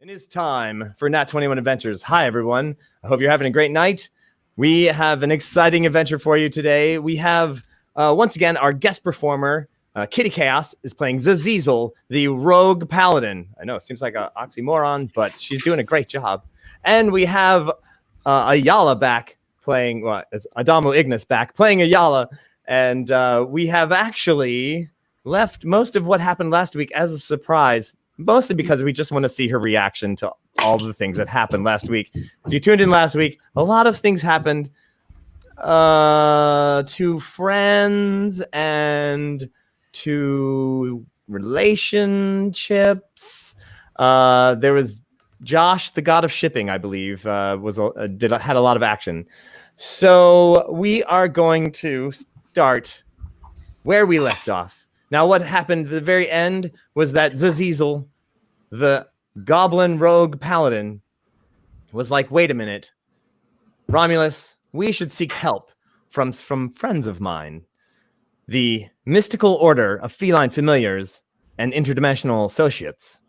It is time for Nat21 Adventures. Hi, everyone. I hope you're having a great night. We have an exciting adventure for you today. We have, once again, our guest performer, Kitty Kaos, is playing Zizeezle, the rogue paladin. I know, it seems like an oxymoron, but she's doing a great job. And we have Ayala back playing, Adamo Ignis back playing Ayala. And we have actually left most of what happened last week as a surprise, mostly because we just want to see her reaction to all the things that happened last week. If you tuned in last week, a lot of things happened to friends and to relationships. There was Josh, the god of shipping, I believe, had a lot of action. So we are going to start where we left off. Now, what happened at the very end was that Zizeezle, the Goblin rogue paladin, was like, wait a minute, Romulus, we should seek help from friends of mine. The mystical order of feline familiars and interdimensional associates.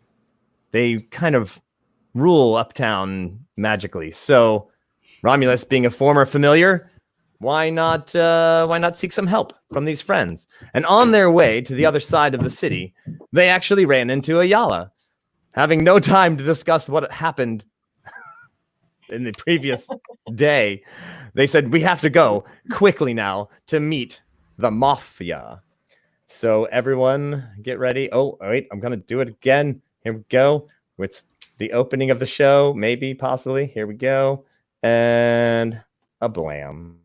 They kind of rule uptown magically. So, Romulus, being a former familiar, why not seek some help from these friends? And on their way to the other side of the city, they actually ran into Ayala. Having no time to discuss what happened in the previous day, they said, we have to go quickly now to meet the Mafia. So everyone get ready. Oh, wait, I'm going to do it again. Here we go. It's the opening of the show, maybe, possibly. Here we go. And a blam.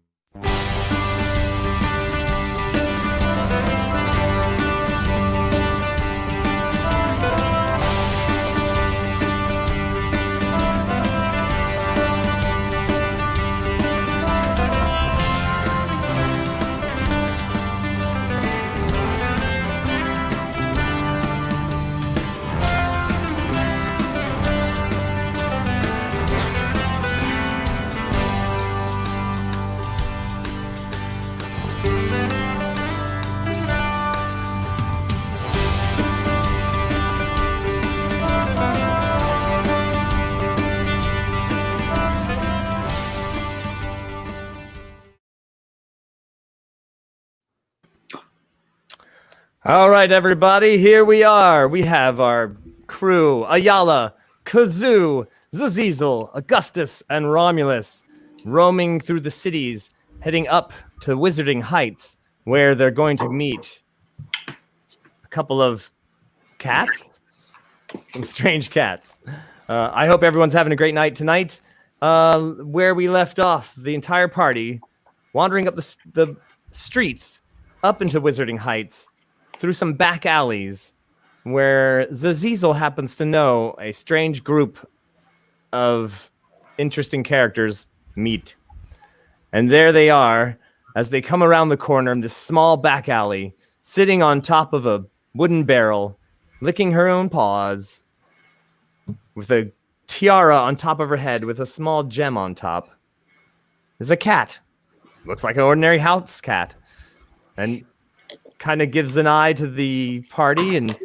All right, everybody, here we are. We have our crew, Ayala, Kazoo, Zizeezle, Augustus, and Romulus, roaming through the cities, heading up to Wizarding Heights, where they're going to meet a couple of cats, some strange cats. I hope everyone's having a great night tonight. Where we left off, the entire party, wandering up the streets, up into Wizarding Heights, through some back alleys where Zizeezle happens to know a strange group of interesting characters meet. And there they are as they come around the corner in this small back alley, sitting on top of a wooden barrel, licking her own paws, with a tiara on top of her head with a small gem on top. There's a cat. Looks like an ordinary house cat. And kind of gives an eye to the party and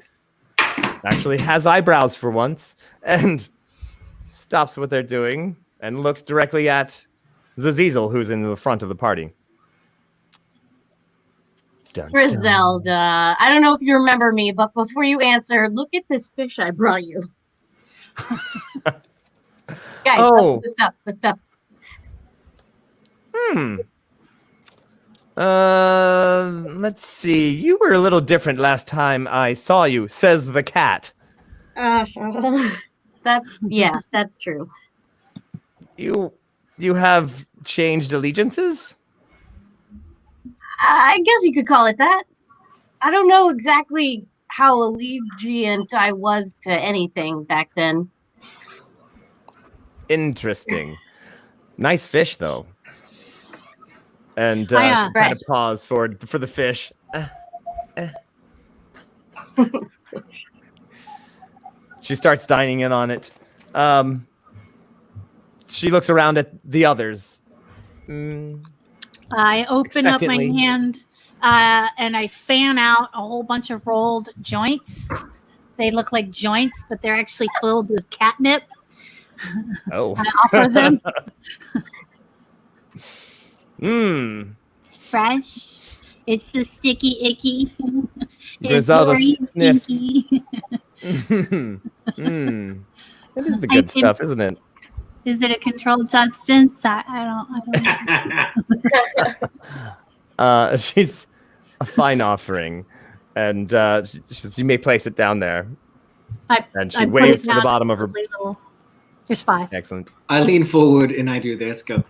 actually has eyebrows for once and stops what they're doing and looks directly at Zizeezle, who's in the front of the party. Dun, Griselda, dun. I don't know if you remember me, but before you answer, look at this fish I brought you. Guys, oh. the stuff. Let's see. You were a little different last time I saw you, says the cat. That's true. You have changed allegiances? I guess you could call it that. I don't know exactly how allegiant I was to anything back then. Interesting. Nice fish, though. And she kind of pause for the fish. She starts dining in on it. She looks around at the others. I open up my hand and I fan out a whole bunch of rolled joints They look like joints, but they're actually filled with catnip. Oh. I offer them. Mmm. It's fresh. It's the sticky icky. It's Griselda very sniff. stinky. Mmm. That is the good stuff, isn't it? Is it a controlled substance? I don't. She's a fine offering, and she may place it down there. And she waves to the bottom of her. There's 5. Excellent. I lean forward and I do this. Go.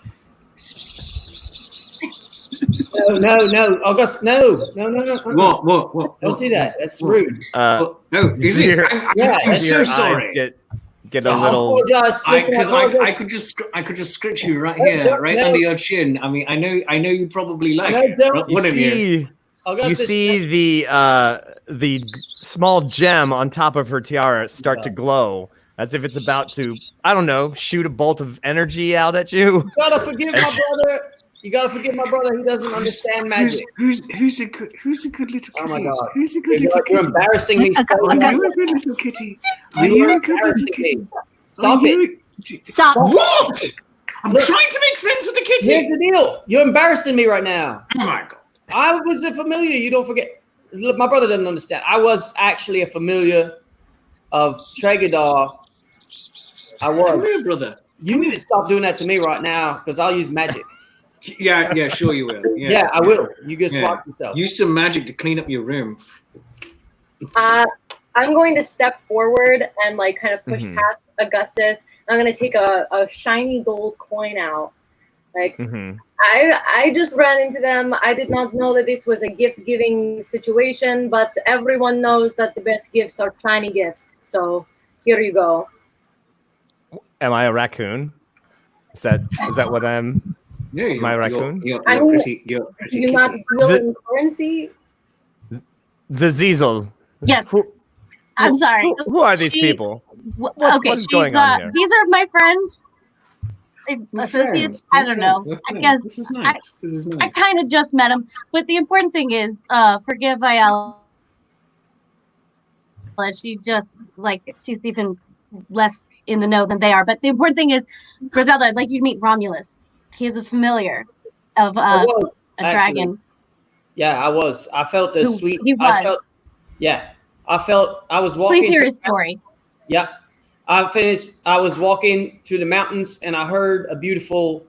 No, August, no. What? Don't do that. That's rude. No, is it? I'm so sorry. Get a little. Because I could just scratch you right here, under your chin. I mean, I know you probably like it. One of you. You see the small gem on top of her tiara start to glow, as if it's about to, I don't know, shoot a bolt of energy out at you. You gotta forgive my brother. You gotta forgive my brother. He doesn't understand magic. Who's a good little kitty? Oh my God. Who's a good little kitty? You're embarrassing me. Are you a good little kitty? Are you a good little kitty? Stop it. Stop. What? I'm trying to make friends with the kitty. Here's the deal. You're embarrassing me right now. Oh my God. I was a familiar. You don't forget. Look, my brother doesn't understand. I was actually a familiar of Tregadar. I was. Come here, brother. You need to stop doing that to me right now, because I'll use magic. Yeah, sure you will. Yeah, I will. You just watch yourself. Use some magic to clean up your room. I'm going to step forward and like kind of push past Augustus. I'm going to take a shiny gold coin out. Like I just ran into them. I did not know that this was a gift-giving situation, but everyone knows that the best gifts are shiny gifts. So here you go. Am I a raccoon? Is that what I'm? Yeah, my raccoon. You're pretty. You not deal in currency? Zizeezle. Yes. I'm sorry. Who are these people? Okay, what is going on here? These are my friends. Associates. I don't know. I guess this is nice. I kind of just met them. But the important thing is, forgive Ayala. She just she's even less in the know than they are. But the important thing is, Griselda, I'd like you to meet Romulus. He's a familiar of a dragon. Yeah, I was. I felt the sweet. He was. I was walking. Please hear his story. Yeah. I was walking through the mountains and I heard a beautiful,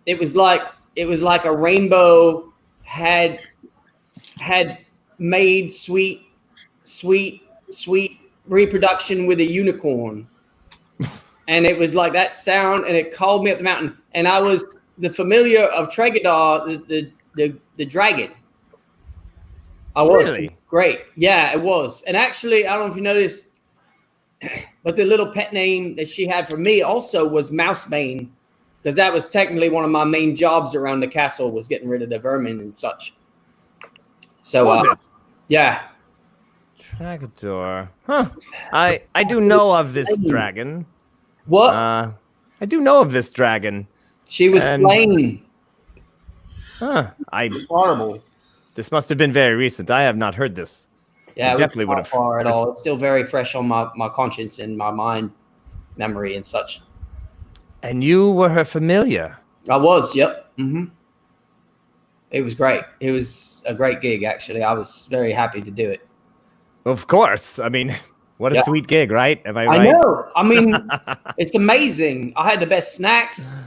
it was like a rainbow had made sweet reproduction with a unicorn. And it was like that sound, and it called me up the mountain. And I was the familiar of Tregadar, the dragon. I was. Really? Great. Yeah, it was. And actually, I don't know if you noticed, but the little pet name that she had for me also was Mousebane, because that was technically one of my main jobs around the castle, was getting rid of the vermin and such. So, yeah. Tregador. Huh. I do know of this dragon. What? I do know of this dragon. She was slain. Huh. Horrible. This must have been very recent. I have not heard this. Yeah, it definitely would have. Far at all. It's still very fresh on my conscience and my mind, memory and such. And you were her familiar. I was. Yep. It was great. It was a great gig, actually. I was very happy to do it. Of course. I mean, what a sweet gig, right? Am I right? I know. I mean, it's amazing. I had the best snacks.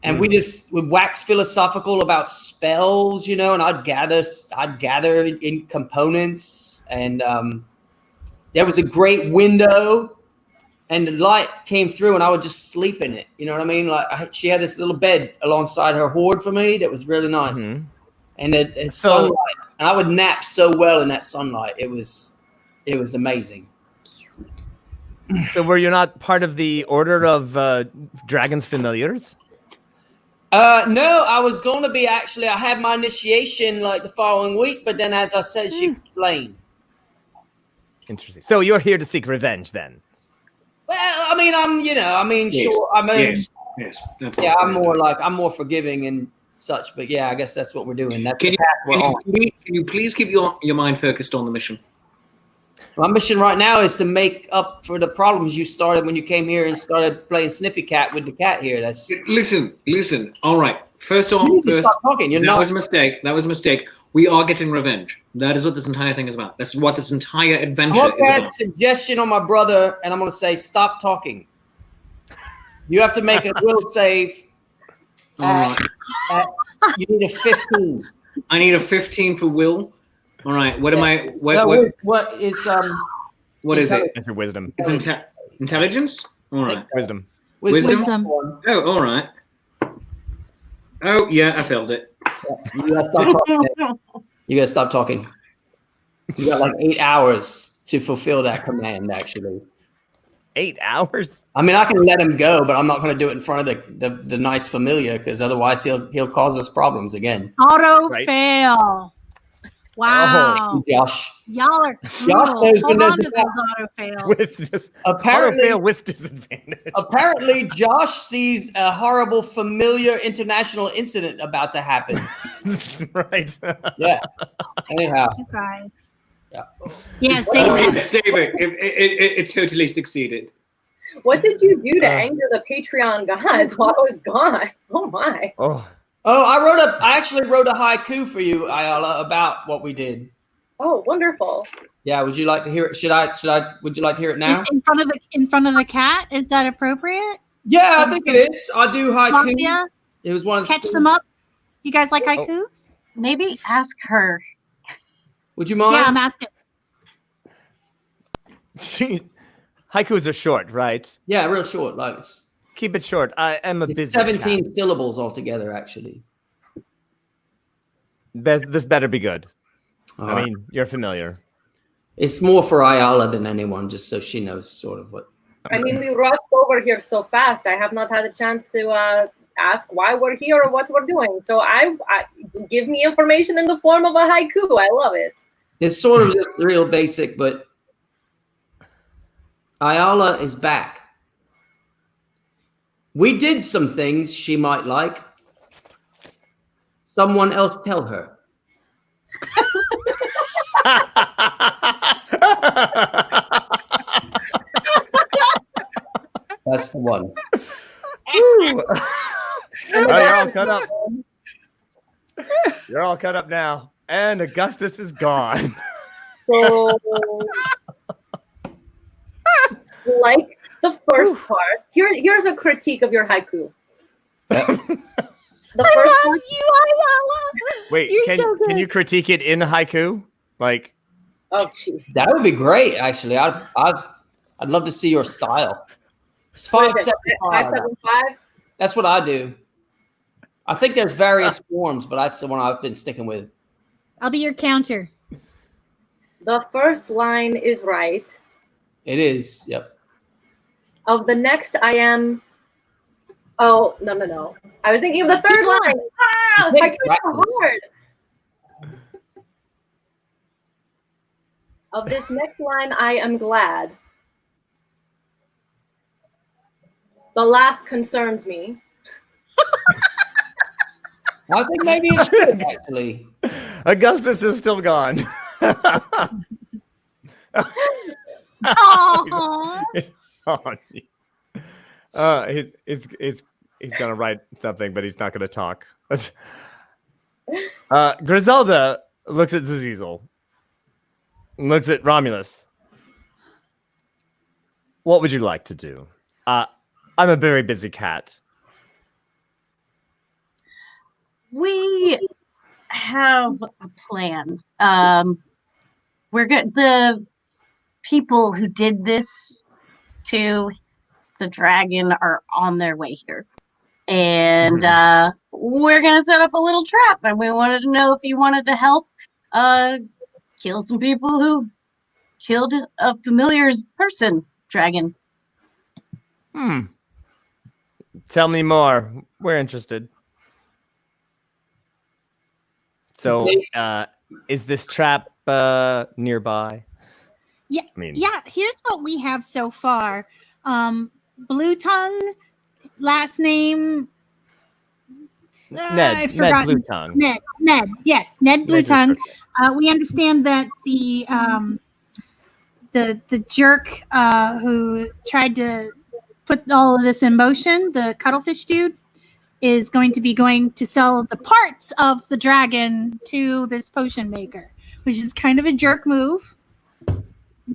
And we would wax philosophical about spells, and I'd gather in components, and there was a great window, and the light came through, and I would just sleep in it. You know what I mean? Like she had this little bed alongside her hoard for me that was really nice, and it's sunlight, and I would nap so well in that sunlight. It was amazing. So were you not part of the Order of Dragon's Familiars? No, I was going to be actually. I had my initiation the following week, but then, as I said, she was slain. Interesting. So you're here to seek revenge, then? Well, I mean, yes. sure. I mean, yes. Yeah, I'm more forgiving and such. But yeah, I guess that's what we're doing. That's Can you please keep your mind focused on the mission? My mission right now is to make up for the problems you started when you came here and started playing Sniffy Cat with the cat here. That's Listen. All right. First of all, you need to stop talking. that was a mistake. That was a mistake. We are getting revenge. That is what this entire thing is about. That's what this entire adventure I'm is gonna about. add suggestion on my brother, and I'm gonna say stop talking. You have to make a will save. All right. You need a 15. I need a 15 for will. All right. What am I? What is it? That's your wisdom. It's intelligence. All right. Wisdom. Wisdom. Oh, all right. Oh, yeah, I failed it. You gotta stop talking. You gotta stop talking. You got like 8 hours to fulfill that command. Actually, 8 hours. I mean, I can let him go, but I'm not going to do it in front of the nice familiar because otherwise he'll cause us problems again. Auto Right. fail. Wow. Josh. Y'all are Josh cruel. knows Hold when on there's to a those auto fails. With just Apparently- fail with disadvantage. Apparently, Josh sees a horrible familiar international incident about to happen. Right. Yeah. Anyhow. You guys. Yeah. Yeah, Oh, save save it. It totally succeeded. What did you do to anger the Patreon gods while I was gone? Oh my. Oh, I actually wrote a haiku for you, Ayala, about what we did. Oh, wonderful. Yeah, would you like to hear it? Would you like to hear it now? in front of the cat. Is that appropriate? Yeah, I think it is. I do haiku. Mafia, It was one of catch them up. You guys like haikus? Maybe ask her. Would you mind? Yeah, I'm asking. haikus are short, right? Yeah, real short. Like Keep it short. I am a it's busy 17 cat. syllables altogether, actually. This better be good. All I right. mean, you're familiar. It's more for Ayala than anyone, just so she knows sort of what. I mean, we rushed over here so fast. I have not had a chance to ask why we're here or what we're doing. So I give me information in the form of a haiku. I love it. It's sort of just real basic, but Ayala is back. We did some things she might like. Someone else tell her. That's the one. You're all cut up. You're all cut up now. And Augustus is gone. So, like the first part, here's a critique of your haiku. The first I part, love you, Ayala. Wait, You're can so good. you critique it in haiku? Like, oh jeez. That would be great, actually. I'd love to see your style. It's What is it? 575. 575? That's what I do. I think there's various forms, but that's the one I've been sticking with. I'll be your counter. The first line is right. It is. Yep. Of the next, I am. Oh no! I was thinking of the third Keep going. line. Ah, Keep haikus are practice. hard. Of this next line, I am glad. The last concerns me. I think maybe it should, actually. Augustus is still gone. Oh, He's gonna write something, but he's not gonna talk. Griselda looks at Zizeezle. Looks at Romulus. What would you like to do? I'm a very busy cat. We have a plan. We're good. The people who did this to the dragon are on their way here. And we're going to set up a little trap. And we wanted to know if you wanted to help kill some people who killed a familiar's person, dragon. Tell me more. We're interested. So, is this trap nearby? yeah. I mean, Yeah, here's what we have so far. Blue Tongue, last name. Ned. I've Ned forgotten. Blue Tongue. Ned. Yes, Ned Blue Ned Blue Tongue. Tongue. We understand that the the jerk who tried to put all of this in motion, the cuttlefish dude, is going to sell the parts of the dragon to this potion maker, which is kind of a jerk move.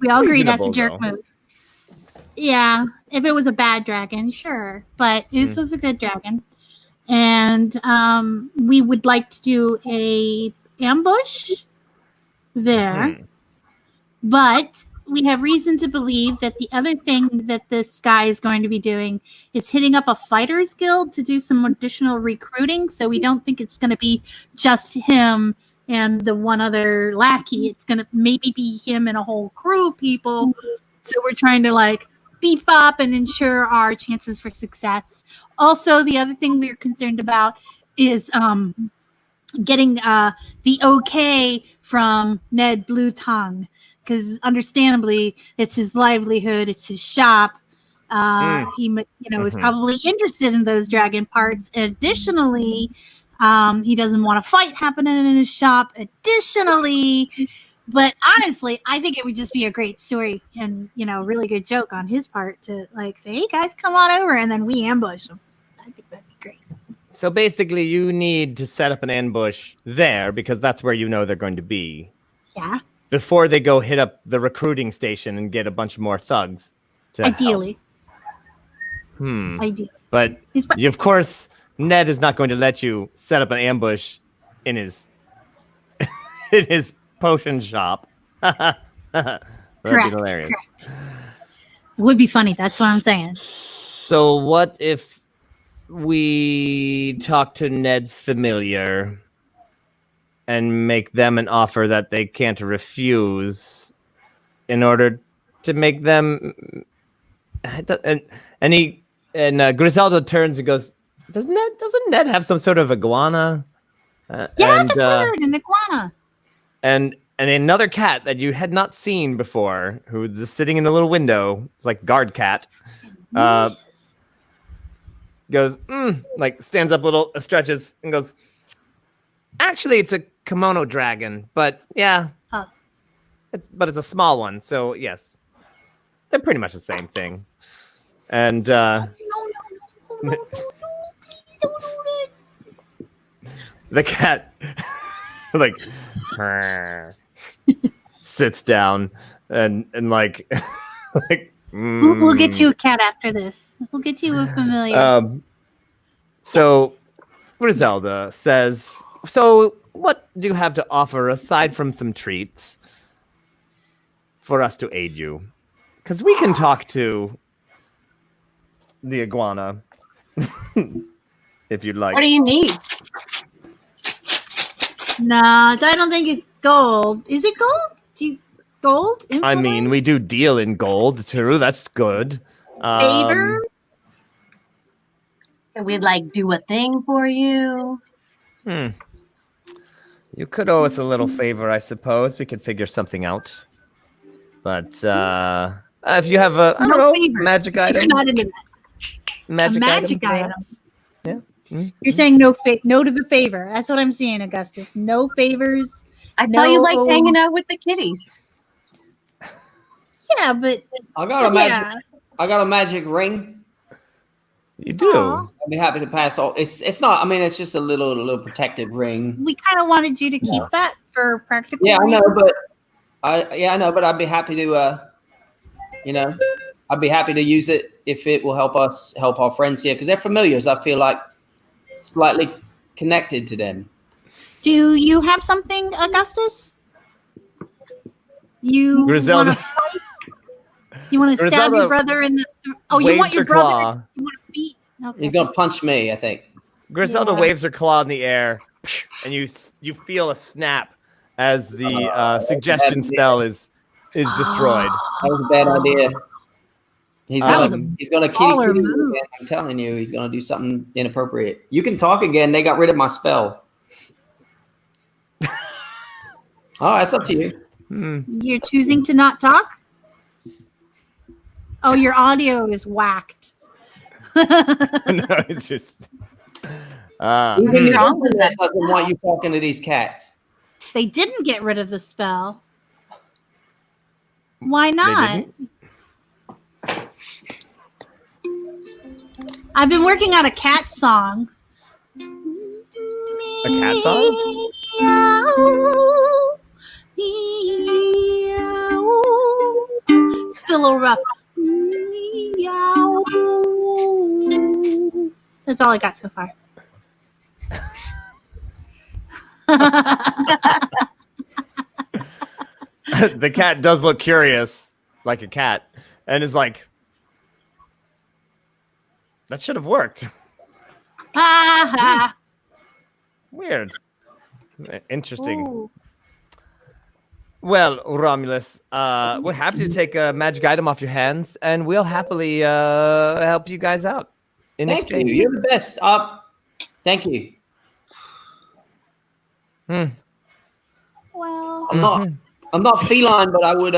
We all agree that's a jerk move. Yeah, if it was a bad dragon, sure, but this was a good dragon. And we would like to do a ambush there, but we have reason to believe that the other thing that this guy is going to be doing is hitting up a fighters guild to do some additional recruiting. So we don't think it's going to be just him and the one other lackey. It's going to maybe be him and a whole crew of people. So we're trying to like beef up and ensure our chances for success. Also, the other thing we're concerned about is getting the okay from Ned Blue Tongue. Because understandably, it's his livelihood, it's his shop. He, is probably interested in those dragon parts. Additionally, he doesn't want a fight happening in his shop. Additionally, but honestly, I think it would just be a great story and really good joke on his part to like say, "Hey guys, come on over," and then we ambush them. I think that'd be great. So basically, you need to set up an ambush there because that's where they're going to be. Yeah. Before they go hit up the recruiting station and get a bunch more thugs. Ideally. Ideally. But of course, Ned is not going to let you set up an ambush in his in his potion shop. That'd be hilarious. Correct. It would be funny. That's what I'm saying. So what if we talk to Ned's familiar and make them an offer that they can't refuse in order to make them... And Griselda turns and goes, doesn't Ned have some sort of iguana? That's weird, an iguana. And another cat that you had not seen before, who was just sitting in a little window, it's like guard cat, goes, like stands up a little, stretches, and goes, actually, it's a kimono dragon, but yeah, but it's a small one, so yes, they're pretty much the same thing. And the cat like sits down and like like we'll get you a cat after this. We'll get you a familiar. So Griselda says, so what do you have to offer aside from some treats for us to aid you? Because we can talk to the iguana if you'd like. What do you need? Nah, I don't think it's gold. Is it gold? Gold? Influence? I mean, we do deal in gold, too. That's good. Favor? Can we like do a thing for you? You could owe us a little favor, I suppose. We could figure something out. But if you have a magic item. You're not into that. Magic item. Yeah. You're saying no to the favor. That's what I'm seeing, Augustus. No favors. I thought you liked hanging out with the kitties. Yeah, but I got a magic ring. You do. Aww. I'd be happy to pass all. It's not. I mean, it's just a little protective ring. We kind of wanted you to keep that for practical reasons. I know, but I'd be happy to. I'd be happy to use it if it will help us help our friends here because they're familiars. I feel like slightly connected to them. Do you have something, Augustus? You Griselda. You want to stab your brother in the... you want your brother... Claw. You want to beat... Okay. He's going to punch me, I think. Griselda waves her claw in the air, and you feel a snap as the suggestion spell is destroyed. That was a bad idea. He's gonna kitty again. I'm telling you, he's gonna do something inappropriate. You can talk again. They got rid of my spell. Oh, that's up to you. You're choosing to not talk? Oh, your audio is whacked. No, it's just. Doesn't want you talking to these cats. They didn't get rid of the spell. Why not? didn't? I've been working on a cat song. A cat song? Meow, meow. Still a little rough. Meow. That's all I got so far. The cat does look curious, like a cat, and is like, that should have worked. Weird. Interesting. Ooh. Well, Romulus, we're happy to take a magic item off your hands, and we'll happily help you guys out. Thank you. You're the best. Thank you. Well, I'm not feline, but I would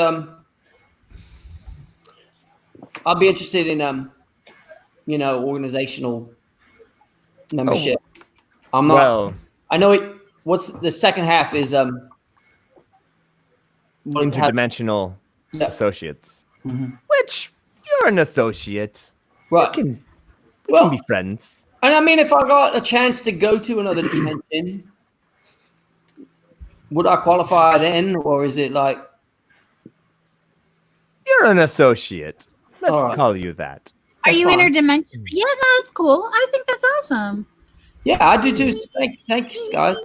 I'll be interested in organizational membership. I'm not. Well, I know it. What's the second half is interdimensional associates. Which you're an associate. Right. We can be friends. And I mean, if I got a chance to go to another dimension, would I qualify then, or is it like You're an associate. Let's All right. call you that. are you fine. interdimensional? Yeah, that's cool. I think that's awesome. Yeah, I do too. Thanks, guys.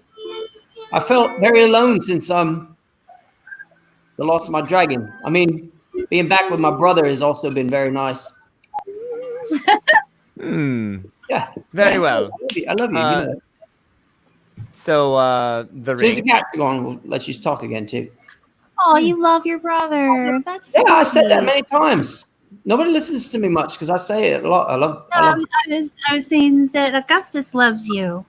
I felt very alone since the loss of my dragon. I mean, being back with my brother has also been very nice. Yeah. Very well. I love you. You know. So the As soon as the ring. cat's gone, we'll let you talk again too. Oh, you love your brother. That's Yeah, I said that many times. Nobody listens to me much because I say it a lot. I love. I was saying that Augustus loves you.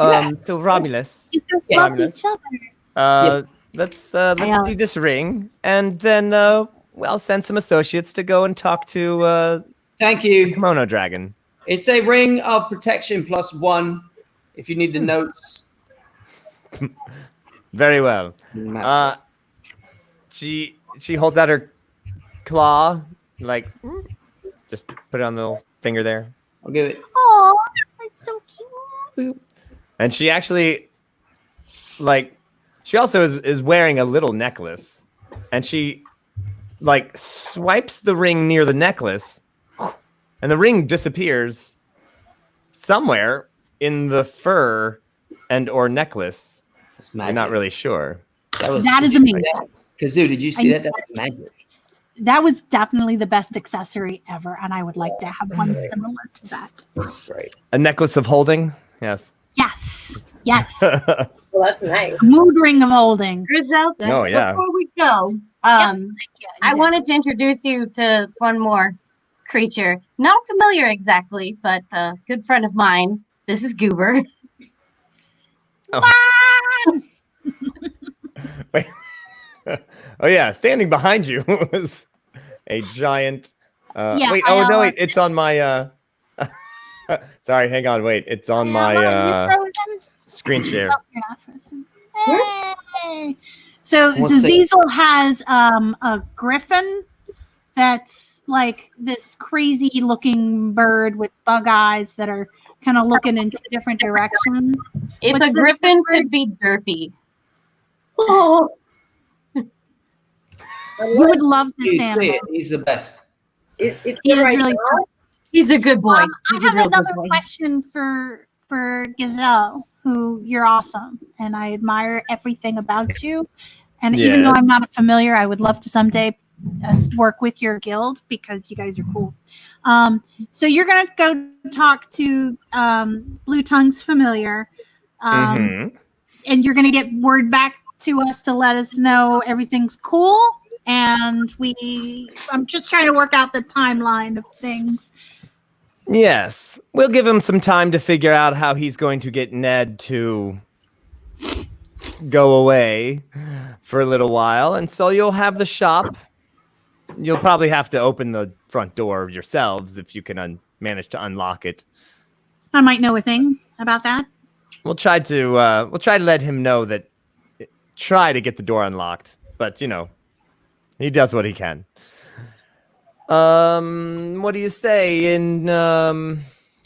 So Romulus. You guys Yeah. love each other. Let's Ayala. do this ring, and then I'll send some associates to go and talk to Thank you. Kimono Dragon. It's a ring of protection +1. If you need the notes. Very well. She holds out her claw, like just put it on the little finger there, I'll give it. Oh, that's so cute. and she actually, she also is wearing a little necklace, and she swipes the ring near the necklace, and the ring disappears somewhere in the fur and or necklace. That's I'm magic. not really sure. That is amazing. Kazoo, did you see that? That was magic. That was definitely the best accessory ever, and I would like to have one similar to that. That's great. A necklace of holding. Yes. Yes. Yes. Well, that's nice. Mood ring of holding. Griselda, Oh, yeah. before we go, I wanted to introduce you to one more creature. Not familiar exactly, but a good friend of mine. This is Goober. Wait. Oh yeah, standing behind you was a giant. Wait. Oh no, wait. It's on my. Sorry, hang on. Wait, it's on my screen share. Oh, you're not frozen. Hey. So Zizeezle has a griffin that's like this crazy looking bird with bug eyes that are kind of looking in two different directions. If What's a the griffin bird? could be derpy. Oh. You would love this You see animal. it. He's the best. It's He good is right really now. He's a good boy. I He's a have real good another boy. question for Gazelle, who you're awesome, and I admire everything about you. And even though I'm not a familiar, I would love to someday work with your guild because you guys are cool. So you're gonna go talk to Blue Tongue's familiar, and you're gonna get word back to us to let us know everything's cool. And I'm just trying to work out the timeline of things. Yes, we'll give him some time to figure out how he's going to get Ned to go away for a little while, and so you'll have the shop. You'll probably have to open the front door yourselves if you can manage to unlock it. I might know a thing about that. We'll try to let him know that try to get the door unlocked, but He does what he can. What do you say? In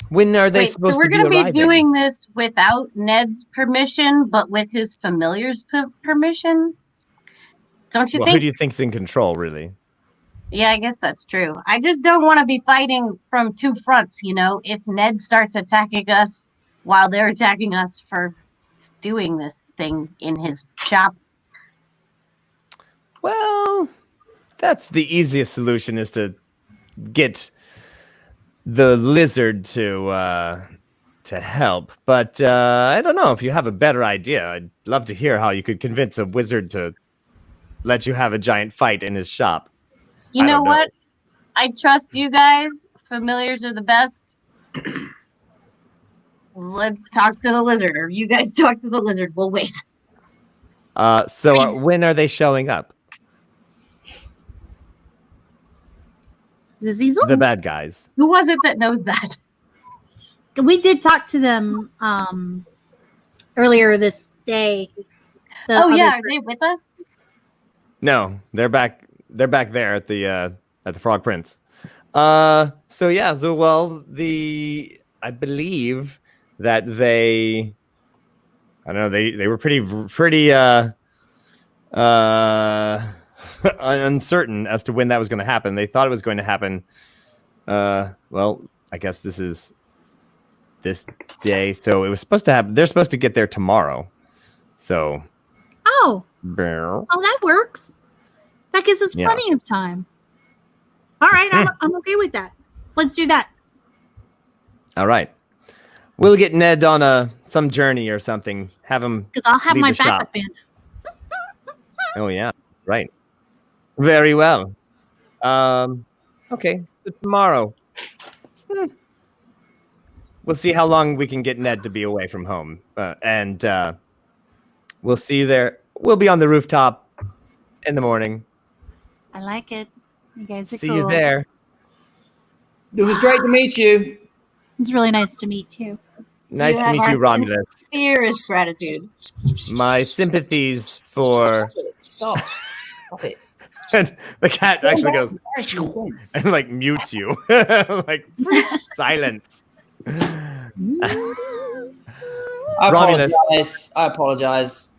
when are they Wait, supposed so we're to be going to be arriving? doing this without Ned's permission, but with his familiar's permission? Don't you Well, who think? do you think's in control, really? Yeah, I guess that's true. I just don't want to be fighting from two fronts, you know, if Ned starts attacking us while they're attacking us for doing this thing in his shop. Well, that's the easiest solution, is to get the lizard to help. But I don't know if you have a better idea. I'd love to hear how you could convince a wizard to let you have a giant fight in his shop. You I know don't know. what? I trust you guys. Familiars are the best. Let's talk to the lizard, or you guys talk to the lizard. We'll wait. When are they showing up? Zizeezle? The bad guys. Who was it that knows that? We did talk to them earlier this day. Oh yeah, are they with us? No, they're back. They're back there at the Frog Prince. I believe that they, I don't know, they were pretty uncertain as to when that was going to happen. They thought it was going to happen. Well, I guess this is this day, so it was supposed to happen. They're supposed to get there tomorrow. So. Oh, that works. That gives us plenty of time. All right, I'm okay with that. Let's do that. All right. We'll get Ned on some journey or something. Have him. Because I'll have leave my the shop. backup band. Oh yeah, right. Very well. Okay, so tomorrow. We'll see how long we can get Ned to be away from home, and we'll see you there. We'll be on the rooftop in the morning. I like it. You guys are See cool. you there. It was great to meet you. It was really nice to meet you. Nice to have meet our you, Romulus. sincerest gratitude. My sympathies for. Stop. Stop it. And the cat actually goes and like mutes you, like silence. I Romulus. apologize.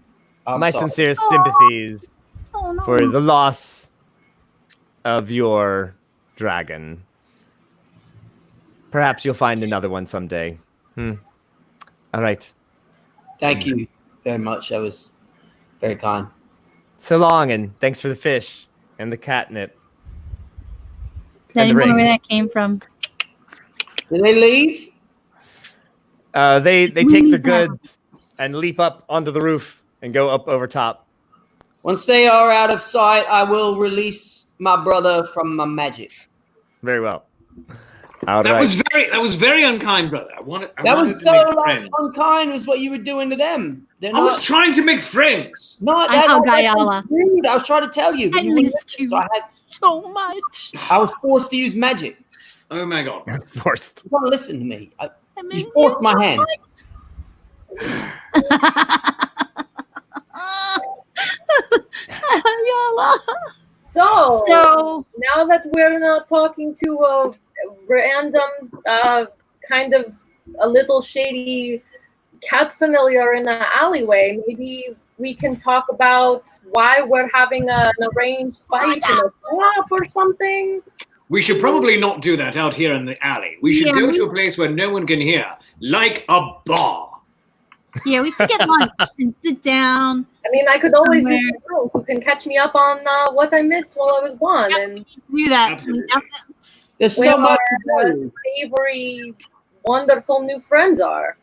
I'm My sorry. sincere sympathies Oh, no. for the loss of your dragon. Perhaps you'll find another one someday. All right. Thank you very much. That was very kind. So long, and thanks for the fish and the catnip. I And the didn't know where ring. that came from. Did they leave? They take the goods and leap up onto the roof and go up over top. Once they are out of sight, I will release my brother from my magic. Very well. All That right. was very unkind, brother. I wanted That to was so make like, friends. unkind was what you were doing to them. They're I was trying to make friends. not I that hug that's Ayala. rude. I was trying to tell you. but I you wouldn't missed listen, you so so much. I was forced to use magic. Oh my god. Forced. You gotta listen to me. I miss You forced my so hand. Ayala. So So, now that we're not talking to a random, kind of a little shady cat familiar in an alleyway, maybe we can talk about why we're having an arranged fight in a shop or something. We should probably not do that out here in the alley. We should Yeah, go we- to a place where no one can hear, like a bar. yeah, we should get lunch and sit down. I mean, I could always Somewhere. use a girl who can catch me up on what I missed while I was gone, Yep. and Do that. Absolutely. There's where so much our to do. savory, wonderful new friends are.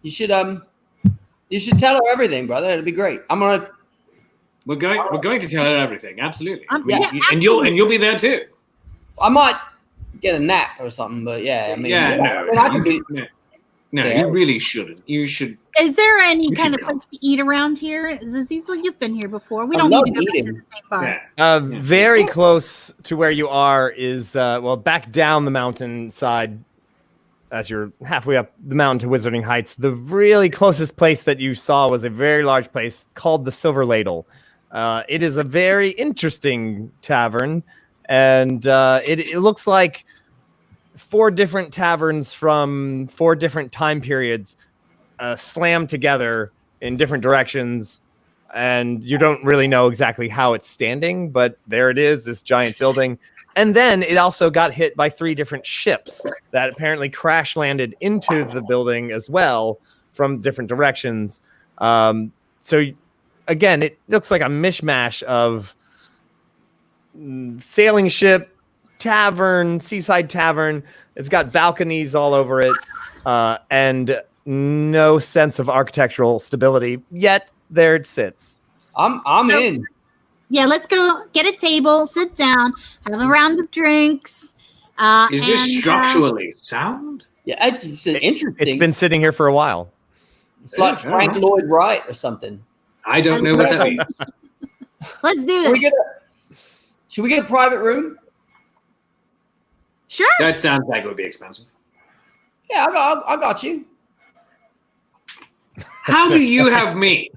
You should tell her everything, brother. It'll be great. We're going to tell her everything. Absolutely. Yeah, And you'll be there too. I might get a nap or something, but yeah, I mean, Yeah, I can be, no, Yeah. you really shouldn't. You should. Is there any We kind should of go. place to eat around here? Zizeezle, you've been here before. We I don't love need to go back to eating. the same bar. Yeah. Yeah. Very close to where you are is back down the mountainside as you're halfway up the mountain to Wizarding Heights. The really closest place that you saw was a very large place called the Silver Ladle. It is a very interesting tavern, and it looks like 4 different taverns from 4 different time periods slammed together in different directions, and you don't really know exactly how it's standing, but there it is, this giant building. And then it also got hit by 3 different ships that apparently crash landed into the building as well from different directions. So again, it looks like a mishmash of sailing ship, tavern, seaside tavern. It's got balconies all over it, and no sense of architectural stability. Yet there it sits. I'm in. Yeah, let's go get a table, sit down, have a round of drinks. Is this structurally sound? Yeah, it's interesting. It's been sitting here for a while. It's like Frank Lloyd Wright or something. I don't know what that means. Let's do this. Should we get a private room? Sure. That sounds like it would be expensive. Yeah, I got you. How do you have me?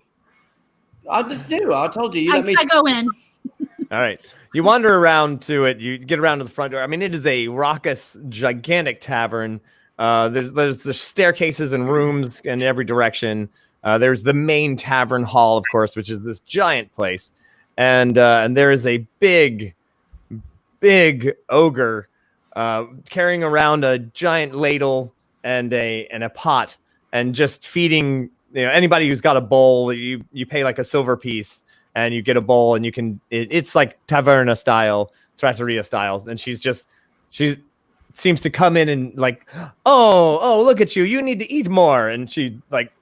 I just do. I told you. I go in. All right. You wander around to it. You get around to the front door. I mean, it is a raucous, gigantic tavern. There's staircases and rooms in every direction. There's the main tavern hall, of course, which is this giant place. And there is a big ogre carrying around a giant ladle and a pot and just feeding, anybody who's got a bowl. You pay like a silver piece and you get a bowl, and you can, it's like taverna style, trattoria styles. And she seems to come in and like, oh, look at you. You need to eat more. And she like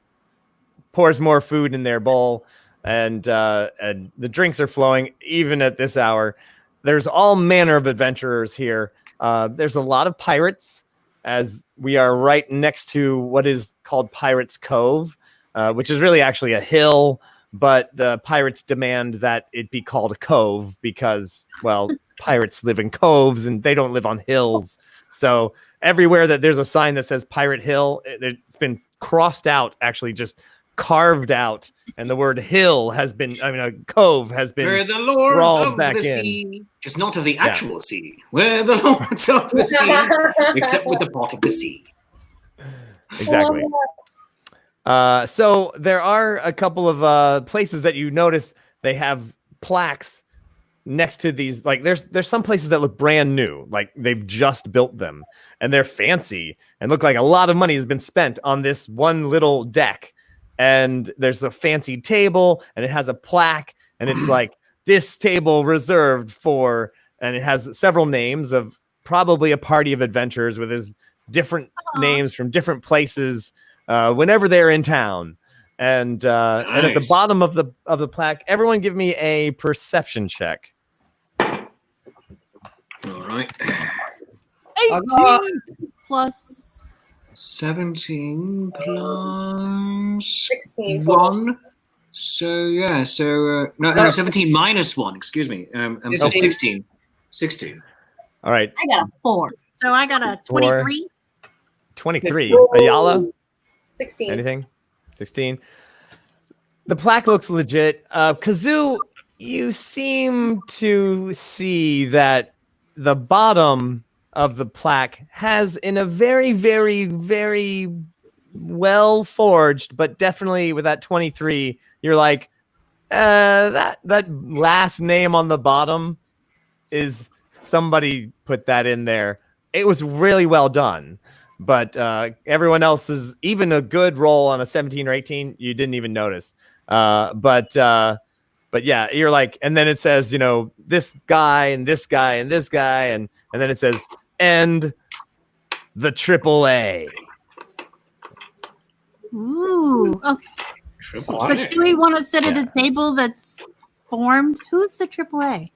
pours more food in their bowl, and the drinks are flowing even at this hour. There's all manner of adventurers here. There's a lot of pirates, as we are right next to what is called Pirates Cove, which is really actually a hill, but the pirates demand that it be called a cove because, well, pirates live in coves and they don't live on hills. So everywhere that there's a sign that says Pirate Hill, it's been crossed out, actually just carved out, and the word hill has been, a cove has been Where the lords of back the in. sea, just not of the actual sea. Where the lords of the sea, except with the pot of the sea. Exactly. So there are a couple of places that you notice they have plaques next to these. Like there's some places that look brand new, like they've just built them, and they're fancy and look like a lot of money has been spent on this one little deck. And there's a fancy table, and it has a plaque, and it's like this table reserved for, and it has several names of probably a party of adventurers with his different names from different places whenever they're in town. And and at the bottom of the plaque, everyone give me a perception check. All right. 18 plus 17 plus 16 1. So yeah, no, 17 minus 1, excuse me. So 16. 16. All right. I got a 4. So I got a 23. 23. Ayala? 16. Anything? 16. The plaque looks legit. Kazoo, you seem to see that the bottom of the plaque has, in a very, very, very well forged, but definitely with that 23, you're like, that last name on the bottom is somebody put that in there. It was really well done, but everyone else's, even a good roll on a 17 or 18, you didn't even notice. But yeah, you're like, and then it says, this guy and this guy and this guy, and then it says, and the AAA. Ooh, okay. But do we want to sit at a table that's formed? Who's the AAA?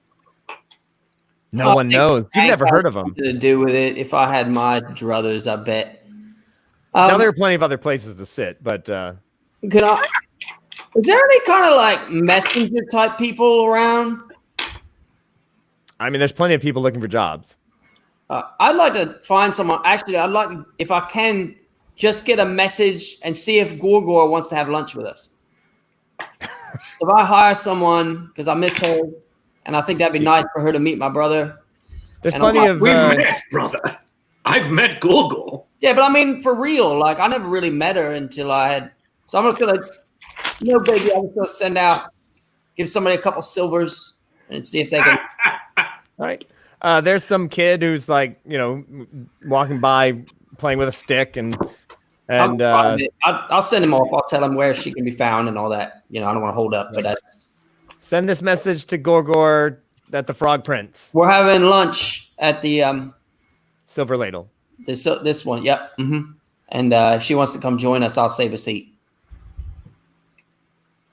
No one knows. You've never heard of them. To do with it. If I had my druthers, I bet. Now there are plenty of other places to sit, but is there any kind of like messenger type people around? I mean, there's plenty of people looking for jobs. I'd like to find someone. Actually, I'd like, if I can, just get a message and see if Gorgor wants to have lunch with us. if I hire someone because I miss her, and I think that'd be nice for her to meet my brother. There's And plenty of. We've met, brother. I've met Gorgor. Yeah, but I mean, for real, like I never really met her until I had. So I'm just gonna, no baby, I'm just gonna send out, give somebody a couple silvers and see if they can. All right. There's some kid who's like, walking by playing with a stick and I'll send him off. I'll tell him where she can be found and all that. I don't want to hold up, but that's. Send this message to Gorgor at the Frog Prince. We're having lunch at the Silver Ladle. This one, yep. Mm-hmm. And if she wants to come join us, I'll save a seat.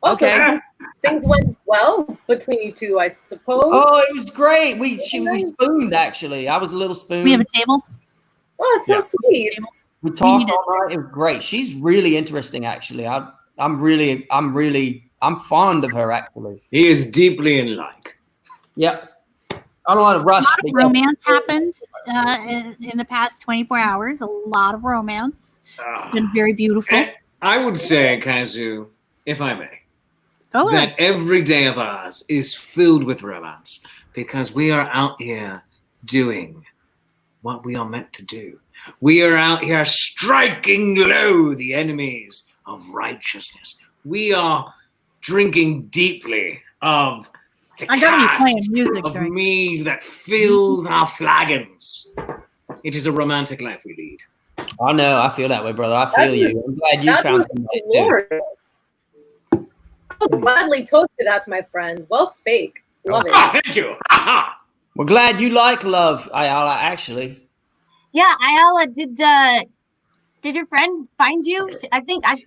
Okay. Things went well between you two, I suppose. Oh, it was great. We spooned, actually. I was a little spoon. We have a table. Oh, it's so sweet. We talked all night. It was great. She's really interesting, actually. I'm fond of her, actually. He is deeply in like. Yep. I don't want to rush. A lot of romance happened in the past 24 hours. A lot of romance. It's been very beautiful. And I would say, Kazu, if I may, Go ahead. that every day of ours is filled with romance because we are out here doing what we are meant to do. We are out here striking low the enemies of righteousness. We are drinking deeply of the I gotta be playing cast music of during- mead that fills our flagons. It is a romantic life we lead. I know. I feel that way, brother. I feel you. I'm glad you That found was somebody too. glorious. I will gladly toast to that, my friend. Well spake. Love it. Thank you. We're glad you like love, Ayala, actually. Yeah, Ayala, did your friend find you? I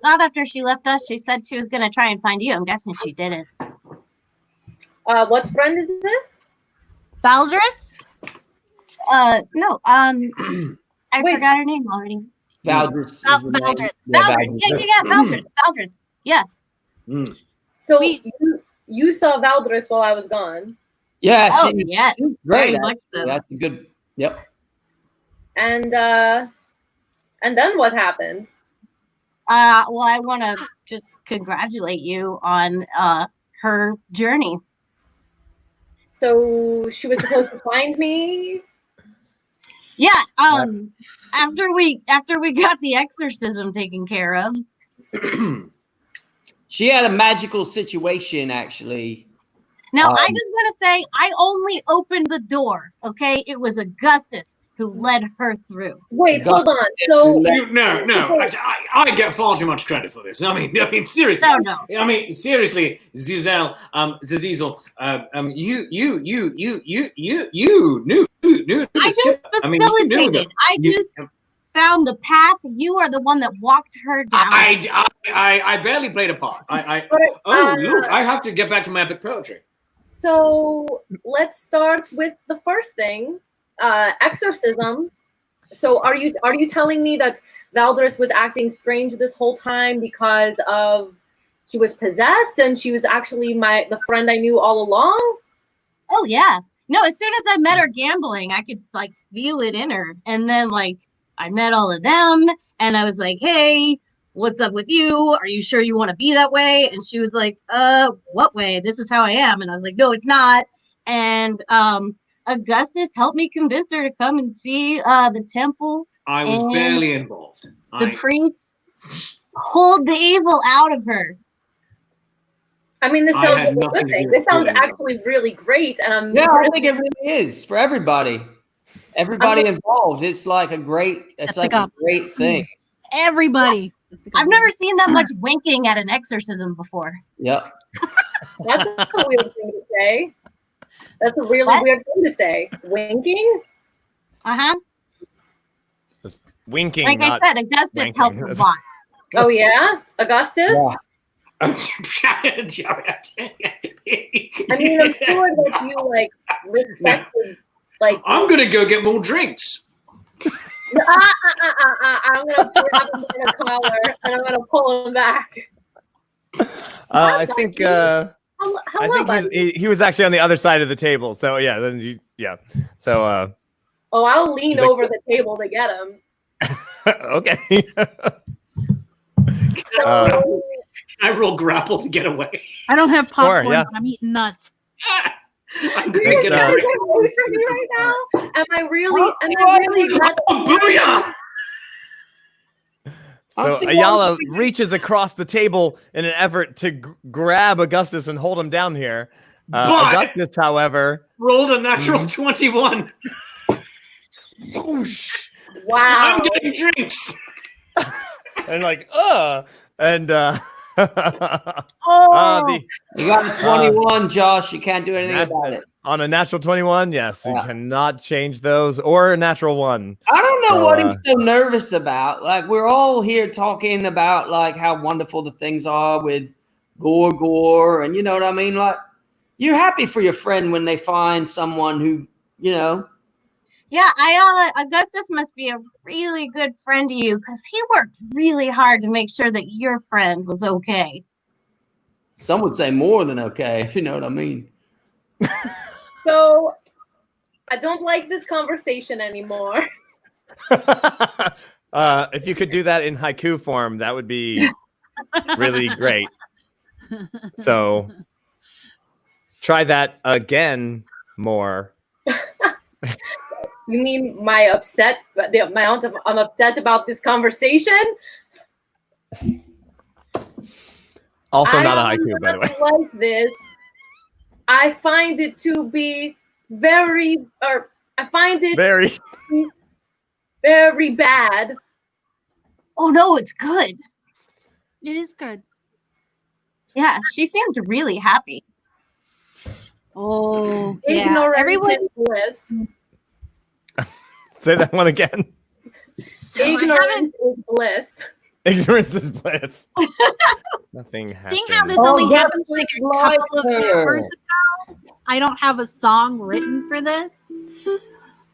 thought after she left us, she said she was gonna try and find you. I'm guessing she didn't. What friend is this? Valdris? No. I Wait. forgot her name already. Valdris is the name. Valdris. Yeah, Valdris. Yeah, Valdris. Valdris. Yeah. So you saw Valdris while I was gone. Yeah, Oh, she, yes, she's great. very much so. That's a good. Yep. And then what happened? Well, I want to just congratulate you on her journey. So she was supposed to find me. Yeah. After we got the exorcism taken care of. She had a magical situation, actually. Now, I just want to say, I only opened the door. Okay, it was Augustus who led her through. Wait, hold on. So No. I get far too much credit for this. I mean, seriously. No. I mean, seriously, Zizeezle, you knew. I just facilitated. I just found the path. You are the one that walked her down. I barely played a part. Look, I have to get back to my epic poetry. So let's start with the first thing, exorcism. So are you telling me that Valdris was acting strange this whole time because of she was possessed and she was actually the friend I knew all along? Oh yeah. No, as soon as I met her gambling, I could like feel it in her. And then like I met all of them and I was like, hey, what's up with you? Are you sure you want to be that way? And she was like, what way? This is how I am. And I was like, no, it's not. And Augustus helped me convince her to come and see the temple. I was barely involved. The priests hold the evil out of her. I mean, this sounds like a good thing. This sounds actually really great. And I think it really is for everybody. Everybody involved. It's like a great thing. Everybody. I've never seen that much winking at an exorcism before. Yep. That's a weird thing to say. That's a really weird thing to say. Winking? Uh-huh. Winking. Like I said, Augustus helped a lot. Oh yeah? Augustus? Yeah. I mean, I'm sure that you like respected. Like, I'm gonna go get more drinks. I'm gonna grab him in a collar and I'm gonna pull him back. I think he was actually on the other side of the table. So yeah, So I'll lean over the table to get him. okay. I roll grapple to get away. I don't have popcorn. yeah. But I'm eating nuts. I'm gonna get away. Away from me right now. Am I really not? Oh, booyah! So Ayala reaches across the table in an effort to grab Augustus and hold him down here. But- Augustus, however, Rolled a natural 21. whoosh, Wow. I'm getting drinks. and like, and Oh, You got a 21, Josh. You can't do anything about it. on a natural 21, yes, you Yeah. cannot change those, or a natural 1. I don't know So, what he's so nervous about. Like, we're all here talking about like how wonderful the things are with Gore, and you know what I mean. Like, you're happy for your friend when they find someone who, you know. Yeah, Ayala, Augustus must be a really good friend to you because he worked really hard to make sure that your friend was okay. Some would say more than okay, if you know what I mean. So I don't like this conversation anymore. If you could do that in haiku form, that would be really great. So try that again more. You mean my upset? The amount of I'm upset about this conversation. Also not a I haiku, by the way. don't like this. I find it to be very Very. very bad. Oh no, it's good. it is good. Yeah, she seemed really happy. Oh, yeah. Ignorance Everyone, is bliss. Say that one again. so I Ignorance haven't is bliss. Ignorance is bliss. Nothing happens. seeing how this Oh, only yeah, happened like a like couple of her. hours ago. I don't have a song written for this.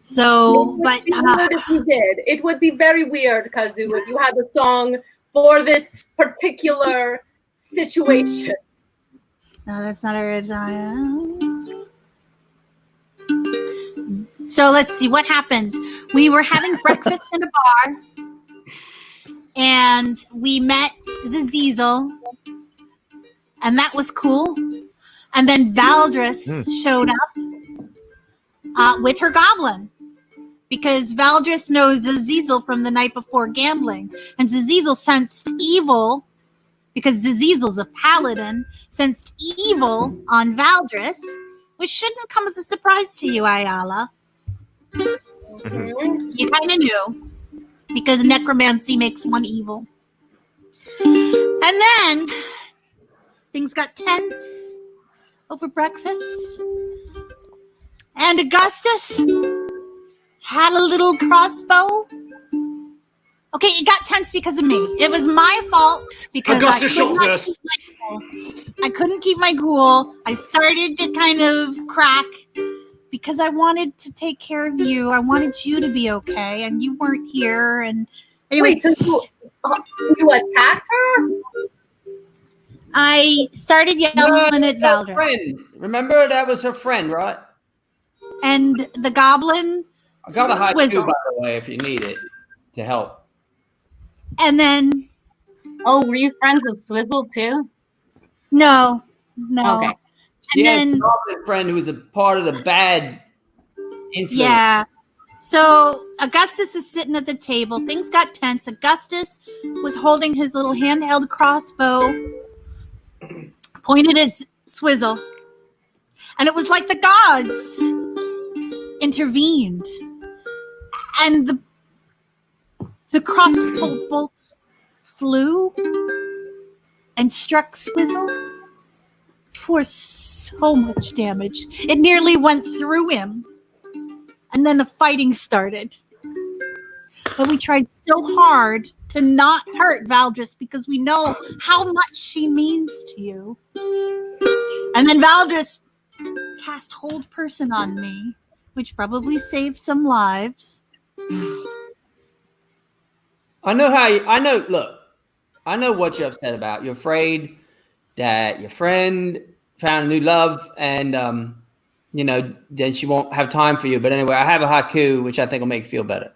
So, but It would be weird if you did. It would be very weird, Kazu, if you had a song for this particular situation. no, that's not a red song. So let's see what happened. We were having breakfast in a bar, and we met Zizeezle, and that was cool. And then Valdris showed up with her goblin, because Valdris knows Zizeezle from the night before gambling, and Zizeezle sensed evil because Zizeezle's a paladin, sensed evil on Valdris, which shouldn't come as a surprise to you, Ayala. Mhm. You kind of knew because necromancy makes one evil. And then things got tense over breakfast. And Augustus had a little crossbow. Okay, it got tense because of me. It was my fault because Augustus I could not shoulders. keep my cool. I couldn't keep my cool. I started to kind of crack because I wanted to take care of you. I wanted you to be okay, and you weren't here. And anyway, Wait, so you attacked her? I started yelling at Her Valdris, friend. Remember, that was her friend, right? and the goblin, I got a haiku, Swizzle. by the way, if you need it to help. and then Oh, were you friends with Swizzle too? no. Okay. She And has then- a goblin friend who was a part of the bad influence. Yeah. So Augustus is sitting at the table. Things got tense. Augustus was holding his little handheld crossbow pointed at Swizzle. And it was like the gods intervened. And the crossbow bolt flew and struck Swizzle for so much damage. It nearly went through him. And then the fighting started. But we tried so hard to not hurt Valdris because we know how much she means to you. And then Valdris cast Hold Person on me, which probably saved some lives. I know what you're upset about. You're afraid that your friend found a new love and, then she won't have time for you. But anyway, I have a haiku, which I think will make you feel better.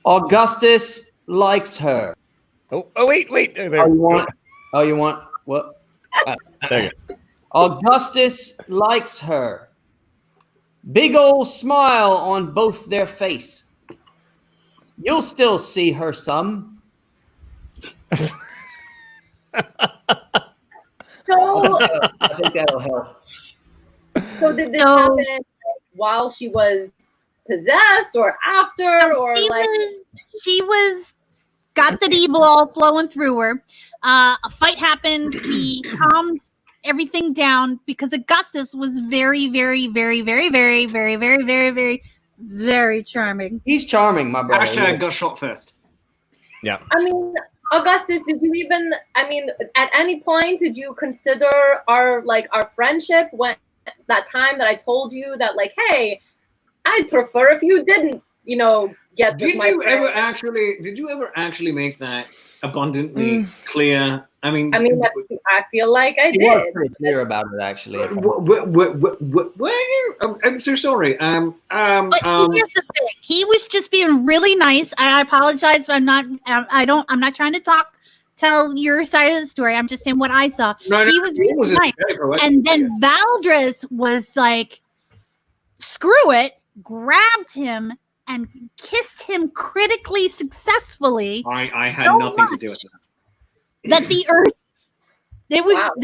Augustus likes her. Oh, wait. There. Oh, you want what? There you go. Augustus likes her. Big old smile on both their face. You'll still see her some. So, I think that'll help. so did this happen while she was possessed, or after, or she was got the evil all flowing through her. A fight happened. We calmed everything down because Augustus was very, very, very, very, very, very, very, very, very, very charming. He's charming, my brother. Hashtag got shot first. Yeah. I mean, Augustus, did you even? I mean, at any point did you consider our friendship when that time that I told you that hey, I'd prefer if you didn't, get. Did you ever actually make that abundantly clear? I mean, I feel like I He did. was pretty clear about it, actually. I'm so sorry. But here's the thing: he was just being really nice. I apologize. I'm not trying to tell your side of the story. I'm just saying what I saw. He was really nice. And then Valdres was like, "Screw it!" Grabbed him and kissed him critically successfly. I had nothing to do with that. That the earth, there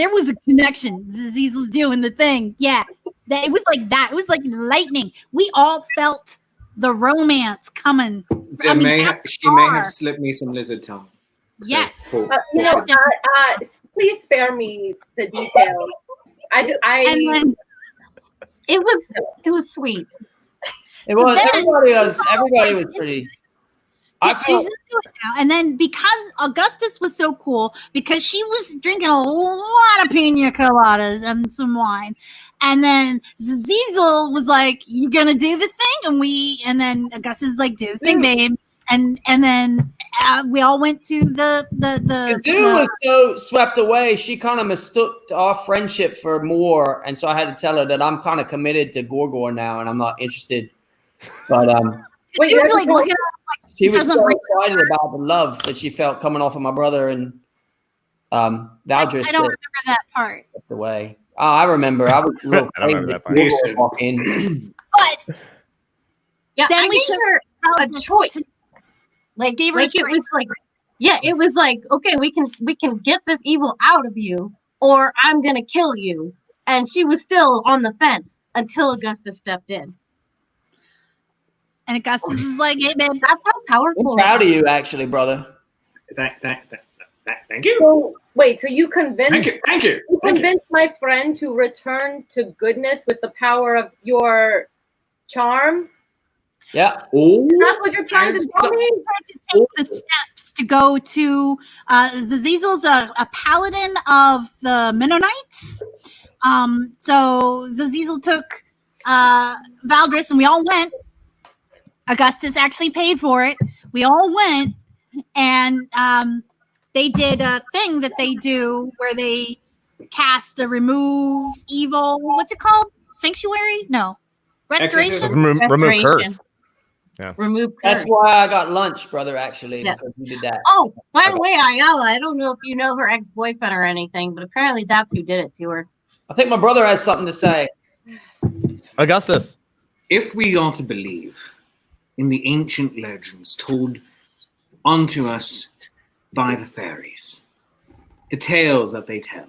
was a connection. Zizeezle's doing the thing. Yeah, it was like that. It was like lightning. We all felt the romance coming. She may have slipped me some lizard tongue. So, Yes. cool. Please spare me the details. And then It was sweet. It was. Then- Everybody was pretty. she's into it now. And then because Augustus was so cool, because she was drinking a lot of pina coladas and some wine. And then Zizeezle was like, "You gonna do the thing?" And then Augustus was like, "Do the thing, babe." And then we all went to the Kazoo was so swept away. She kind of mistook our friendship for more, and so I had to tell her that I'm kind of committed to Gorgor now, and I'm not interested. But she was like looking at him like she was so doesn't excited about the love that she felt coming off of my brother and Valdres. I don't remember that part. Away. Oh, I remember. I was a little I don't remember that part. Gorgor walk in. But Yeah, then I we gave her a choice. Gave her a It was choice. like, yeah, it was like, okay, we can get this evil out of you, or I'm gonna kill you. And she was still on the fence until Augustus stepped in. And Augustus is like, "Hey, babe, That's how I'm powerful. proud of you, actually, brother. Thank you. So wait, so you convinced Thank you. you convinced my friend to return to goodness with the power of your charm? Yeah. Oh, That's what you're trying to tell me? to take the steps to go to Zizeezle's a paladin of the Mennonites. So Zizeezle took Valdres, and we all went. Augustus actually paid for it. We all went, and they did a thing that they do where they cast a remove evil. What's it called? Sanctuary? No, restoration. Exorcism. Remove curse. Remove curse. That's why I got lunch, brother, actually, Yeah. because you did that. Oh, by the way, Ayala, I don't know if you know her ex-boyfriend or anything, but apparently that's who did it to her. I think my brother has something to say. Augustus. If we are to believe in the ancient legends told unto us by the fairies, the tales that they tell,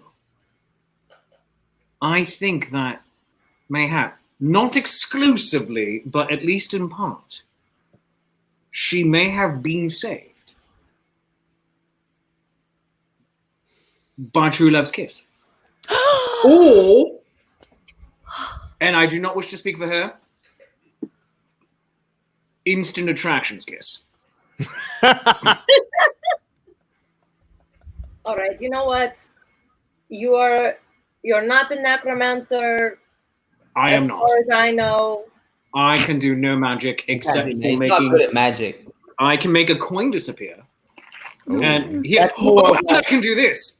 I think that mayhap, not exclusively, but at least in part, she may have been saved by true love's kiss. Or, and I do not wish to speak for her, instant attractions kiss. All right, you know what? You're not a necromancer. I am not. As far as I know. I can do no magic except for He's not good making. at magic. I can make a coin disappear. Ooh. And here, That's more I can do this.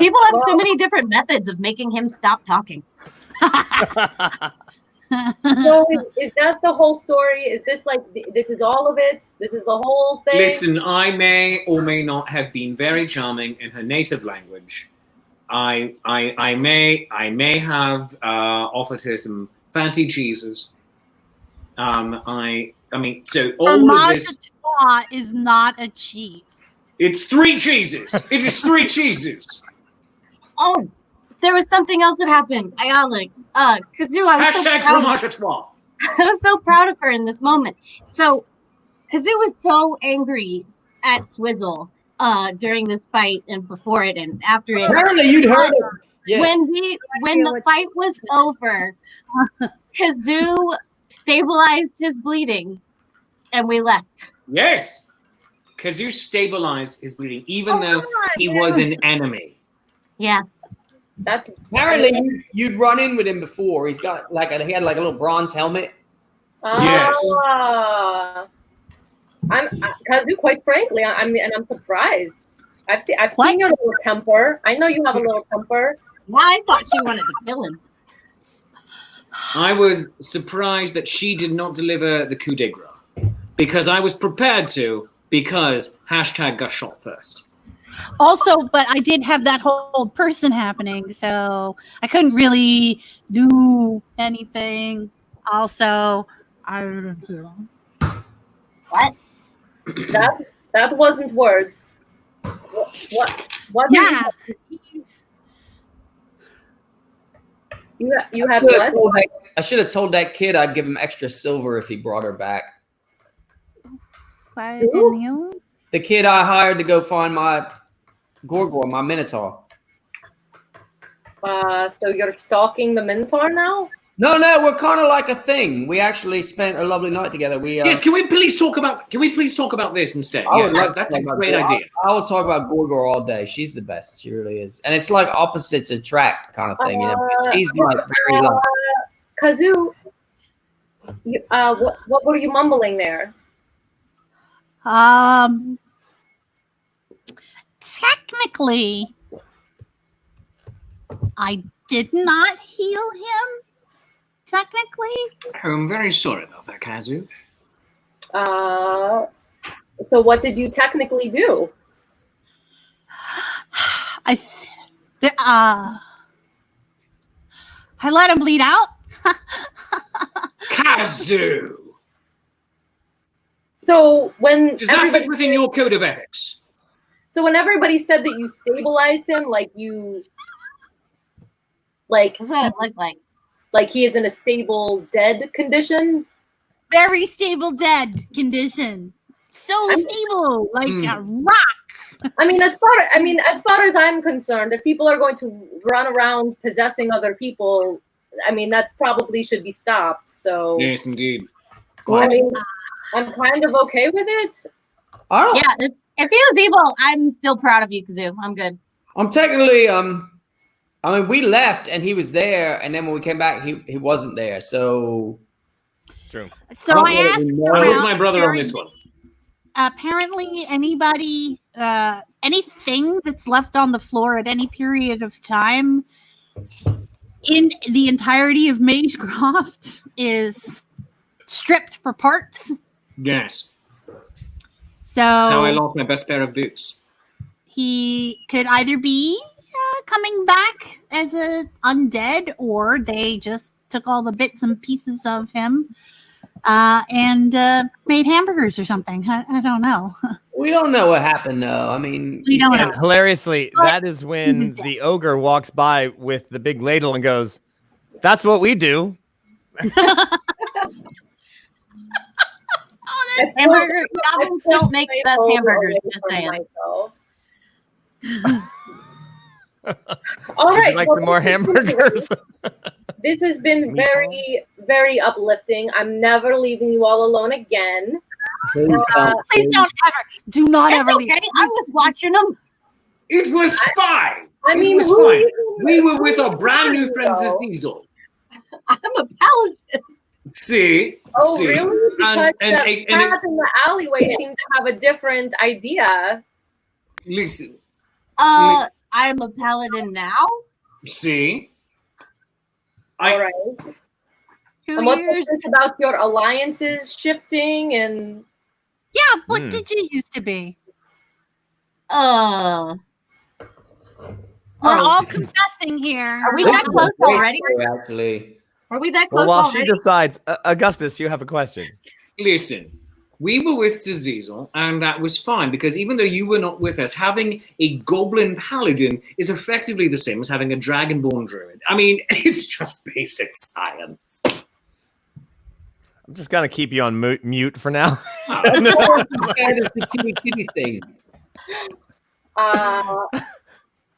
People have so many different methods of making him stop talking. So is that the whole story? Is this like this is all of it? This is the whole thing? Listen, I may or may not have been very charming in her native language. I may have offered her some fancy cheeses. I mean, so all of this is not a cheese. It's 3 cheeses. It is 3 cheeses. Oh, there was something else that happened. Ayala, Kazoo, I was so proud of her in this moment. So Kazoo was so angry at Swizzle during this fight and before it and after it. Apparently you'd heard it. Yeah. When the fight was over, Kazoo stabilized his bleeding and we left. Yes. Kazoo stabilized his bleeding, even though he was an enemy. Yeah. That's apparently you'd run in with him before. He had like a little bronze helmet. Yes. Kazoo, quite frankly, I'm surprised. I've seen your little temper. I know you have a little temper. Yeah, I thought she wanted to kill him. I was surprised that she did not deliver the coup de grace because I was prepared to, because hashtag got shot first. Also, but I did have that whole person happening, so I couldn't really do anything. Also, what? That wasn't words. What? Yeah. You had what? I should have told that kid I'd give him extra silver if he brought her back. Why didn't you? The kid I hired to go find my Gorgor, my Minotaur. So you're stalking the Minotaur now? No, we're kind of like a thing. We actually spent a lovely night together. Yes, can we please talk about this instead? That's a great idea. I will talk about Gorgor all day. She's the best. She really is. And it's like opposites attract kind of thing. She's like very low. Kazoo, what were you mumbling there? Technically, I did not heal him. Technically. I'm very sorry about that, Kazoo. So what did you technically do? I let him bleed out. Kazoo! So when does that fit within your code of ethics? So when everybody said that you stabilized him, like what does it look like? Like he is in a stable dead condition? Very stable dead condition. So stable, like a rock. I mean, as far as I'm concerned, if people are going to run around possessing other people, I mean, that probably should be stopped. So yes, indeed. I mean, I'm kind of okay with it. Oh. Yeah, if he was evil, I'm still proud of you, Kazoo. I'm good. I'm technically, I mean, we left and he was there, and then when we came back, he wasn't there. So, true. So I asked I was my brother on this one. Apparently, anything that's left on the floor at any period of time in the entirety of Magecroft is stripped for parts. Yes. So that's how I lost my best pair of boots. He could either be coming back as a undead, or they just took all the bits and pieces of him and made hamburgers or something. I don't know. We don't know what happened, though. I mean, we don't know. Hilariously, that is when the ogre walks by with the big ladle and goes, "That's what we do." Hamburger goblins don't make the best hamburgers, just saying. All right. Would you like some more hamburgers? This has been very, very uplifting. I'm never leaving you all alone again. Please don't ever. Do not ever leave. Okay, I was watching them. It was fine. I mean, it was fine. We were with our brand new friend Zizeezle. I'm a paladin. See? Oh, see. really? Because and the path in the alleyway seemed to have a different idea. Listen. I'm a paladin now. See? All right. 2 And what's years. this about your alliances shifting and? Yeah, what did you used to be? Uh, We're Oh. all confessing here. Are we This that is a close great already? story, actually. Are we that Well, close while already? she decides, Augustus, you have a question. Listen, we were with Zizeezle, and that was fine, because even though you were not with us, having a goblin paladin is effectively the same as having a dragonborn druid. I mean, it's just basic science. I'm just gonna keep you on mute for now. The kitty thing.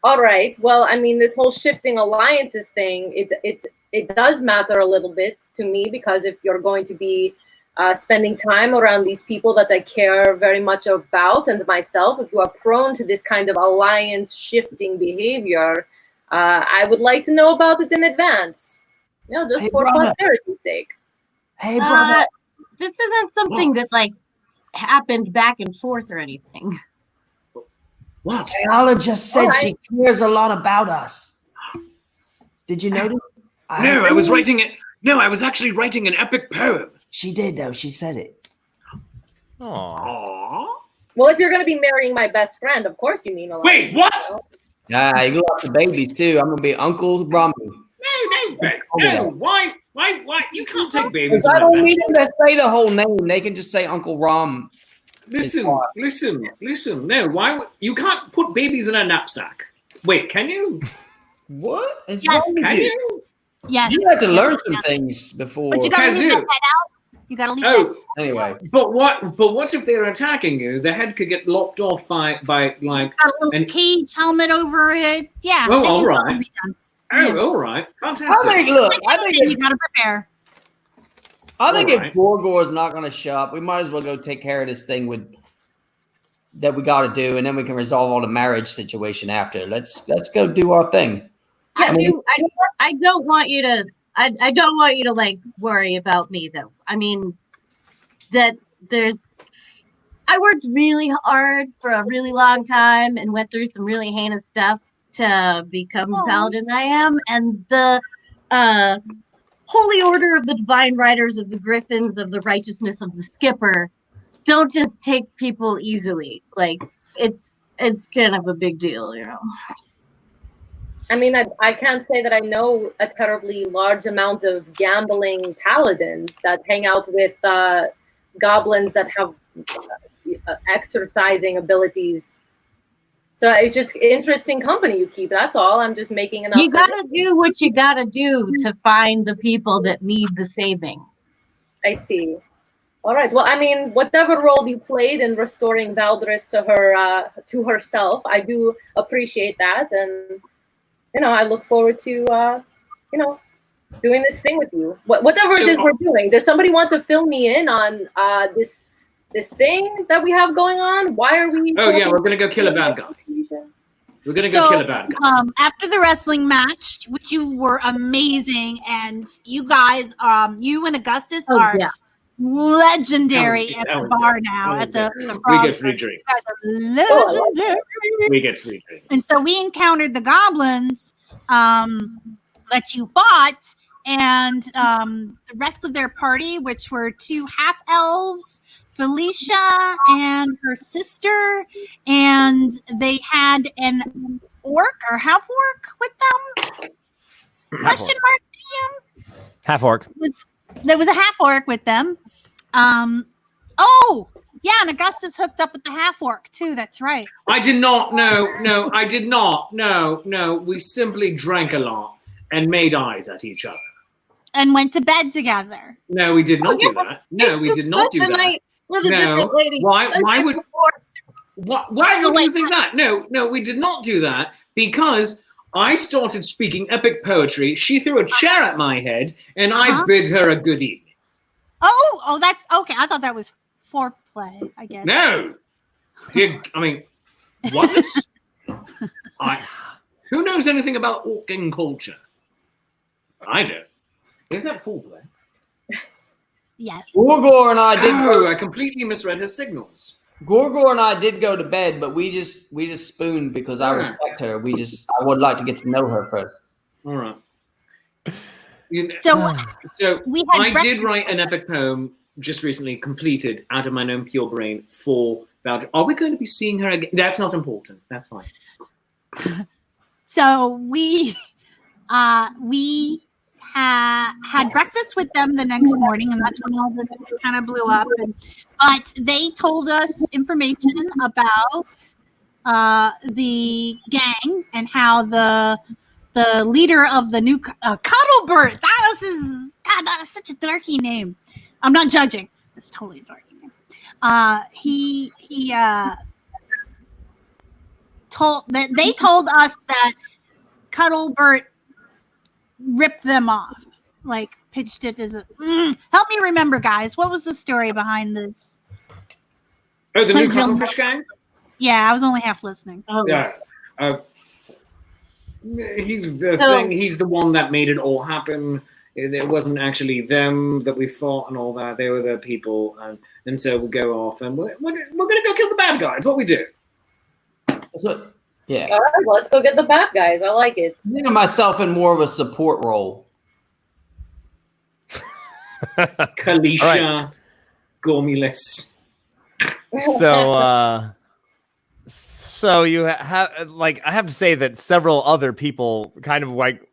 All right. Well, I mean, this whole shifting alliances thing, it does matter a little bit to me, because if you're going to be spending time around these people that I care very much about and myself, if you are prone to this kind of alliance shifting behavior, I would like to know about it in advance. You know, just Hey, for brother. posterity's sake. Hey, brother. This isn't something that like happened back and forth or anything. What? Ayala just said All right. she cares a lot about us. Did you notice? No, I was writing it. No, I was actually writing an epic poem. She did, though. She said it. Aww. Aww. Well, if you're going to be marrying my best friend, of course you mean a lot. Wait, what? You got the babies, too. I'm going to be Uncle Romulus. No. Why? You can't take babies. I on don't need adventure. them to say the whole name. They can just say Uncle Rom. Listen. No, why would you can't put babies in a knapsack? Wait, can you? What is Yes. wrong with Can you? you? Yes. You have to learn some Yes. things before. But you gotta leave Kazoo. that head out. You gotta leave that. Oh, Anyway, but what if they're attacking you? The head could get lopped off by like. Got a little and- cage helmet over it. Yeah. Oh, it can all right. totally be done. Oh, Yeah. all right, I fantastic. think. Look, Like anything, you gotta prepare. I think Alright. if Gorgor's not going to show up, we might as well go take care of this thing that we got to do, and then we can resolve all the marriage situation after. Let's go do our thing. I don't want you to. I don't want you to like worry about me though. I mean, I worked really hard for a really long time and went through some really heinous stuff to become the paladin I am, and the Holy Order of the Divine Riders of the Griffins of the Righteousness of the Skipper don't just take people easily. Like it's kind of a big deal, you know. I mean, I can't say that I know a terribly large amount of gambling paladins that hang out with goblins that have exercising abilities. So it's just interesting company you keep. That's all. I'm just making an You observation. gotta do what you gotta do to find the people that need the saving. I see. All right. Well, I mean, whatever role you played in restoring Valdris to herself, I do appreciate that, and I look forward to doing this thing with you. Whatever it is we're doing. Does somebody want to fill me in on this thing that we have going on? Why are we? Oh yeah, we're gonna go kill a bad guy. We're gonna go kill a bad guy. After the wrestling match, which you were amazing, and you guys, you and Augustus are legendary at the bar now. At the We get free drinks. legendary. We get free drinks. And so we encountered the goblins that you fought, and the rest of their party, which were 2 half elves, Felicia and her sister, and they had an orc or half orc with them. Question mark, DM? Half orc. There was a half orc with them. And Augustus hooked up with the half orc too. That's right. I did not. No, I did not. No. We simply drank a lot and made eyes at each other. And went to bed together. No, we did not do that. No, we did not do that. No. Why would you think that? No, we did not do that because I started speaking epic poetry. She threw a chair at my head, and I bid her a good evening. Oh, that's okay. I thought that was foreplay, I guess. No, was it? Who knows anything about orking culture? I don't. Is that foreplay? Yes. Gorgor and I did. Oh, I completely misread her signals. Gorgor and I did go to bed, but we just spooned because I respect her. I would like to get to know her first. All right. So we had I did write an epic poem just recently, completed out of my own pure brain for Valdra. Are we going to be seeing her again? That's not important. That's fine. So we had breakfast with them the next morning, and that's when all this kind of blew up. But they told us information about the gang and how the leader of the new Cuddlebert. That was such a dorky name. I'm not judging. It's totally a dorky name. They told us that Cuddlebert ripped them off, like pitched it as a. Help me remember, guys. What was the story behind this? Oh, the new Cuttlefish gang? Yeah, I was only half listening. Oh, yeah. He's the thing. He's the one that made it all happen. It wasn't actually them that we fought and all that. They were the people, and so we go off and we're gonna go kill the bad guys. What we do? Yeah. All right, let's go get the bad guys. I like it. I think of myself in more of a support role. Kalisha, Romulus. So you have, like, I have to say that several other people kind of like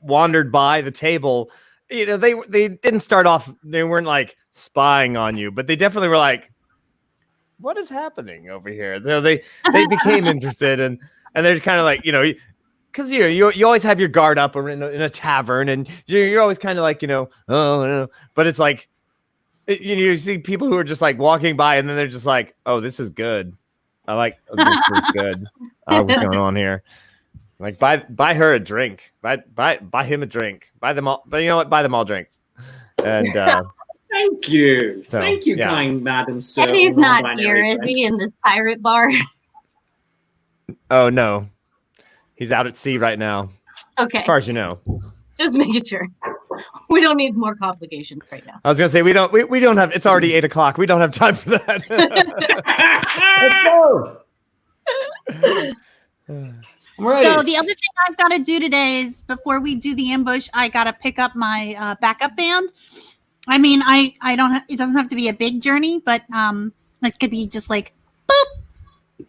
wandered by the table. You know, they didn't start off, they weren't like spying on you, but they definitely were like, what is happening over here? So they became interested, and they're kind of like, you know, because you always have your guard up in a tavern, and you're always kind of like, you know, oh no, but it's like you see people who are just like walking by, and then they're just like, oh, this is good. I like this is good. What's going on here? Like buy her a drink, buy him a drink, buy them all. But you know what? Buy them all drinks. And thank you, so, thank you, yeah. kind madam. So Eddie's not here, is he? In this pirate bar? Oh no, he's out at sea right now. Okay, as far as you know. Just making sure. We don't need more complications right now. I was gonna say we don't have. It's already 8 o'clock. We don't have time for that. Let's go. I'm ready. So the other thing I've got to do today is before we do the ambush, I got to pick up my backup band. I mean, I don't. It doesn't have to be a big journey, but it could be just like boop,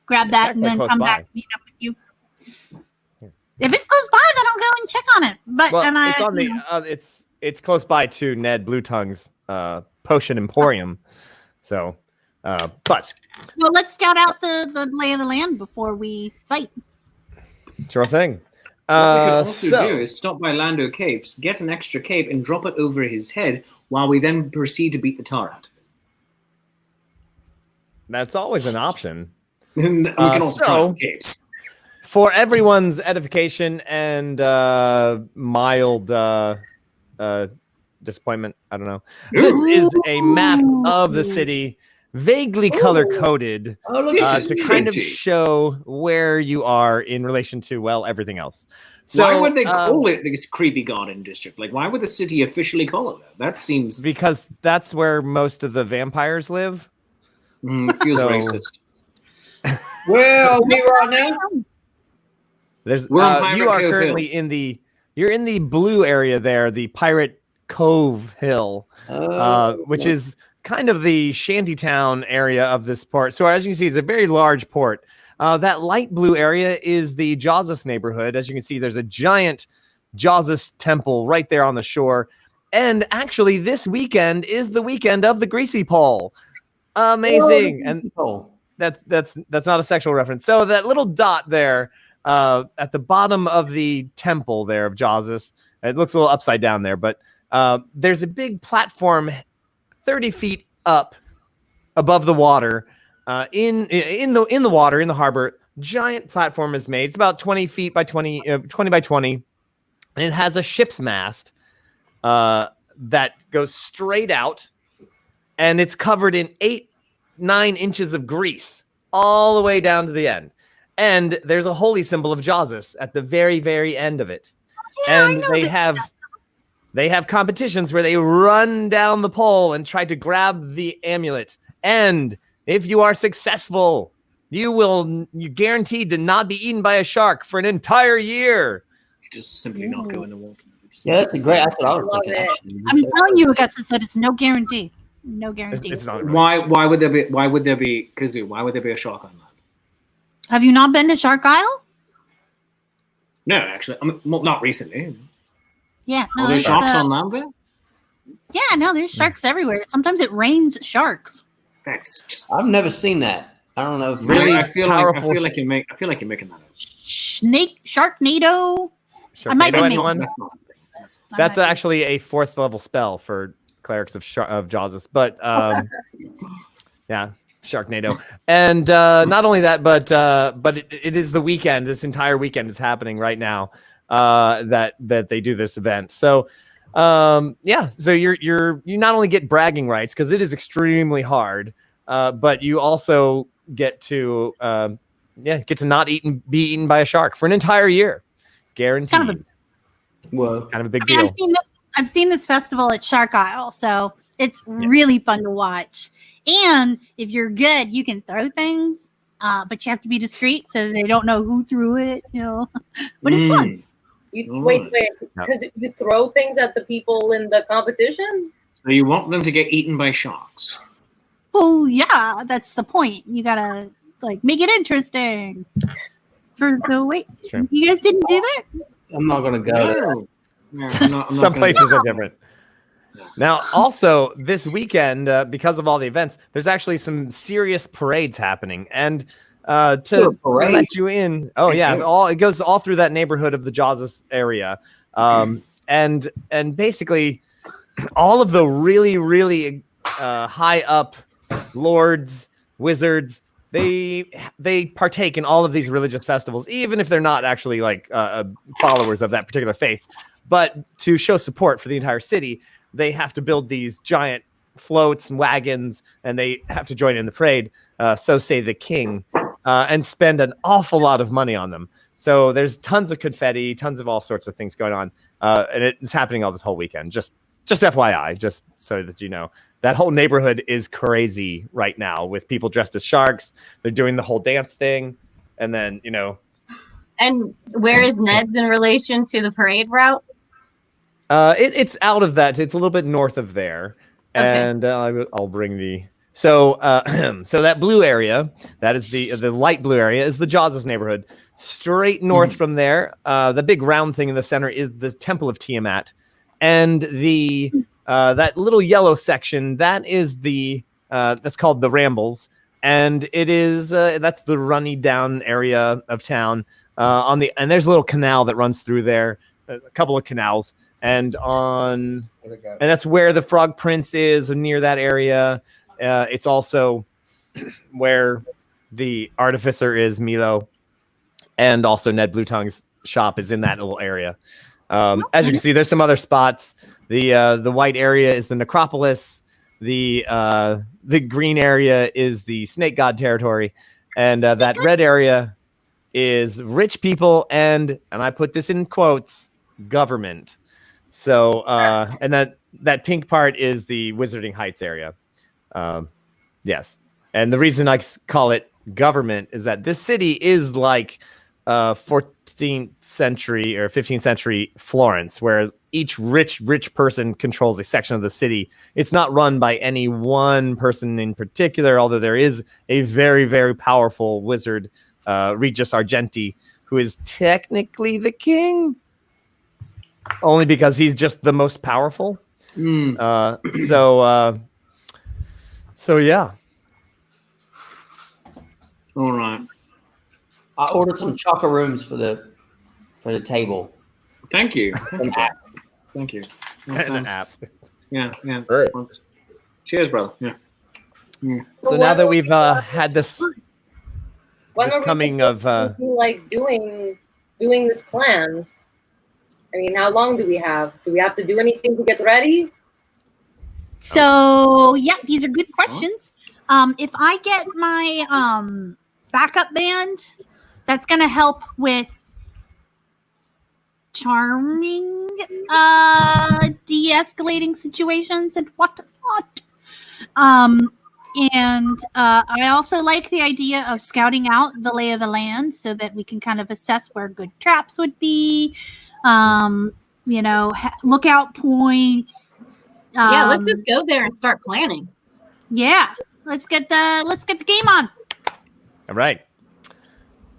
grab that and then come back and meet up with you. If it's close by, then I'll go and check on it. But it's on the it's close by to Ned Bluetongue's Potion Emporium. So, but well, let's scout out the lay of the land before we fight. Sure thing. What we could also do is stop by Lando Capes, get an extra cape, and drop it over his head while we then proceed to beat the tar out of him. That's always an option. And we can also try on capes. For everyone's edification and mild disappointment, I don't know. This is a map of the city, vaguely color-coded, to kind of show where you are in relation to, well, everything else. So, why would they call it this creepy garden district? Like, why would the city officially call it that? That seems... Because that's where most of the vampires live. Feels racist. Where are we right now? There's you are currently in the blue area there, the Pirate Cove Hill, which is kind of the shantytown area of this port. So as you can see, it's a very large port. That light blue area is the Jawzus neighborhood. As you can see, there's a giant Jawzus temple right there on the shore. And actually, this weekend is the weekend of the Greasy Pole. Amazing. And that's not a sexual reference. So that little dot there at the bottom of the temple there of Jawzus, it looks a little upside down there, but there's a big platform 30 feet up above the water, in the water, in the harbor. Giant platform is made. It's about 20 feet by 20 by 20, and it has a ship's mast that goes straight out, and it's covered in 8-9 inches of grease all the way down to the end. And there's a holy symbol of Jawzus at the very, very end of it. Yeah, and they have competitions where they run down the pole and try to grab the amulet. And If you are successful, you're guaranteed to not be eaten by a shark for an entire year. You just simply not go in the water. Yeah, that's what I was Love thinking. it. Actually, I'm telling you, Augustus, that it's no guarantee. No guarantee. It's not. Why would there be Kazoo? Why would there be a shark on land? Have you not been to Shark Isle? No, actually, I mean, well, not recently. Yeah. Are there it's, sharks on land there? Yeah, no, there's sharks everywhere. Sometimes it rains sharks. That's just I've never seen that. I don't know. If Really I feel powerful like you're making that up. Sharknado. I might be Sharknado, making anyone? That's not. That's actually a 4th level spell for clerics of Jazus, but yeah, Sharknado. And not only that, but it is the weekend. This entire weekend is happening right now. That they do this event. So yeah, so you not only get bragging rights because it is extremely hard, but you also get to not be eaten by a shark for an entire year, guaranteed. Whoa. Kind of a big I mean, deal. I've seen this festival at Shark Isle, so it's really fun to watch. And if you're good, you can throw things, but you have to be discreet so they don't know who threw it. But it's fun. Wait, because you throw things at the people in the competition? So you want them to get eaten by sharks? Well, yeah, that's the point. You gotta make it interesting. For the wait, Sure. you guys didn't do that? I'm not gonna go. No, I'm not Some gonna places go. are different. Now, also this weekend, because of all the events, there's actually some serious parades happening, and to let you in, it goes all through that neighborhood of the Jazus area, and basically all of the really, really high up lords, wizards. They partake in all of these religious festivals, even if they're not actually followers of that particular faith. But to show support for the entire city, they have to build these giant floats and wagons, and they have to join in the parade. So say the king, and spend an awful lot of money on them. So there's tons of confetti, tons of all sorts of things going on, and it's happening all this whole weekend. Just FYI, just so that you know. That whole neighborhood is crazy right now with people dressed as sharks. They're doing the whole dance thing. And then, And where is Ned's in relation to the parade route? it's out of that. It's a little bit north of there. Okay. And I'll bring the... So so that blue area, that is the light blue area, is the Jazus neighborhood. Straight north from there, the big round thing in the center is the Temple of Tiamat. And the... that little yellow section, that is that's called the Rambles, and it is that's the runny down area of town. And there's a little canal that runs through there, a couple of canals, and that's where the Frog Prince is, near that area. It's also where the artificer is, Milo, and also Ned Bluetongue's shop is in that little area. As you can see, there's some other spots. The white area is the necropolis. The green area is the snake god territory, and that red area is rich people and I put this in quotes, government. So and that pink part is the Wizarding Heights area. Yes, and the reason I call it government is that this city is like 14th century or 15th century Florence, where each rich person controls a section of the city. It's not run by any one person in particular, although there is a very, very powerful wizard, Regis Argenti, who is technically the king, only because he's just the most powerful. So yeah. All right. I ordered some chocorooms for the table. Thank you. Thank you. That sounds... app. Yeah. Right. Cheers, brother. Yeah. So now that we've had this When are we coming supposed of to be, doing this plan? I mean, how long do we have? Do we have to do anything to get ready? So yeah, these are good questions. If I get my backup band, that's gonna help with charming, de-escalating situations and whatnot. And I also like the idea of scouting out the lay of the land so that we can kind of assess where good traps would be, lookout points. Yeah, let's just go there and start planning. Yeah, let's get the game on. All right.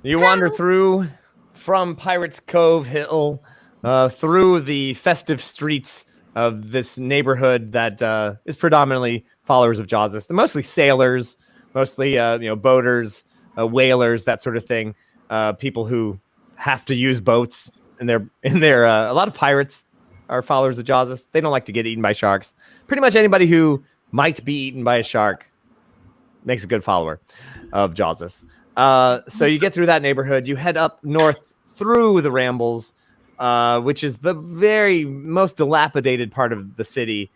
You wander through from Pirates Cove Hill through the festive streets of this neighborhood that is predominantly followers of Jazus. They're mostly sailors, mostly boaters, whalers, that sort of thing. People who have to use boats, and they're a lot of pirates are followers of Jazus. They don't like to get eaten by sharks. Pretty much anybody who might be eaten by a shark makes a good follower of Jazus. So you get through that neighborhood. You head up north through the Rambles, which is the very most dilapidated part of the city.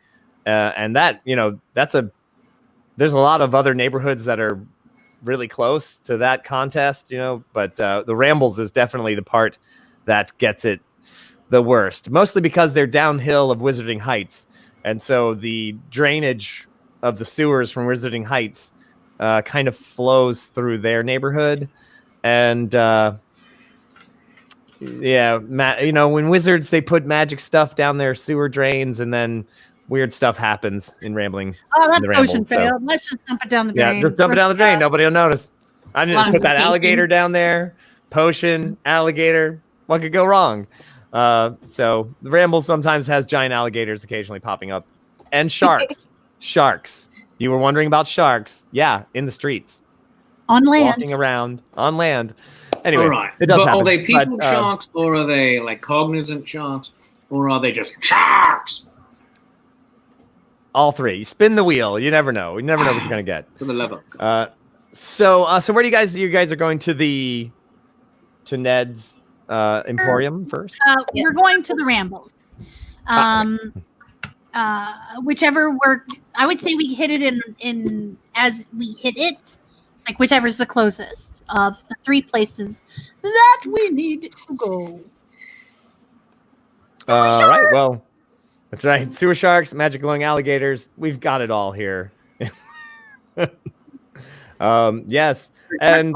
And that, there's a lot of other neighborhoods that are really close to that contest, but the Rambles is definitely the part that gets it the worst, mostly because they're downhill of Wizarding Heights. And so the drainage of the sewers from Wizarding Heights kind of flows through their neighborhood. And when wizards, they put magic stuff down their sewer drains, and then weird stuff happens in Rambling. Oh, that potion failed. Let's just dump it down the drain. Yeah, just dump it down the drain. Nobody will notice. I didn't put that alligator down there. Potion, alligator. What could go wrong? So the Ramble sometimes has giant alligators occasionally popping up. And sharks. Sharks. You were wondering about sharks. Yeah, in the streets. On land. Walking around. On land. Anyway, All right. it does happen. Are they people sharks, or are they like cognizant sharks, or are they just sharks? All three. You spin the wheel. You never know. You never know what you're gonna get. For the level. So where do you guys are going to Ned's Emporium first? We're going to the Rambles. Whichever worked. I would say we hit it in as we hit it, like whichever's the closest of the three places that we need to go. All right. Well, that's right. Sewer sharks, magic glowing alligators. We've got it all here. Yes, and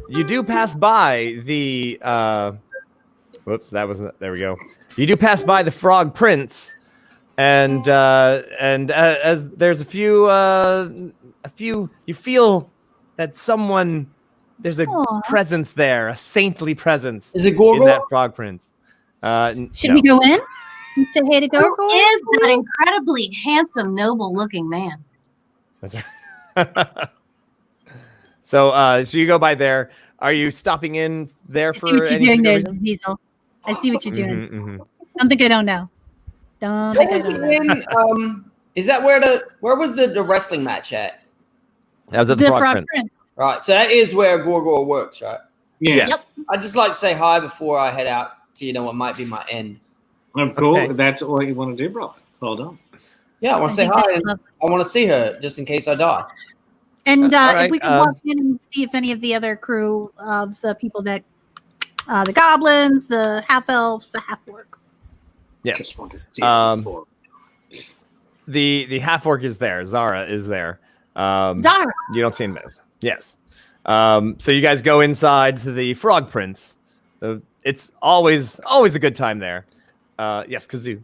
you do pass by the. Whoops, that wasn't. There we go. You do pass by the Frog Prince, and as there's a few, you feel that there's a presence there, a saintly presence. Is it Gorgor? In that Frog Prince? Should we go in and say hey to Gorgor? Who is that incredibly handsome, noble-looking man? That's right. So you go by there. Are you stopping in there for? I see what you're doing there, Zizeezle. I see what you're doing. Mm-hmm. Don't think I don't know. Don't think I don't know. Is that where was the wrestling match at? That was at the Frog Prince. Right, so that is where Gorgor works, right? Yes. Yep. I'd just like to say hi before I head out to what might be my end. Of course, Okay. that's what you want to do, bro. Well done. Yeah, I want to say hi. And I want to see her just in case I die. And right, if we can walk in and see if any of the other crew of the people that, the goblins, the half elves, the half orc. Yes. Just want to see before. The half orc is there. Zara is there. Zara. You don't see him. Yes. So you guys go inside to the Frog Prince. It's always a good time there. Yes, Kazoo.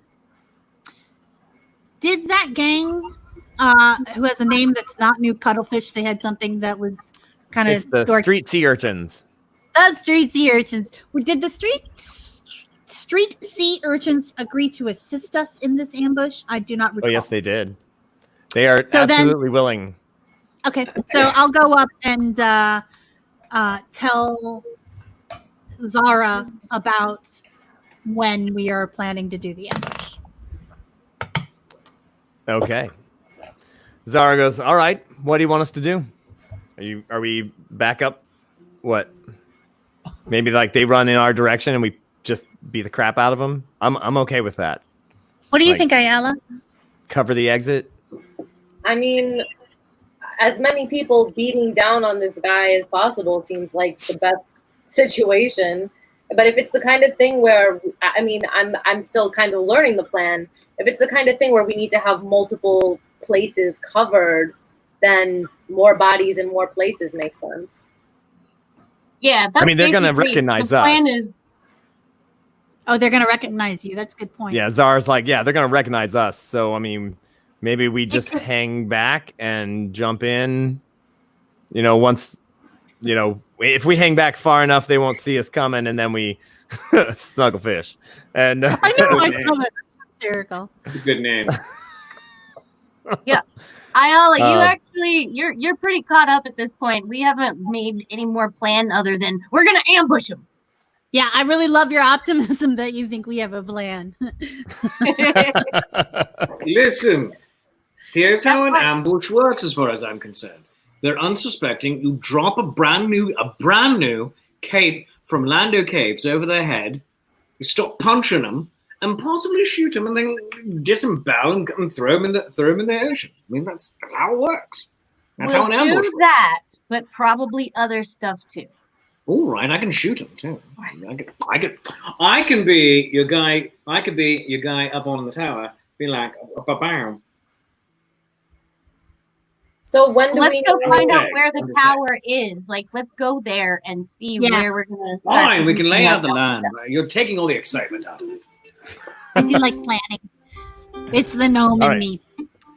Did that gang, who has a name that's not New Cuttlefish, they had something that was kind It's of the dorky. Street Sea Urchins. The Street Sea Urchins. Did the Street Sea Urchins agree to assist us in this ambush? I do not recall. Oh yes, they did. They are So then- absolutely willing. Okay, so I'll go up and tell Zara about when we are planning to do the ambush. Okay. Zara goes, all right, what do you want us to do? Are we back up? What? Maybe like they run in our direction and we just beat the crap out of them? I'm okay with that. What do you Like- think, Ayala? Cover the exit? I mean, as many people beating down on this guy as possible seems like the best situation. But if it's the kind of thing where, I mean, I'm still kind of learning the plan. If it's the kind of thing where we need to have multiple places covered, then more bodies in more places makes sense. Yeah, that's I mean, they're gonna basically- recognize the plan us. is Oh, they're gonna recognize you. That's a good point. Yeah, Zara's like, yeah, they're gonna recognize us. So I mean, maybe we just hang back and jump in. You know, once, you know, if we hang back far enough, they won't see us coming, and then we snugglefish. And I know. I saw that. That's hysterical. It's a good name. Ayala, you Uh, actually you're pretty caught up at this point. We haven't made any more plan other than we're gonna ambush them. Yeah, I really love your optimism that you think we have a plan. Listen, here's how an That's right. ambush works as far as I'm concerned. They're unsuspecting. You drop a brand new cape from Lando Capes over their head. You stop punching them and possibly shoot them, and then disembowel and throw them in the ocean. I mean, that's how it works. That's how an We'll ambush do works. that, but probably other stuff too. All right, I can shoot him too. I can be your guy. I could be your guy up on the tower. Be like, bam. So when do Let's we go know? find out Okay, where the understand. tower is. Like, let's go there and see Yeah. where we're gonna start. Fine, we can lay out the stuff. land. You're taking all the excitement out of it. I do like planning. It's the gnome All in right. me.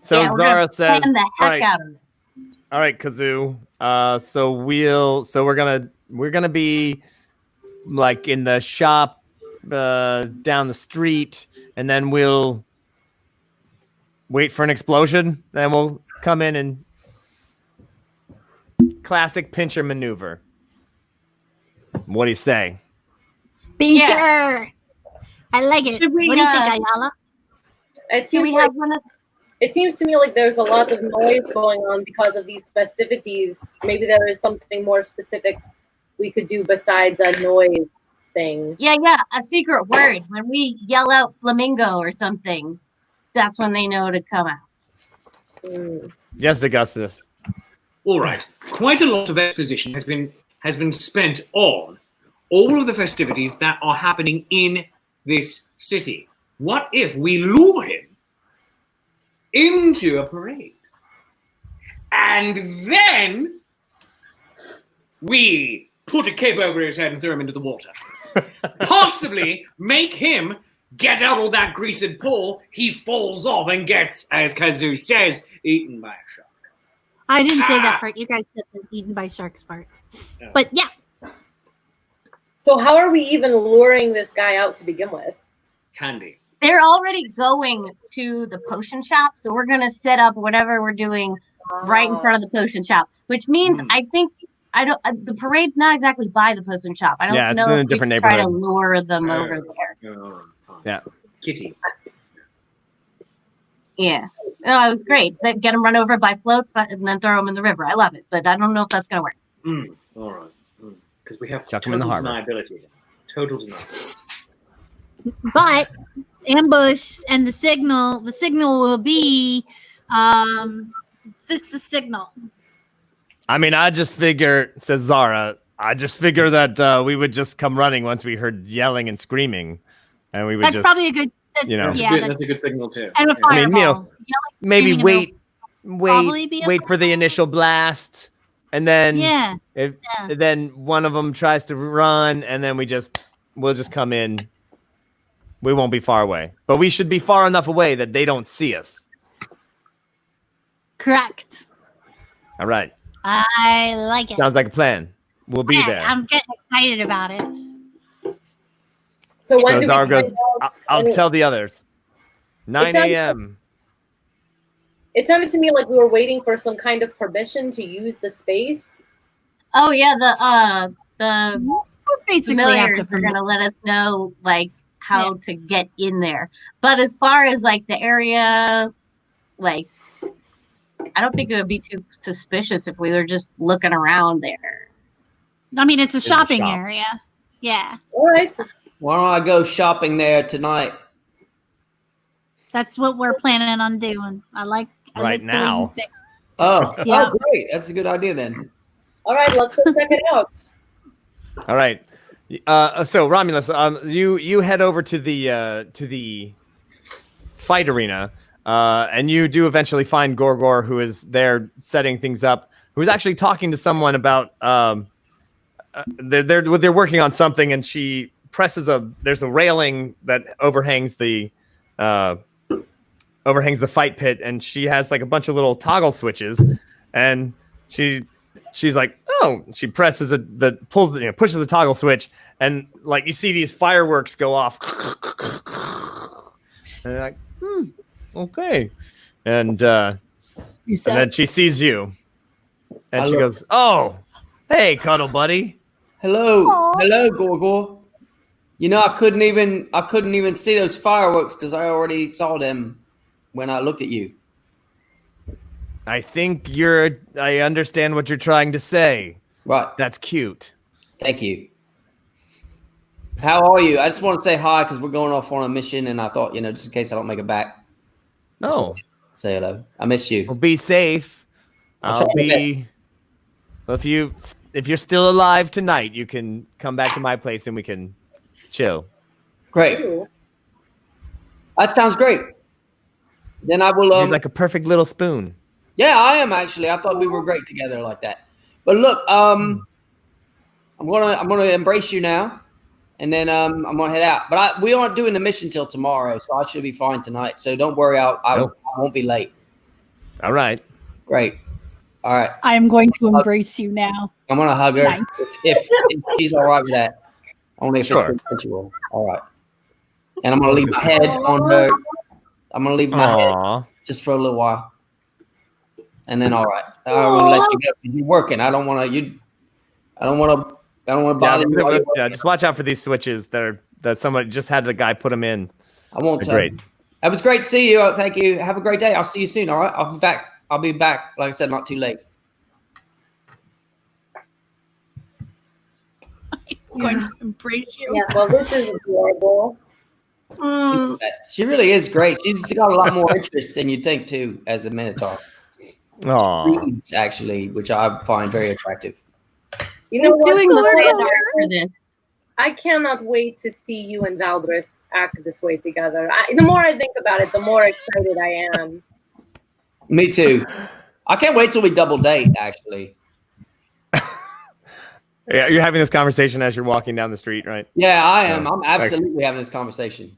So Yeah, we're Zara gonna says, plan the all heck right, out of this. all right, Kazoo. So we're gonna be like in the shop down the street, and then we'll wait for an explosion. Then we'll come in and classic pincher maneuver. What do you say? Beecher. I like it. Should we, What do you think, Ayala? It Do seems we like have one of it seems to me like there's a lot of noise going on because of these festivities. Maybe there is something more specific we could do besides a noise thing. Yeah, a secret word. When we yell out flamingo or something, that's when they know to come out. Mm. Yes, Augustus. All right. Quite a lot of exposition has been spent on all of the festivities that are happening in this city. What if we lure him into a parade, and then we put a cape over his head and throw him into the water? Possibly make him get out all that greased pole. He falls off and gets, as Kazoo says, eaten by a shark. I didn't say that part. You guys said the eaten by sharks part. Yeah. But yeah, So how are we even luring this guy out to begin with? Candy. They're already going to the potion shop, so we're gonna set up whatever we're doing right in front of the potion shop. Which means I think the parade's not exactly by the potion shop. I don't Yeah, it's know in a if we different should try to neighborhood. lure them Yeah. over there. Fine. Yeah. Kitty. Yeah. No, it was great. They get them run over by floats and then throw them in the river. I love it, but I don't know if that's gonna work. All right. Because we have Chuck 'em in the total harbor. deniability. Total deniability. but ambush and the signal will be this is the signal. I mean, I just figure, says Zara, I just figure that we would just come running once we heard yelling and screaming, and we would That's just probably a good you know. That's, yeah, that's a good signal too. and a Yeah. I mean, you know, fireball. maybe screaming probably wait be a for the fireball. initial blast, and then Yeah. then one of them tries to run, and then we'll just come in. We won't be far away, but we should be far enough away that they don't see us. Correct. All right, I like it. sounds like a plan. We'll be Yeah, there. I'm getting excited about it. So when So do Zara we goes, find out? I'll tell the others. 9 sounds- a.m. It sounded to me like we were waiting for some kind of permission to use the space. Oh yeah, the We're basically familiars after are gonna let us know like how to get in there. But as far as like the area, like I don't think it would be too suspicious if we were just looking around there. I mean, it's a the shopping shop. area. Yeah, All right. Why don't I go shopping there tonight? that's what we're planning on doing. I like Right like the way you now. think. Oh, Yeah. oh, great. That's a good idea then. All right, let's go check it out. All right. So Romulus, you head over to the fight arena. And you do eventually find Gorgor, who is there setting things up, who's actually talking to someone about they're working on something, and she presses there's a railing that overhangs the fight pit, and she has like a bunch of little toggle switches, and she's like, oh, she presses pushes the toggle switch, and like you see these fireworks go off, and you're like, okay, and then she sees you, and she goes, oh, hey, cuddle buddy. Hello. Hello, Gorgor. You know, I couldn't even see those fireworks because I already saw them when I looked at you. I think I understand what you're trying to say. Right. That's cute. Thank you. How are you? I just want to say hi because we're going off on a mission, and I thought, just in case I don't make it back. Oh. Say hello. I missed you. Well, be safe. If you're still alive tonight, you can come back to my place and we can chill. Great. That sounds great. Then I will. You're like a perfect little spoon. Yeah, I am actually. I thought we were great together like that. But look, I'm gonna embrace you now, and then I'm gonna head out. But we aren't doing the mission till tomorrow, so I should be fine tonight. So don't worry, I won't be late. All right. Great. All right. I am going to embrace you now. I'm gonna hug her Nice. if she's all right with that. Only if it's consensual. All right. And I'm gonna leave my head on her. I'm gonna leave my head just for a little while, and then all right. I will let you go. You're working. I don't want to bother you. Yeah, just watch out for these switches. That someone just had the guy put them in. I won't. Great. It was great to see you. Thank you. Have a great day. I'll see you soon. All right. I'll be back. Like I said, not too late. I'm going to embrace you. Yeah, well, this is adorable. She really is great. She's got a lot more interest than you'd think too, as a Minotaur. Reads, actually, which I find very attractive. You know Who's doing the what? fan art for this? I cannot wait to see you and Valdris act this way together. The more I think about it, the more excited I am. Me too. I can't wait till we double date, actually. Yeah, you're having this conversation as you're walking down the street, right? Yeah, I am. I'm absolutely having this conversation.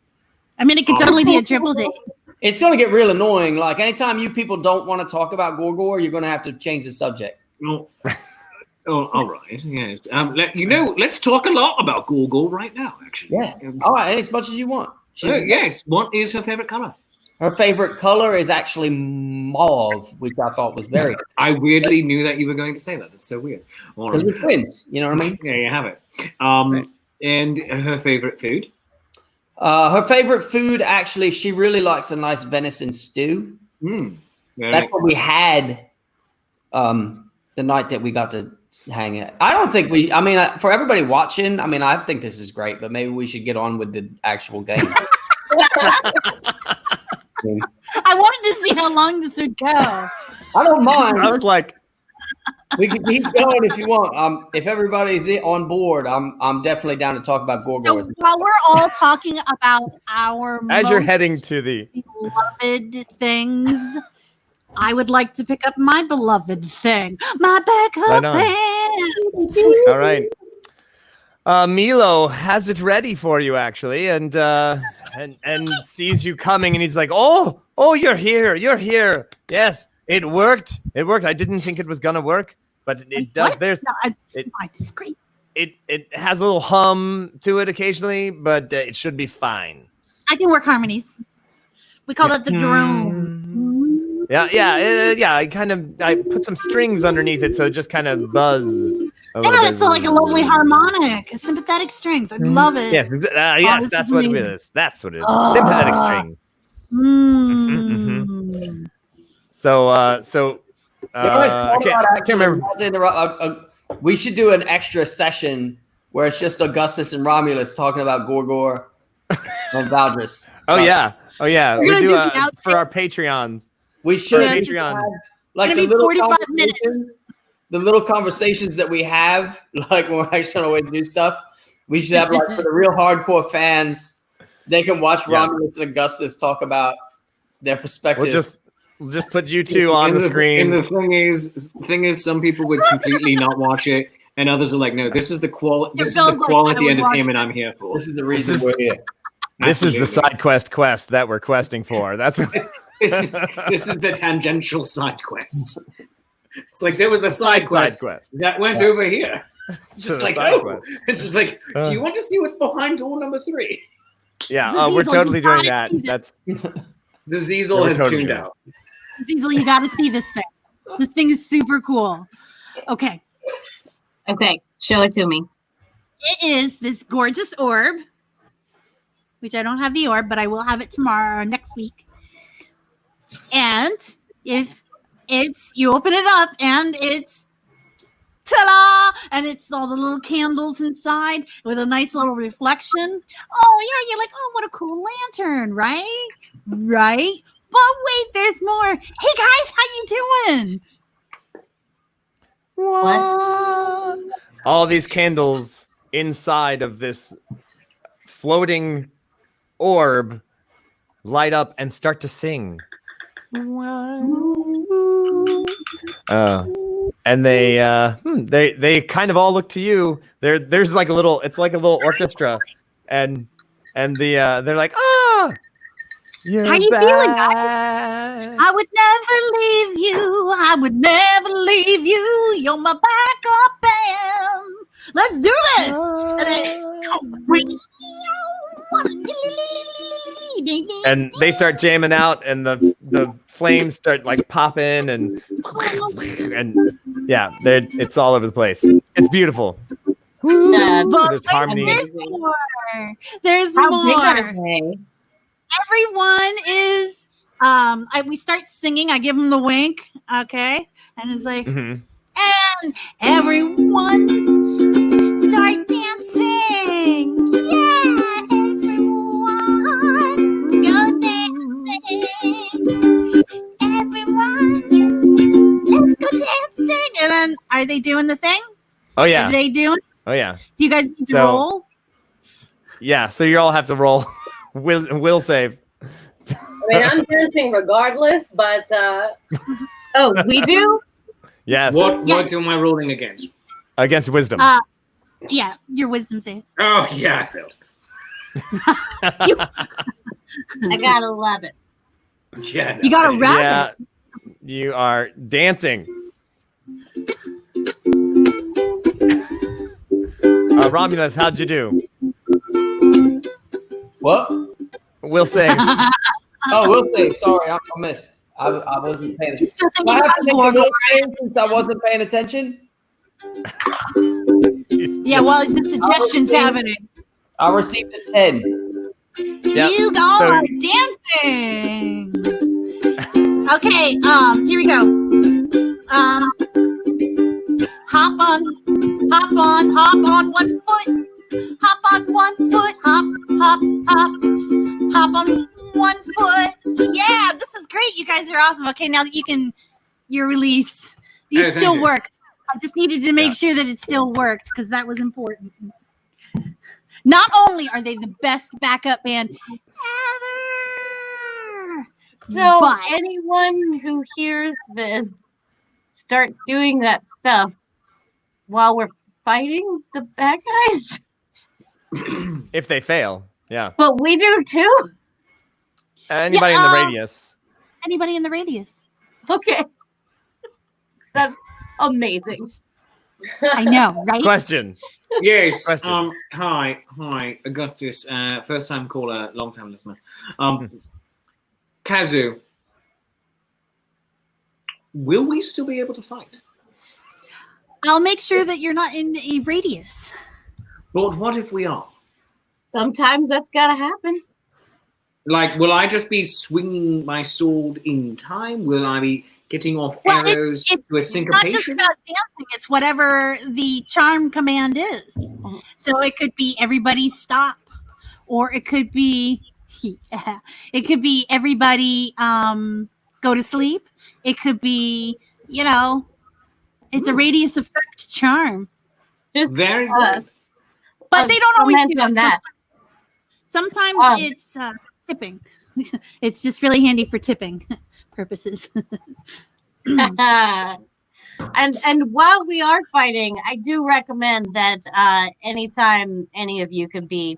I mean, it could totally be a triple date. It's going to get real annoying. Like, anytime you people don't want to talk about Gorgor, you're going to have to change the subject. Oh, all right. Yes. Let's talk a lot about Gorgor right now, actually. Yeah. All right, as much as you want. Yes. What is her favorite color? Her favorite color is actually mauve, which I thought was very. I weirdly knew that you were going to say that. That's so weird. Because we're twins, you know what I mean? Yeah, you have it. And her favorite food? Her favorite food, actually, she really likes a nice venison stew. That's what we had the night that we got to hang it. I don't think for everybody watching, I think this is great, but maybe we should get on with the actual game. I wanted to see how long this would go. I don't mind. I was like, we can keep going if you want. If everybody's on board, I'm definitely down to talk about Gorgor. So while we're all talking about our you're heading to the beloved things, I would like to pick up my beloved thing, my backup band. All right. Milo has it ready for you, actually, and sees you coming, and he's like, "Oh, you're here! You're here! Yes, it worked! It worked! I didn't think it was gonna work, but it does. What? There's it's crazy. It has a little hum to it occasionally, but it should be fine. I can work harmonies. We call that the drone. Yeah. I put some strings underneath it, so it just kind of buzzed. Yeah, it's like a lovely harmonic, sympathetic strings. I love it. Yes, yes, that's what it is. That's what it is. Sympathetic strings. So, I can't remember. Not to interrupt, we should do an extra session where it's just Augustus and Romulus talking about Gorgor and Valdris. Oh yeah. We're We do for our Patreons. We should Patreon. Like the 45 minutes. The little conversations that we have, like when we're actually on our way to do stuff, we should have like for the real hardcore fans, they can watch Romulus and Augustus talk about their perspective. We'll just put you two on the screen. And the thing is, some people would completely not watch it, and others are like, "No, this is the quality. This is the quality entertainment I'm here for. This is the reason we're here. This is the side quest that we're questing for. That's this is the tangential side quest. It's like there was the side quest that went over here. It's just like, it's just like, do you want to see what's behind door number 3? Yeah, we're totally doing that. That's Zizeezle has tuned out. Zizeezle, you got to see this thing. This thing is super cool. Okay, show it to me. it is this gorgeous orb, which I don't have the orb, but I will have it tomorrow or next week. And if it's, you open it up and it's, ta-da! And it's all the little candles inside with a nice little reflection. Oh, yeah, you're like, oh, what a cool lantern, right? Right? But wait, there's more. Hey, guys, how you doing? what? All these candles inside of this floating orb light up and start to sing. And they kind of all look to you. There's like a little, it's like a little orchestra, and they're like, ah, you're How you back. feeling, guys? I would never leave you. I would never leave you. You're my backup band. Let's do this. And they start jamming out, and the flames start like popping, and yeah, it's all over the place. It's beautiful. There's harmony. There's more. There's How more. big are they? Everyone is. We start singing. I give them the wink. Okay, and it's like, and everyone start dancing. Yeah, everyone go dancing. Everyone, let's go dancing. And then, are they doing the thing? Oh yeah. Are they doing? Oh yeah. Do you guys need to roll? Yeah. So you all have to roll. Will save. I mean, I'm dancing regardless, but Oh, we do? Yes. What am I rolling against? Against wisdom. Yeah, your wisdom save. Oh yeah, I failed. I got 11. Yeah, no, You got a rabbit. Yeah. You are dancing. Romulus, how'd you do? What? Will save. Oh, we'll see. Sorry, I missed. I wasn't paying attention. Still Do thinking I have about to make a Gorgon. will save since I wasn't paying attention? Yeah, well, the suggestion's happening. I received a 10. Yep. You all are dancing. Okay, here we go. Hop on one foot. Hop on one foot. Hop on one foot. Yeah, this is great. You guys are awesome. Okay, now that you're released. It still works. I just needed to make sure that it still worked because that was important. Not only are they the best backup band ever, So but anyone who hears this starts doing that stuff while we're fighting the bad guys? If they fail, yeah. But we do too? Anybody in the radius. anybody in the radius. Okay. That's amazing. I know, right? Question. Yes. Question. Hi, Augustus. First time caller, long time listener. Kazu, will we still be able to fight? I'll make sure that you're not in a radius. But what if we are? Sometimes that's gotta happen. Like, will I just be swinging my sword in time? Will I be getting off arrows to a syncopation? Not just about dancing, it's whatever the charm command is. So it could be everybody stop, or it could be everybody go to sleep. It could be, it's a radius effect charm. Just Very good. But they don't always do comment on that. that. Sometimes it's tipping. It's just really handy for tipping purposes. And while we are fighting, I do recommend that anytime any of you could be,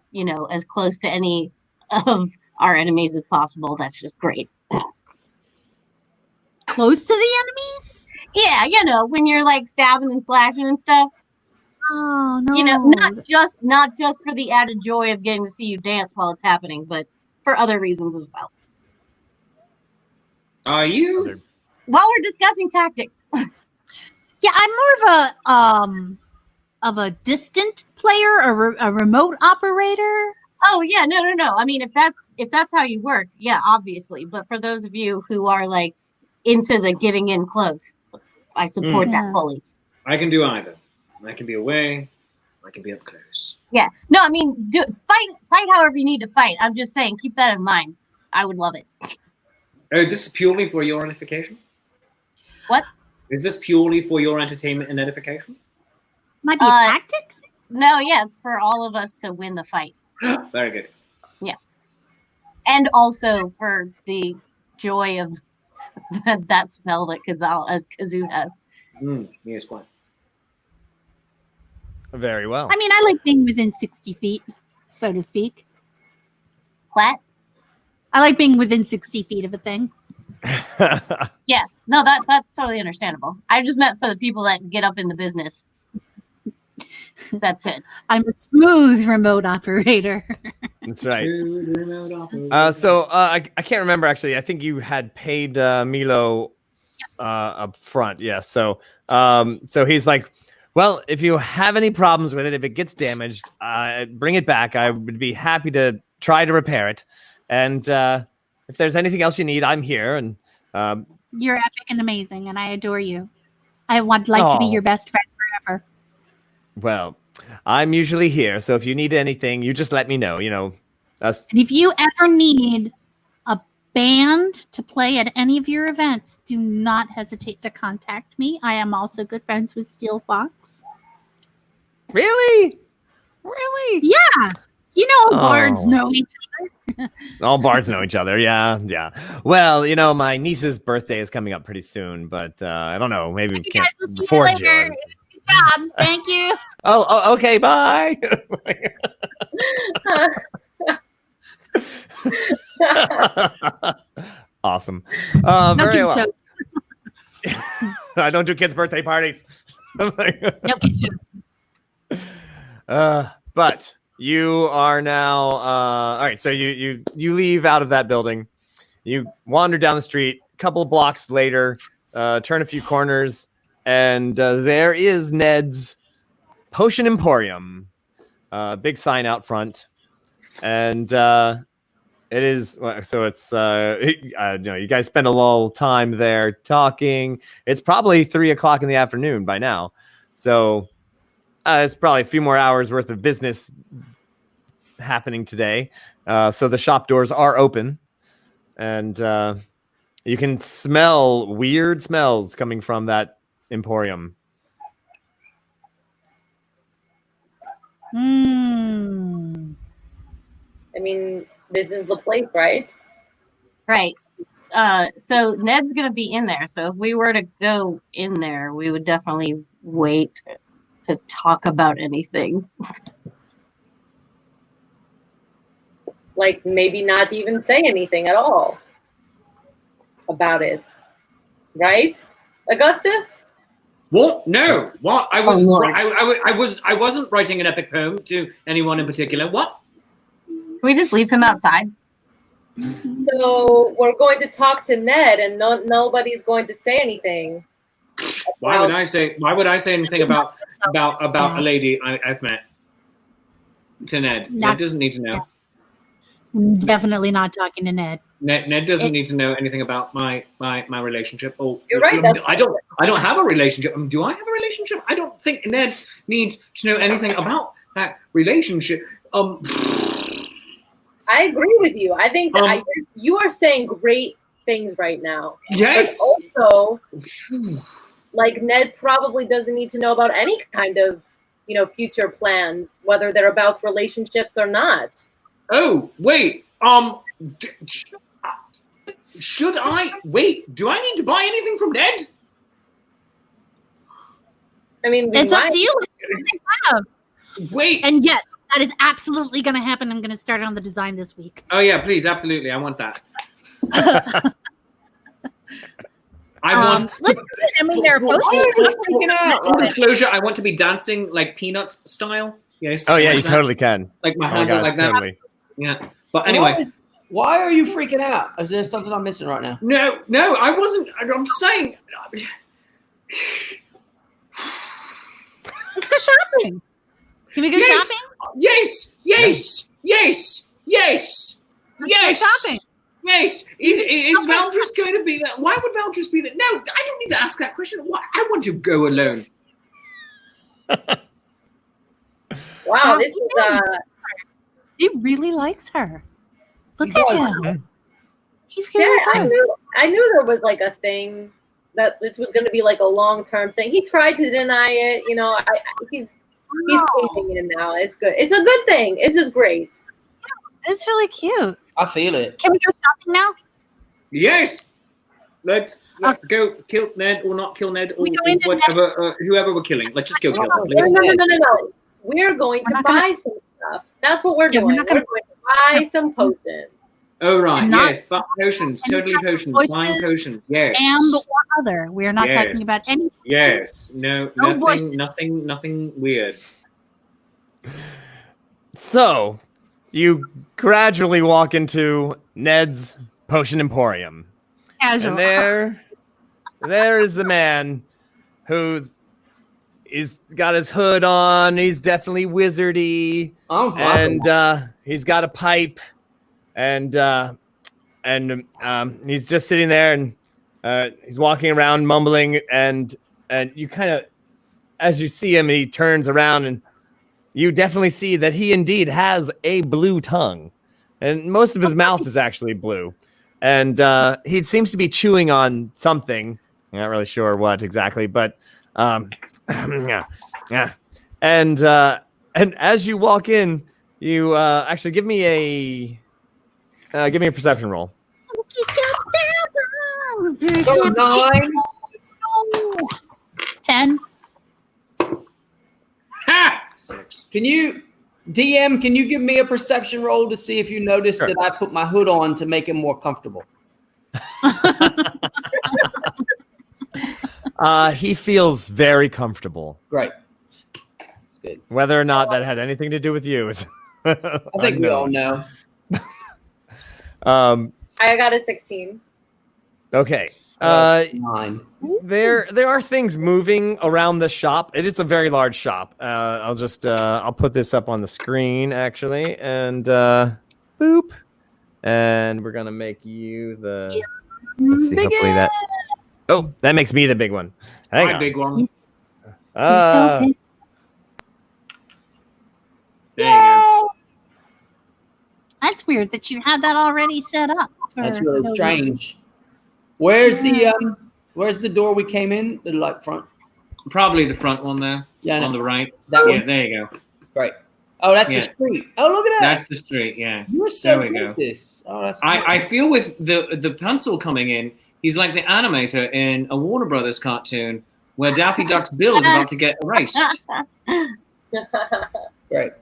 as close to any of our enemies as possible, that's just great. Close to the enemies? Yeah, when you're like stabbing and slashing and stuff. Oh no! Not just for the added joy of getting to see you dance while it's happening, but for other reasons as well. Are you? While we're discussing tactics. Yeah, I'm more of a distant player, a remote operator. Oh yeah, no. I mean, if that's how you work, yeah, obviously. But for those of you who are like into the getting in close, I support that fully. I can do either. I can be away. I can be up close. Yeah. No, I mean, fight however you need to fight. I'm just saying, keep that in mind. I would love it. Oh, this is purely for your edification? What? Is this purely for your entertainment and edification? Might be a tactic? No, yeah, it's for all of us to win the fight. Very good. Yeah. And also for the joy of that spell that Kazoo has. Yes, quite. Very well. I mean, I like being within 60 feet, so to speak. What? I like being within 60 feet of a thing. Yeah, no, that's totally understandable. I just meant for the people that get up in the business. That's good. I'm a smooth remote operator. That's right. So I can't remember actually. I think you had paid Milo up front. Yes. So he's like, well, if you have any problems with it, if it gets damaged, bring it back. I would be happy to try to repair it. And if there's anything else you need, I'm here. And you're epic and amazing, and I adore you. I would like to be your best friend forever. Well, I'm usually here, so if you need anything, you just let me know. And if you ever need a band to play at any of your events, do not hesitate to contact me. I am also good friends with Steel Fox. Really? Yeah. Bards know each other. All bards know each other. Yeah. Well, my niece's birthday is coming up pretty soon, but I don't know. Maybe we can't afford you. Good job. Thank you. Oh, okay. Bye. Awesome. Very well. I don't do kids' birthday parties. No kids shows. But you are now all right. So you leave out of that building. You wander down the street. A couple of blocks later, turn a few corners, and there is Ned's Potion Emporium. Big sign out front, and it is so. It's you guys spend a little time there talking. It's probably 3 o'clock in the afternoon by now, so. It's probably a few more hours worth of business happening today. So the shop doors are open, and you can smell weird smells coming from that emporium. I mean, this is the place, right? Right. So Ned's going to be in there. So if we were to go in there, we would definitely wait to talk about anything. Like maybe not even say anything at all about it, right, Augustus? What? No. What? I was. Lord. I wasn't writing an epic poem to anyone in particular. What? Can we just leave him outside? So we're going to talk to Ned, and nobody's going to say anything. Why would I say anything about a lady I've met to Ned? Ned doesn't need to know. Definitely not talking to Ned. Ned doesn't need to know anything about my relationship. Oh, you're right. I don't have a relationship. Do I have a relationship? I don't think Ned needs to know anything about that relationship. I agree with you. I think that you are saying great things right now. Yes. But also, like Ned probably doesn't need to know about any kind of, future plans, whether they're about relationships or not. Oh, wait. Should I wait? Do I need to buy anything from Ned? I mean, we It's up might. to you. Wait. And yes, that is absolutely going to happen. I'm going to start on the design this week. Oh yeah, please, absolutely. I want that. I want. Listen, I mean, there are posters. Full disclosure, I want to be dancing like Peanuts style. Yes. Oh yeah, you like that. totally can. Like my Oh my hands are gosh, like that. totally. Yeah. But anyway. Why are you freaking out? Is there something I'm missing right now? No, I wasn't. I'm saying. Let's go shopping. Can we go Yes! shopping? Yes. Let's go shopping. Yes. Is Valdris going to be there? Why would Valdris be there? No, I don't need to ask that question. Why? I want to go alone. Wow, this is He really likes her. Look He at does. him. He Yeah, really does. I knew there was like a thing that this was going to be like a long-term thing. He tried to deny it, you know. He's caving in now. It's good. It's a good thing. It's just great. It's really cute. I feel it. Can we go shopping now? Yes. Let's go kill Ned or not kill Ned or We go into whatever whoever we're killing. Let's just kill Ned. No. We're going to buy some stuff. That's what we're Yeah, we're doing. not We're gonna- going to buy some potions. Oh right, And not- yes, but potions, and totally not potions, voices buying potions, yes. And or other. We are not Yes. talking about any. Yes, no, No voices. nothing weird. So, you gradually walk into Ned's Potion Emporium. Casual. And there is the man he's got his hood on. He's definitely wizardy, Oh, and he's got a pipe, and he's just sitting there, and he's walking around mumbling, and you kind of, as you see him, he turns around, and you definitely see that he indeed has a blue tongue, and most of his mouth is actually blue. And he seems to be chewing on something. I'm not really sure what exactly, but yeah. And as you walk in, you actually give me a perception roll. So 9. 10. Ha! Can you give me a perception roll to see if you noticed Sure. that I put my hood on to make it more comfortable? He feels very comfortable. Great. That's good. Whether or not that had anything to do with you is I think we all know. I got a 16. Okay. 9. There are things moving around the shop. It is a very large shop. I'll put this up on the screen actually, and boop, and we're gonna make you the. Let's see. Hopefully that. Oh, that makes me the big one. Hang My on. big one. Uh, There you go. That's weird that you had that already set up. That's really strange. Where's the door we came in? The light front. Probably the front one there. Yeah, I know. On the right. That Yeah, one. there you go. Great. Oh, that's Yeah. the street. Oh, look at that. That's the street. Yeah. You were so There we good go. at this. Oh, that's. I feel with the pencil coming in, he's like the animator in a Warner Brothers cartoon where Daffy Duck's bill is about to get erased. Great.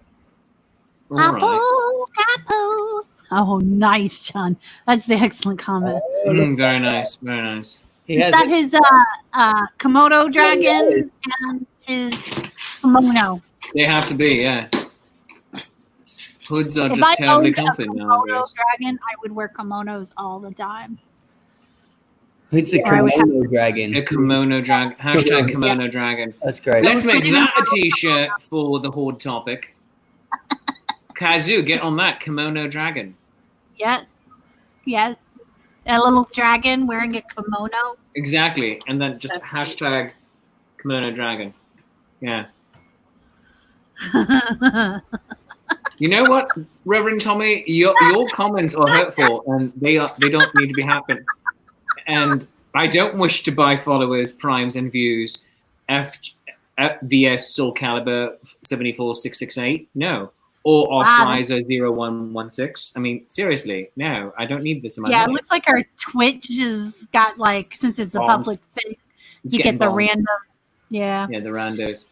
All right. Apple, apple. Oh, nice, John. That's the excellent comment. Very nice. Very nice. He Is has that it. his Komodo dragon and his kimono? They have to be, yeah. Hoods are If just I terribly owned a comfy Komodo nowadays. dragon, I would wear kimonos all the time. It's a Or I would have- kimono dragon. A kimono dragon. Hashtag kimono dragon. That's great. Let's make that a t-shirt for the Horde topic. Kazu, get on that kimono dragon. Yes. Yes. A little dragon wearing a kimono. Exactly. And then just hashtag kimono dragon. Yeah. You know what, Reverend Tommy? Your comments are hurtful and they don't need to be happening. And I don't wish to buy followers, primes, and views. VS Soul Calibur 74668. No. or our Wow, Flies 0116. I mean, seriously, no, I don't need this in my Yeah, it life. looks like our Twitch has got like, since it's a Bombed. public thing, It's you getting get the bombed. random. Yeah. Yeah, the randos.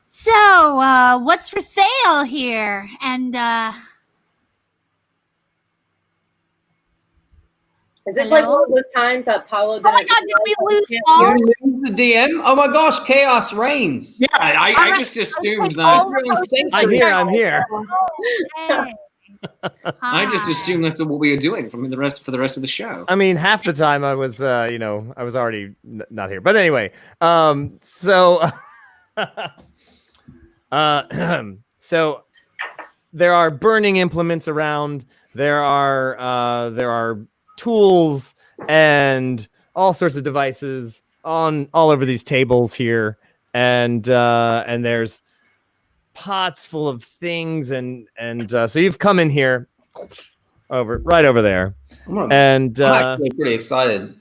So, what's for sale here? And Is this Hello? like one of those times that Paolo didn't? oh my god, did we lose can't Paul? hear? You lose the DM? Oh my gosh, chaos reigns. Yeah, I Alright, just assumed let's that. all vote I'm here. I'm here. Hey. I just Hi. assumed that's what we were doing for the rest of the show. I mean, half the time I was, I was already not here. But anyway, so, so there are burning implements around. There are tools and all sorts of devices all over these tables here, and there's pots full of things, and so you've come in here right over there, and I'm actually pretty excited.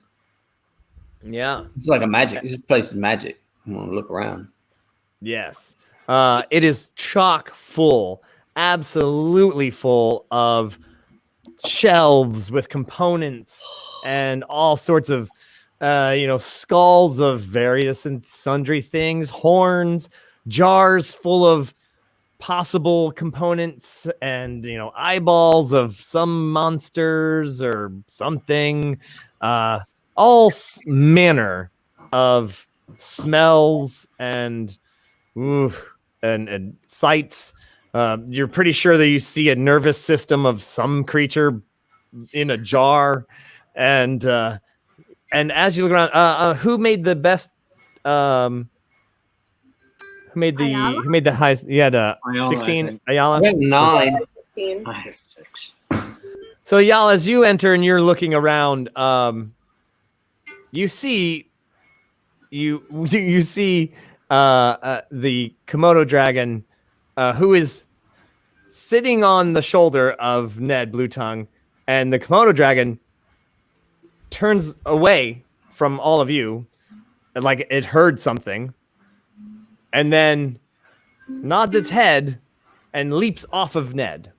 yeah, It's like a magic. This place is magic. I'm gonna look around. yes, it is chock full, absolutely full of shelves with components and all sorts of skulls of various and sundry things, horns, jars full of possible components, and eyeballs of some monsters or something, all manner of smells and sights. You're pretty sure that you see a nervous system of some creature in a jar, and as you look around, who made the best? Who made the highest? You had Ayala, 16. Ayala. I have 9. 16. I have 6. So Ayala, as you enter and you're looking around, you see the Komodo dragon, who is sitting on the shoulder of Ned Bluetongue, and the Komodo dragon turns away from all of you, like it heard something, and then nods its head and leaps off of Ned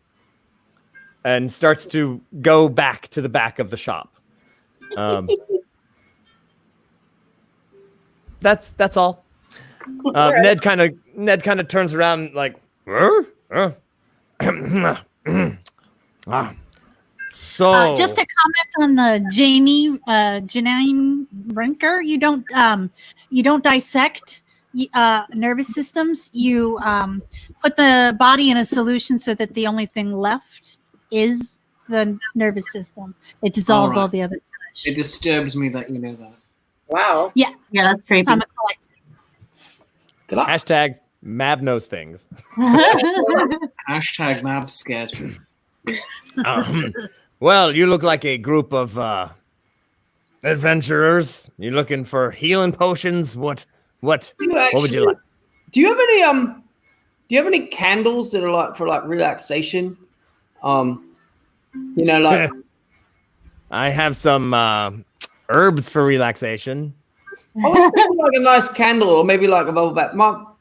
and starts to go back to the back of the shop. That's all. Ned kind of turns around like, so Just to comment on the Janine Brinker, you don't dissect nervous systems. You put the body in a solution so that the only thing left is the nervous system. It dissolves Alright. all the other flesh. It disturbs me that you know that. Wow. Yeah, that's creepy. I'm a collector. Good luck. hashtag Mab knows things. Hashtag Mab scares me. Well, you look like a group of adventurers. You looking for healing potions? What would you like? Do you have any candles that are like for like relaxation? Like I have some herbs for relaxation. I was thinking like a nice candle, or maybe like a bubble bath.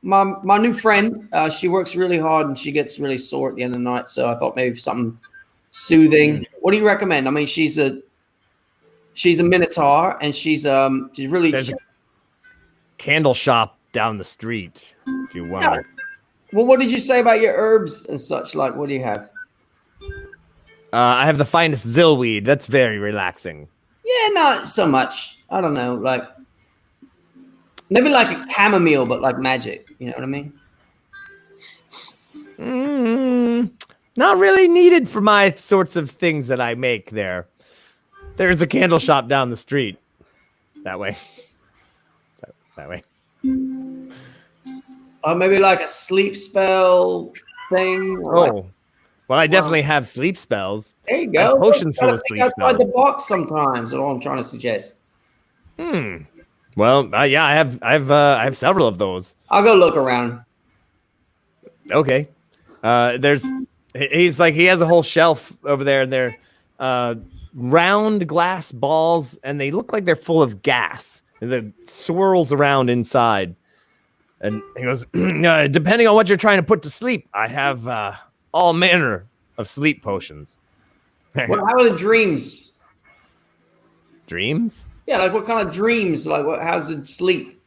My new friend, she works really hard and she gets really sore at the end of the night. So I thought maybe something soothing. What do you recommend? I mean, she's a minotaur, and she's really. There's a candle shop down the street if you want. Yeah. Well, what did you say about your herbs and such? Like, what do you have? I have the finest zillweed. That's very relaxing. Yeah, not so much. I don't know, like maybe like a chamomile, but like magic. You know what I mean? Not really needed for my sorts of things that I make there. There's a candle shop down the street. That way. That way. Or maybe like a sleep spell thing. Oh. Well, I definitely have sleep spells. There you I go. have potions full Gotta of think sleep outside spells. the box sometimes. Is all I'm trying to suggest. Well, yeah, I have several of those. I'll go look around. Okay. He's like, he has a whole shelf over there, and they're round glass balls, and they look like they're full of gas, and it swirls around inside. And he goes, depending on what you're trying to put to sleep, I have all manner of sleep potions. Well, how are the dreams? Dreams? Yeah, like what kind of dreams? Like how's it sleep?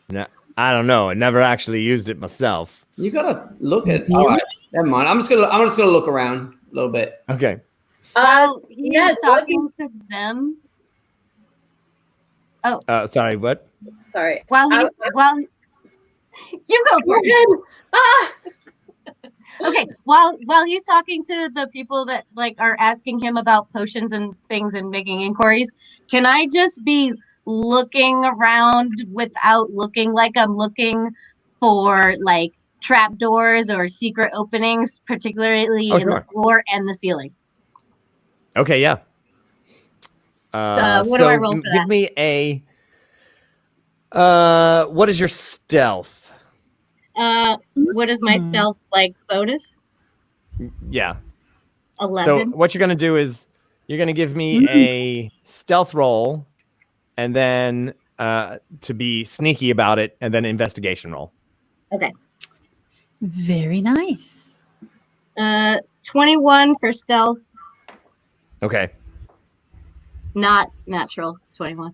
No, I don't know. I never actually used it myself. You gotta look at. All right, never mind. I'm just gonna look around a little bit. Okay. While he's yeah, talking to them. Sorry, what? Sorry. While you go for it. Ah! Okay, while he's talking to the people that like are asking him about potions and things and making inquiries, can I just be looking around without looking like I'm looking for like trapdoors or secret openings, particularly in the floor and the ceiling? Okay, yeah. What do I roll for give that? me a. What is your stealth? What is my stealth like bonus? Yeah. 11. So what you're gonna do is you're gonna give me a stealth roll, and then to be sneaky about it, and then investigation roll. Okay. Very nice. 21 for stealth, Okay. not natural 21.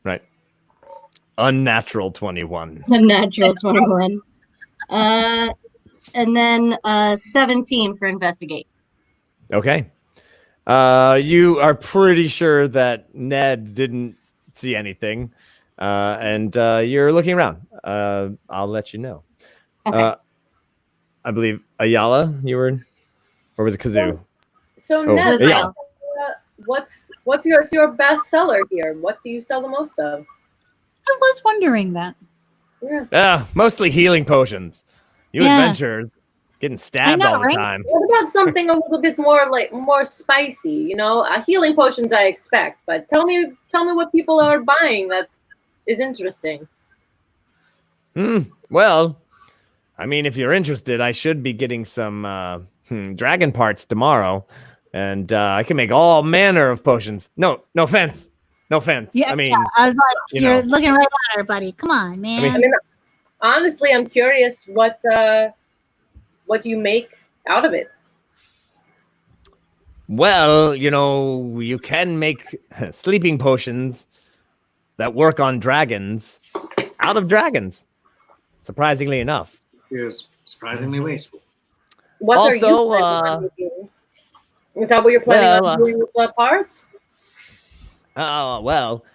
Right. Unnatural 21. Unnatural 21. And then 17 for investigate. Okay. You are pretty sure that Ned didn't see anything, and you're looking around. I'll let you know. Okay. I believe Ayala, you were, or was it Kazoo? So Oh, Ned, Ayala. what's your best seller here? What do you sell the most of? I was wondering that. Yeah. Mostly healing potions. You Yeah. adventurers getting stabbed know, all the right? time. What about something a little bit more spicy? You know, healing potions I expect, but tell me what people are buying that is interesting. Well, I mean, if you're interested, I should be getting some dragon parts tomorrow, and I can make all manner of potions. No offense. No offense. Yeah, I mean, I was like, you you're know. looking right at her, buddy. Come on, man. I mean, honestly, I'm curious what you make out of it. well, you can make sleeping potions that work on dragons out of dragons. Surprisingly enough. He was surprisingly wasteful. What are you Also, planning on making? Is that what you're planning on doing with the parts? Well,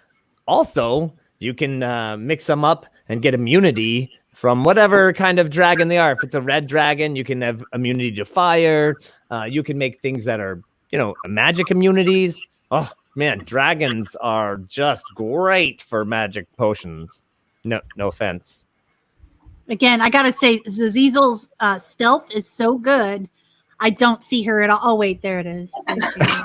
also, you can mix them up and get immunity from whatever kind of dragon they are. If it's a red dragon, you can have immunity to fire. You can make things that are, magic immunities. Oh, man, dragons are just great for magic potions. No offense. Again, I gotta say, Zizeezle's stealth is so good. I don't see her at all. Oh wait, there it is. There she is.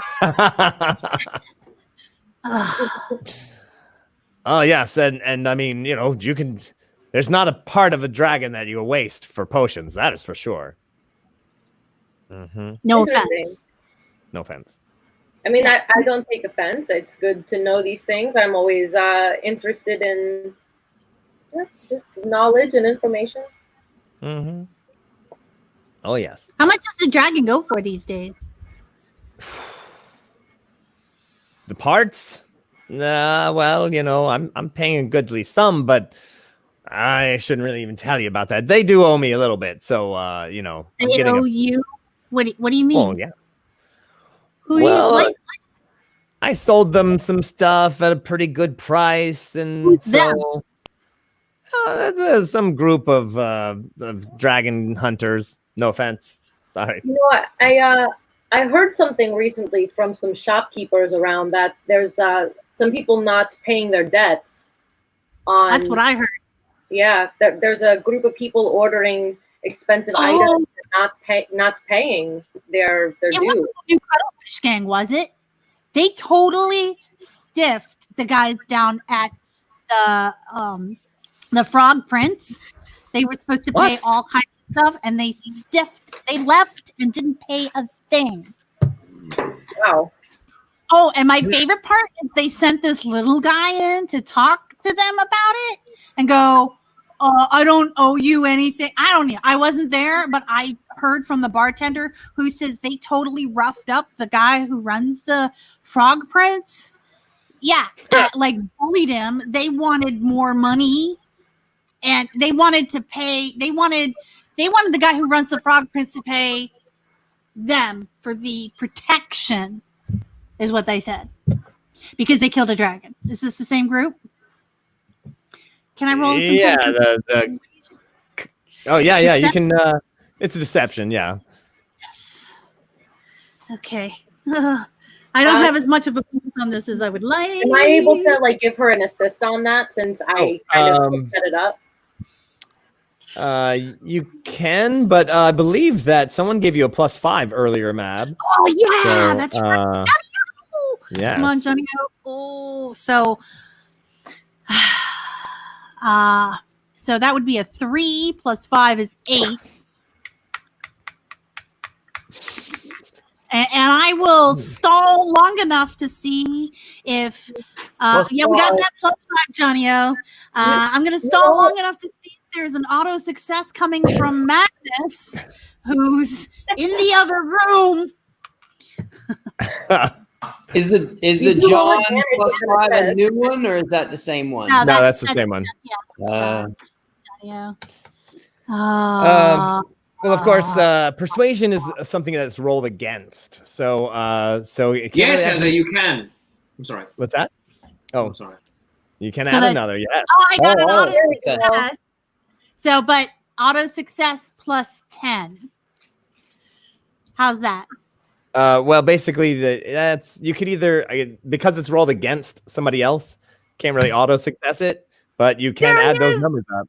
Oh yes, and I mean, you can. There's not a part of a dragon that you waste for potions. That is for sure. No offense. No offense. I mean, I don't take offense. It's good to know these things. I'm always interested in just knowledge and information. Oh yes. How much does the dragon go for these days? The parts? Well, I'm paying a goodly sum, but I shouldn't really even tell you about that. They do owe me a little bit, so They owe you? What do you mean? Oh yeah. Who Well, are you? I sold them some stuff at a pretty good price, and Who's so them? that's some group of dragon hunters. No offense. Sorry. You know what? I heard something recently from some shopkeepers around that there's some people not paying their debts. That's what I heard. Yeah, there's a group of people ordering expensive items and not paying their It due. wasn't the new Cuttlefish Gang, was it? They totally stiffed the guys down at the Frog Prince. They were supposed to pay all kinds of stuff, and they left and didn't pay a thing. Wow. Oh, and my favorite part is they sent this little guy in to talk to them about it and go, I don't owe you anything. I don't know. I wasn't there, but I heard from the bartender who says they totally roughed up the guy who runs the Frog Prince. Yeah, like bullied him. They wanted more money, and they wanted to pay. They wanted the guy who runs the Frog Prince to pay them for the protection, is what they said, because they killed a dragon. Is this the same group? Can I roll some? Yeah. Oh yeah. You can. It's a deception. Yeah. Yes. Okay. I don't have as much of a focus on this as I would like. Am I able to like give her an assist on that since I kind of set it up? You can, but I believe that someone gave you a +5 earlier, Mab. Oh yeah, So, that's right. Yeah. Come on, Johnny. Oh, so so that would be a 3 + 5 is 8. And I will stall long enough to see if we got that +5, Johnny-O. I'm gonna stall long enough to see if there's an auto success coming from Magnus, who's in the other room. Is the John +5 a new one, or is that the same one? No, that's the same one. Yeah. Well, of course, persuasion is something that's rolled against. So it Yes, really Heather, you can. I'm sorry. What's that? Oh, I'm sorry. You can So add that's- another. Yes. Oh, I got an auto success. success. So, but auto success +10. How's that? Well, basically, you could either, because it's rolled against somebody else, can't really auto success it, but you can add those numbers up.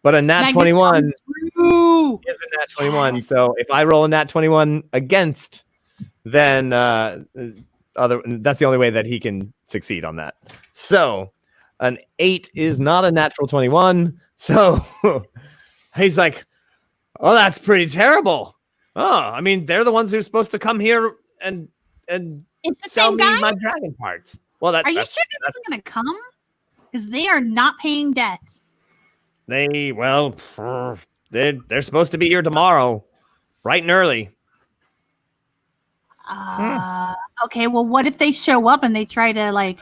But a Nat 21 is a Nat 21. Yes. So if I roll a Nat 21 against, then that's the only way that he can succeed on that. So an 8 is not a natural 21. So he's like, oh, that's pretty terrible. Oh, I mean, they're the ones who are supposed to come here and It's the sell same me guy? my dragon parts. Well, Are you sure they're even going to come? Because they are not paying debts. they're supposed to be here tomorrow, bright and early. Okay, well, what if they show up and they try to like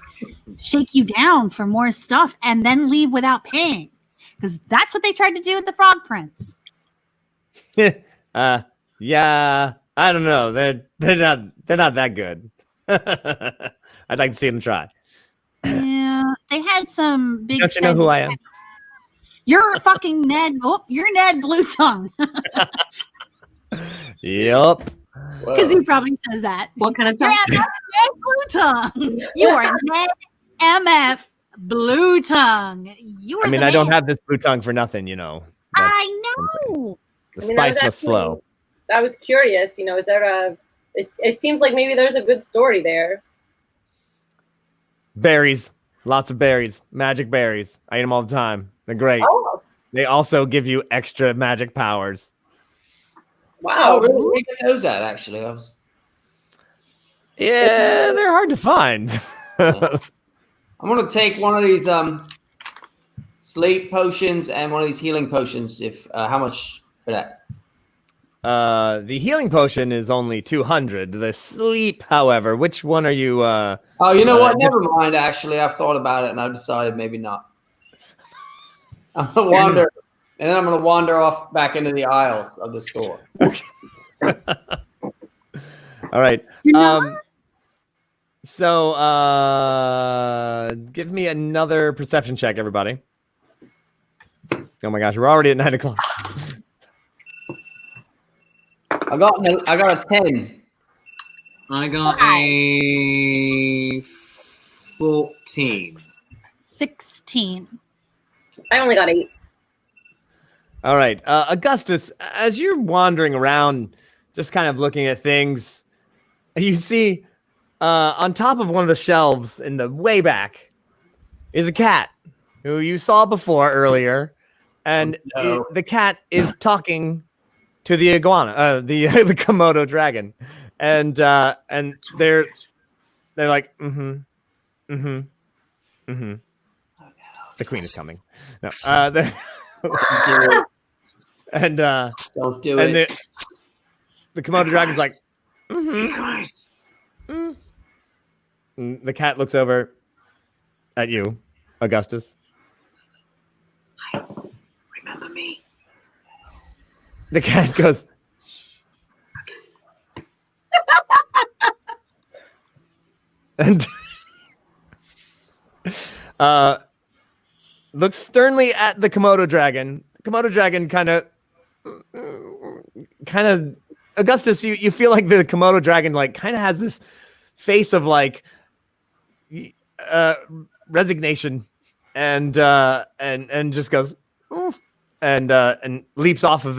shake you down for more stuff and then leave without paying? Because that's what they tried to do with the Frog Prince. Yeah, I don't know. They're not that good. I'd like to see them try. Yeah, they had some big. Don't you know who I am? You're fucking Ned. Oh, you're Ned Blue Tongue. Yep. Because he probably says that. What kind of You're tongue? Ned Blue Tongue. You are Ned MF Blue Tongue. You are. I mean, I don't have this blue tongue for nothing, you know. I know. The I mean, I was spice must actually- flow. I was curious, is there it seems like maybe there's a good story there. Berries. Lots of berries. Magic berries. I eat them all the time. They're great. Oh, They also give you extra magic powers. wow. Oh, really? Where did you get those at, actually? Yeah, they're hard to find. I'm going to take one of these sleep potions and one of these healing potions. How much for that? The healing potion is only 200. The sleep, however, which one are you? Oh, you know what? Never mind. Actually, I've thought about it and I've decided maybe not. I'm gonna wander, and then I'm gonna wander off back into the aisles of the store. All right. So, give me another perception check, everybody. Oh my gosh, we're already at 9 o'clock. I got a 10. I got a 14. 16. I only got 8. All right. Augustus, as you're wandering around, just kind of looking at things, you see on top of one of the shelves in the way back is a cat who you saw before earlier. And the cat is talking to the iguana, the Komodo dragon. And they're like, the queen is coming. No, And Don't do and it. the Komodo dragon's like, Hey guys, And the cat looks over at you, Augustus. remember me? The cat goes, and looks sternly at the Komodo dragon. The Komodo dragon kind of, Augustus, you feel like the Komodo dragon like kind of has this face of like resignation, and just goes, "Ooh," and leaps off of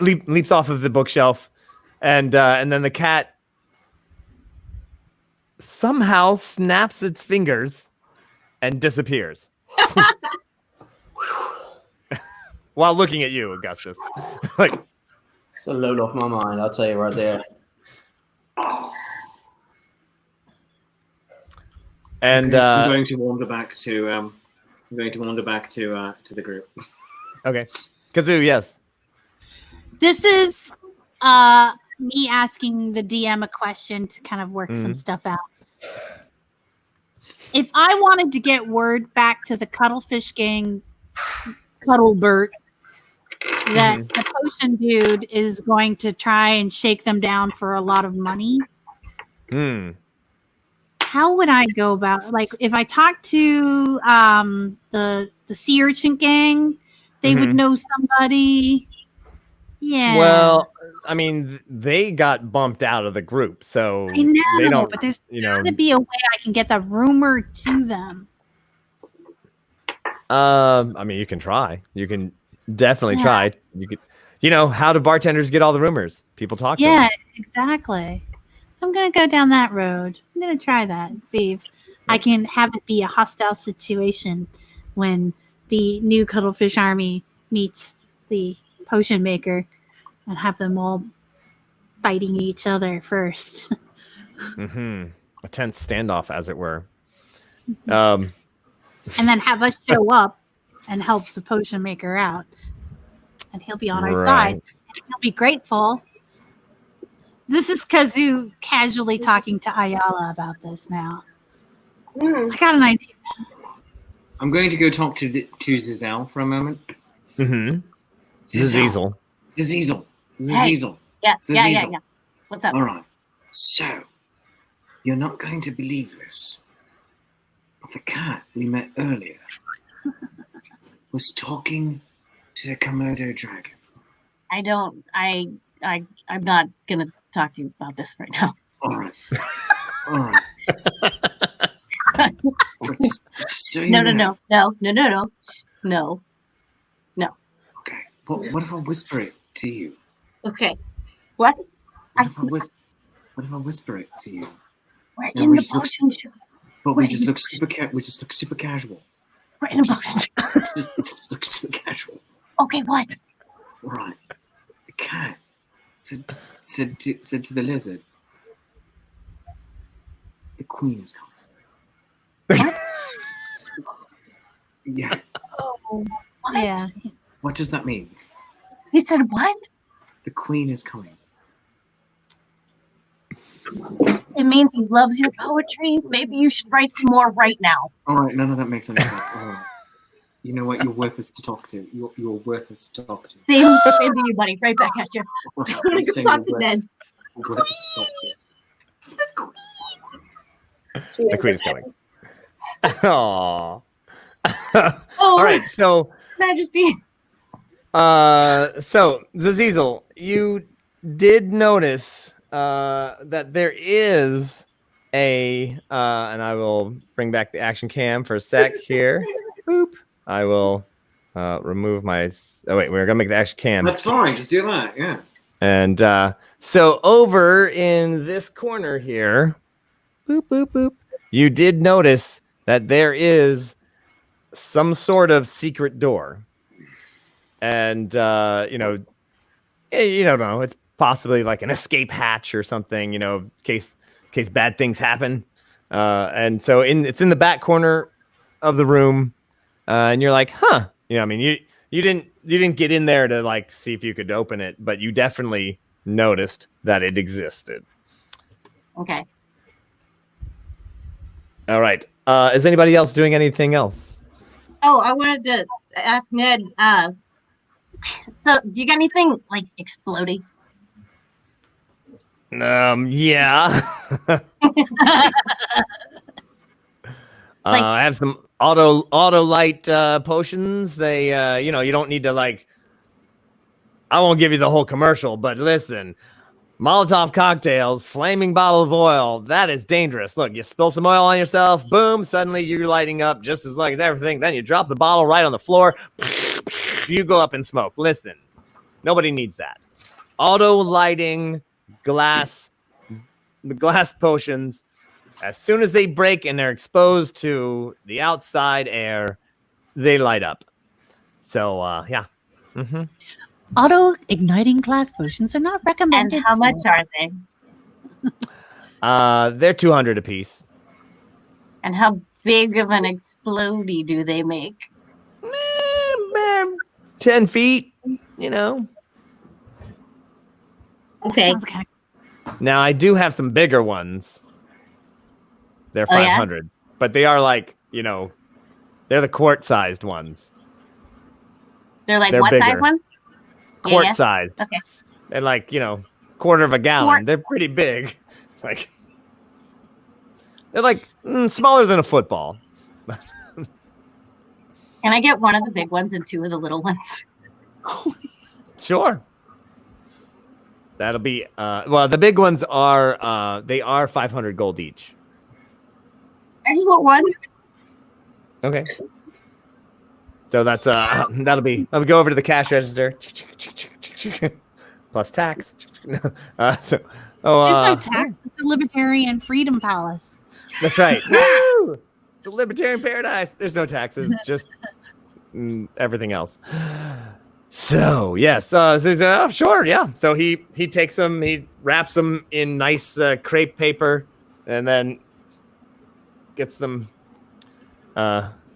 leaps off of the bookshelf, and then the cat somehow snaps its fingers and disappears. While looking at you, Augustus. Like, It's a load off my mind, I'll tell you right there. and I'm going to wander back to the group. okay. Kazoo, yes. This is me asking the DM a question to kind of work some stuff out. If I wanted to get word back to the Cuttlefish Gang, Cuttlebert, that the potion dude is going to try and shake them down for a lot of money, how would I go about? Like, if I talk to the sea urchin gang, they would know somebody. Yeah. Well, I mean, they got bumped out of the group, so I know, they don't. but there's you got know. to be a way I can get the rumor to them. I mean, you can try. You can definitely try. You could, how do bartenders get all the rumors? People talk to them. Yeah, exactly. I'm gonna go down that road. I'm gonna try that and see if I can have it be a hostile situation when the new Cuttlefish army meets the potion maker, and have them all fighting each other first. A tense standoff, as it were. And then have us show up and help the potion maker out, and he'll be on our side. And he'll be grateful. This is Kazoo casually talking to Ayala about this now. I got an idea. I'm going to go talk to Zizeezle for a moment. Zizeezle. Zizeezle. Yeah. Zizeezle. What's up? All right. So, you're not going to believe this, but the cat we met earlier was talking to the Komodo dragon. I'm not gonna talk to you about this right now. All right. Just so you know. No. Okay. What if I whisper it to you? Okay. What? What if I whisper it to you? We're in the potion shop. But we just look super casual. We're in a potion shop. just look super casual. Okay, what? All right. The cat said to the lizard, "The queen is coming." What? Yeah. Oh, What? yeah. What does that mean? He said what? The queen is coming. It means he loves your poetry. Maybe you should write some more right now. All right. None of that makes any sense. All right. You know what? You're worthless to talk to. You're worthless to talk to. Same to you, buddy. Right back at you. All right, I'm gonna go saying talk to you're Ned. worthless to talk to. It's the queen. The queen is coming. Aww. Oh, All right, so Majesty. so Zizeezle, you did notice that there is a and I will bring back the action cam for a sec here. Boop. I will remove my. Oh wait, we're gonna make the action cam. That's fine. Just do that. Yeah. And so over in this corner here, boop boop boop. You did notice that there is some sort of secret door, and you don't know. It's possibly like an escape hatch or something. In case bad things happen. And so it's in the back corner of the room. and you're like, huh? I mean, you didn't get in there to like see if you could open it, but you definitely noticed that it existed. Okay. All right. Is anybody else doing anything else? Oh, I wanted to ask Ned. So, do you got anything like exploding? Yeah. I have some auto light potions. They you don't need to like. I won't give you the whole commercial, but listen. Molotov cocktails, flaming bottle of oil. That is dangerous. Look, you spill some oil on yourself, boom, suddenly you're lighting up just as like everything. Then you drop the bottle right on the floor. You go up in smoke. Listen, nobody needs that. Auto lighting glass potions. As soon as they break and they're exposed to the outside air, they light up. So, yeah. Mm-hmm. Auto igniting glass potions are not recommended. And how much are they? They're 200 apiece. And how big of an explodey do they make? 10 feet, Okay. Now, I do have some bigger ones. They're 500. Yeah? But they are like, they're the quart-sized ones. They're what bigger. Size ones? Quart-sized. Okay. They're like, quarter of a gallon. They're pretty big. Like, they're like smaller than a football. Can I get one of the big ones and two of the little ones? Sure. That'll be the big ones are they are 500 gold each. I just want one. Okay. So that's that'll go over to the cash register. Plus tax. There's no tax. It's a libertarian freedom palace. That's right. Woo! It's a libertarian paradise. There's no taxes, just everything else. So yes, sure, yeah. So he takes them, he wraps them in nice crepe paper, and then gets them,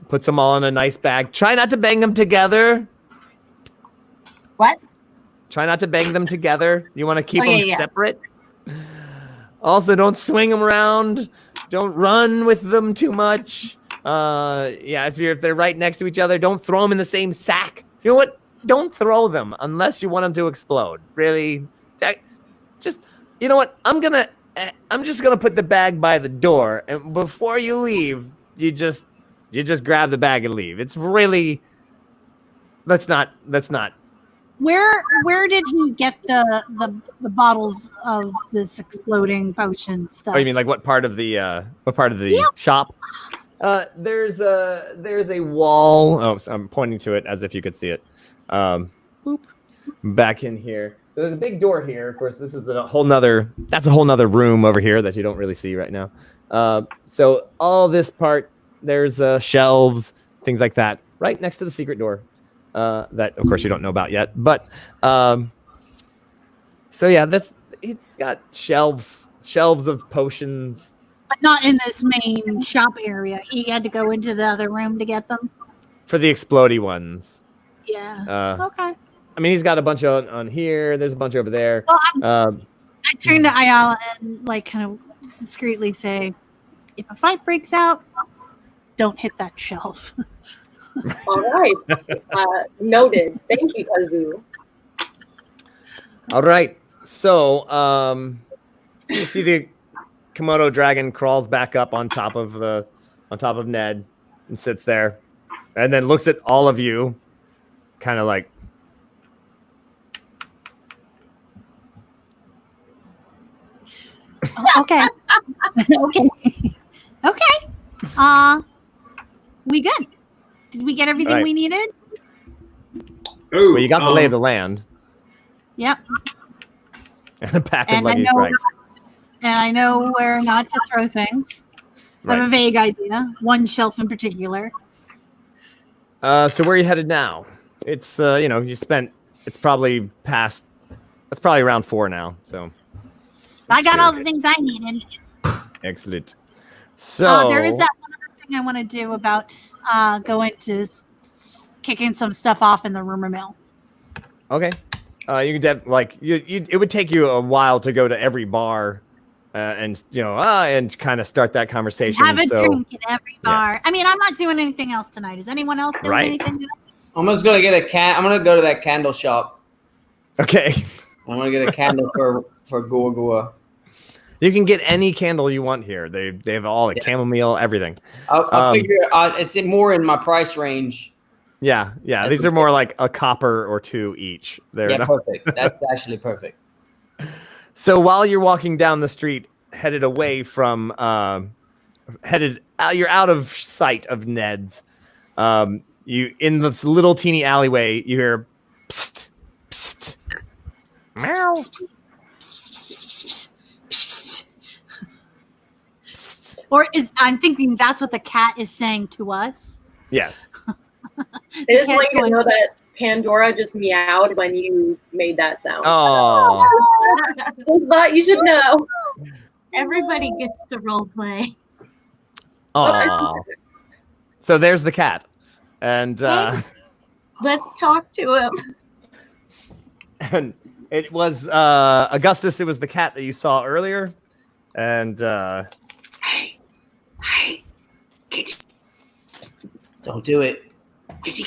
puts them all in a nice bag. Try not to bang them together. What? Try not to bang them together. You want to keep them separate. Also, don't swing them around. Don't run with them too much. If they're right next to each other, don't throw them in the same sack. You know what? Don't throw them unless you want them to explode. Really, just you know what? I'm just gonna put the bag by the door, and before you leave, you just grab the bag and leave. It's really let's not. Where did he get the bottles of this exploding potion stuff? Oh, you mean like what part of the shop? There's a wall. Oh, so I'm pointing to it as if you could see it. Boop. Back in here. So there's a big door here. Of course, this is a whole nother room over here that you don't really see right now. So all this part, there's shelves, things like that, right next to the secret door. That of course you don't know about yet. But so yeah, he's got shelves of potions. But not in this main shop area. He had to go into the other room to get them. For the explodey ones. Yeah. Okay. I mean, he's got a bunch on here. There's a bunch over there. Well, I turn to Ayala and like kind of discreetly say, if a fight breaks out, don't hit that shelf. All right. Noted. Thank you, Kazu. All right. So you see the Komodo dragon crawls back up on top of Ned and sits there, and then looks at all of you, kind of like. Okay. Okay. We good? Did we get everything we needed? Well, you got the lay of the land. Yep. And a pack of luggage bags. And I know where not to throw things. I have a vague idea. One shelf in particular. So where are you headed now? It's it's probably around 4 now. So I got all the things I needed. Excellent. So there is that one other thing I want to do about go into kicking some stuff off in the rumor mill. Okay. You could it would take you a while to go to every bar, and and kind of start that conversation. Have a drink in every bar. I mean, I'm not doing anything else tonight. Is anyone else doing anything tonight? I'm just gonna get I'm gonna go to that candle shop. Okay. I'm gonna get a candle for Gorgua. You can get any candle you want here. They have all the chamomile, everything. I figure it's more in my price range. Yeah. These are more like a copper or two each. Perfect. That's actually perfect. So while you're walking down the street, headed away from, you're out of sight of Ned's. You in this little teeny alleyway, you hear, psst, psst, meow. Or I'm thinking that's what the cat is saying to us. Yes. I just want you to know that Pandora just meowed when you made that sound. Oh. But you should know. Everybody gets to role play. Oh. So there's the cat, and Let's talk to him. and it was Augustus. It was the cat that you saw earlier, and Hey, Kitty. Don't do it. Kitty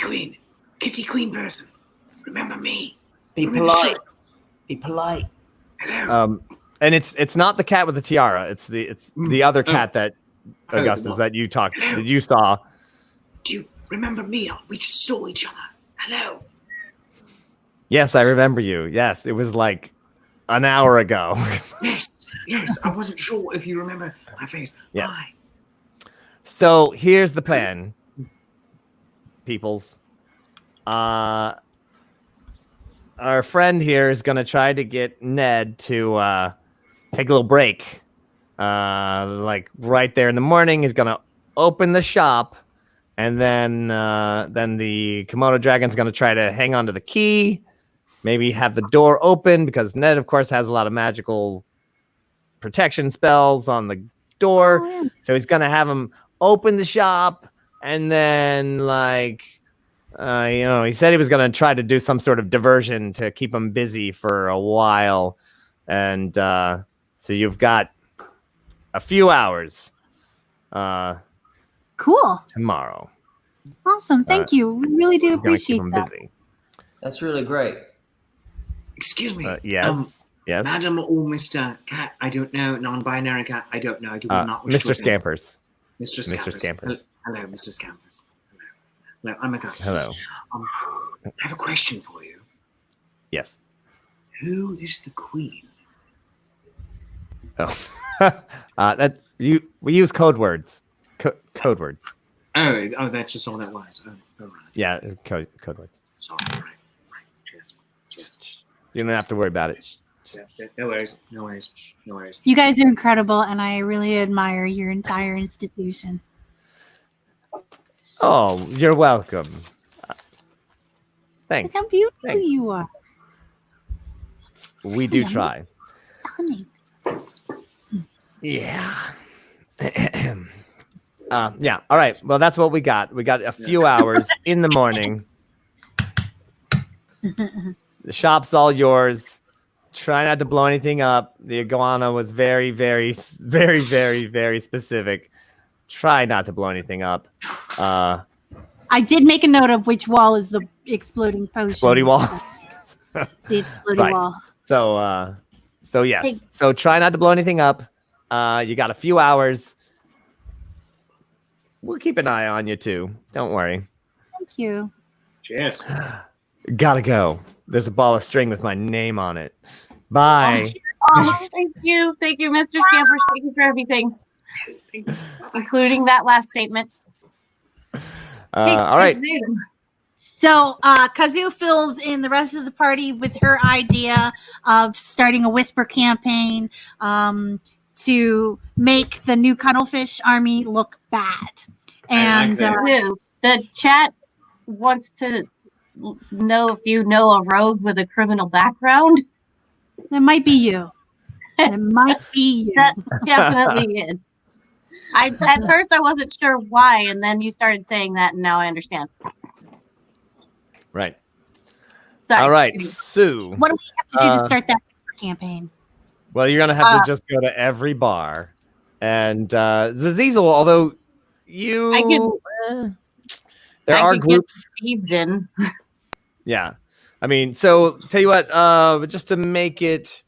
Queen person. Remember me. Be polite. Be polite. Hello. and it's not the cat with the tiara. It's the other cat that Augustus that you saw. Do you remember me? We just saw each other. Hello. Yes, I remember you. Yes, it was like an hour ago. Yes. I wasn't sure if you remember my face. Yes. Hi. So here's the plan, peoples. Our friend here is going to try to get Ned to take a little break. Like right there in the morning, he's going to open the shop, and then the Komodo dragon's going to try to hang on to the key, maybe have the door open, because Ned, of course, has a lot of magical protection spells on the door. Oh, yeah. So he's going to have him open the shop, and then he said he was going to try to do some sort of diversion to keep him busy for a while. And so you've got a few hours Cool. tomorrow. Awesome. Thank you. We really do He's gonna keep appreciate him that. busy. That's really great. Excuse me. Yes. Yes. Madam or Mr. Cat, I don't know. Non-binary cat, I don't know. I do not wish Mr. to offend. Scampers. Mr. Mr. Scampers. Scampers. Hello, Mr. Scampers. Hello, I'm Augustus. Hello. I have a question for you. Yes. Who is the queen? Oh. We use code words. Code words. Oh, that's just all that was. Oh, right. Yeah, code words. Sorry. Right. Cheers. You don't have to worry about it. No worries. You guys are incredible, and I really admire your entire institution. Oh, you're welcome. Thanks. Look how beautiful Thanks. you are. We do try. Stunning. Yeah. Yeah. All right. Well, that's what we got. We got a few hours in the morning. The shop's all yours. Try not to blow anything up. The iguana was very, very, very, very, very specific. Try not to blow anything up. I did make a note of which wall is the exploding potion. Exploding wall. The exploding Right. wall. So yes. Hey. So try not to blow anything up. You got a few hours. We'll keep an eye on you too. Don't worry. Thank you. Cheers. Gotta go. There's a ball of string with my name on it. Bye. Oh, thank you, Mr. Scampers. Thank you for everything, including that last statement. All right. Kazoo. So Kazoo fills in the rest of the party with her idea of starting a whisper campaign to make the new cuttlefish army look bad. And The chat wants to know if you know a rogue with a criminal background. that might be you. It might be you. That definitely is. At first I wasn't sure why, and then you started saying that, and now I understand. Right. Sorry. All right, Sue. What do we have to do to start that whisper campaign? Well, you're gonna have to just go to every bar, and Zizeezle, although you, there are groups. Thieves in. Yeah, I mean, so tell you what, just to make it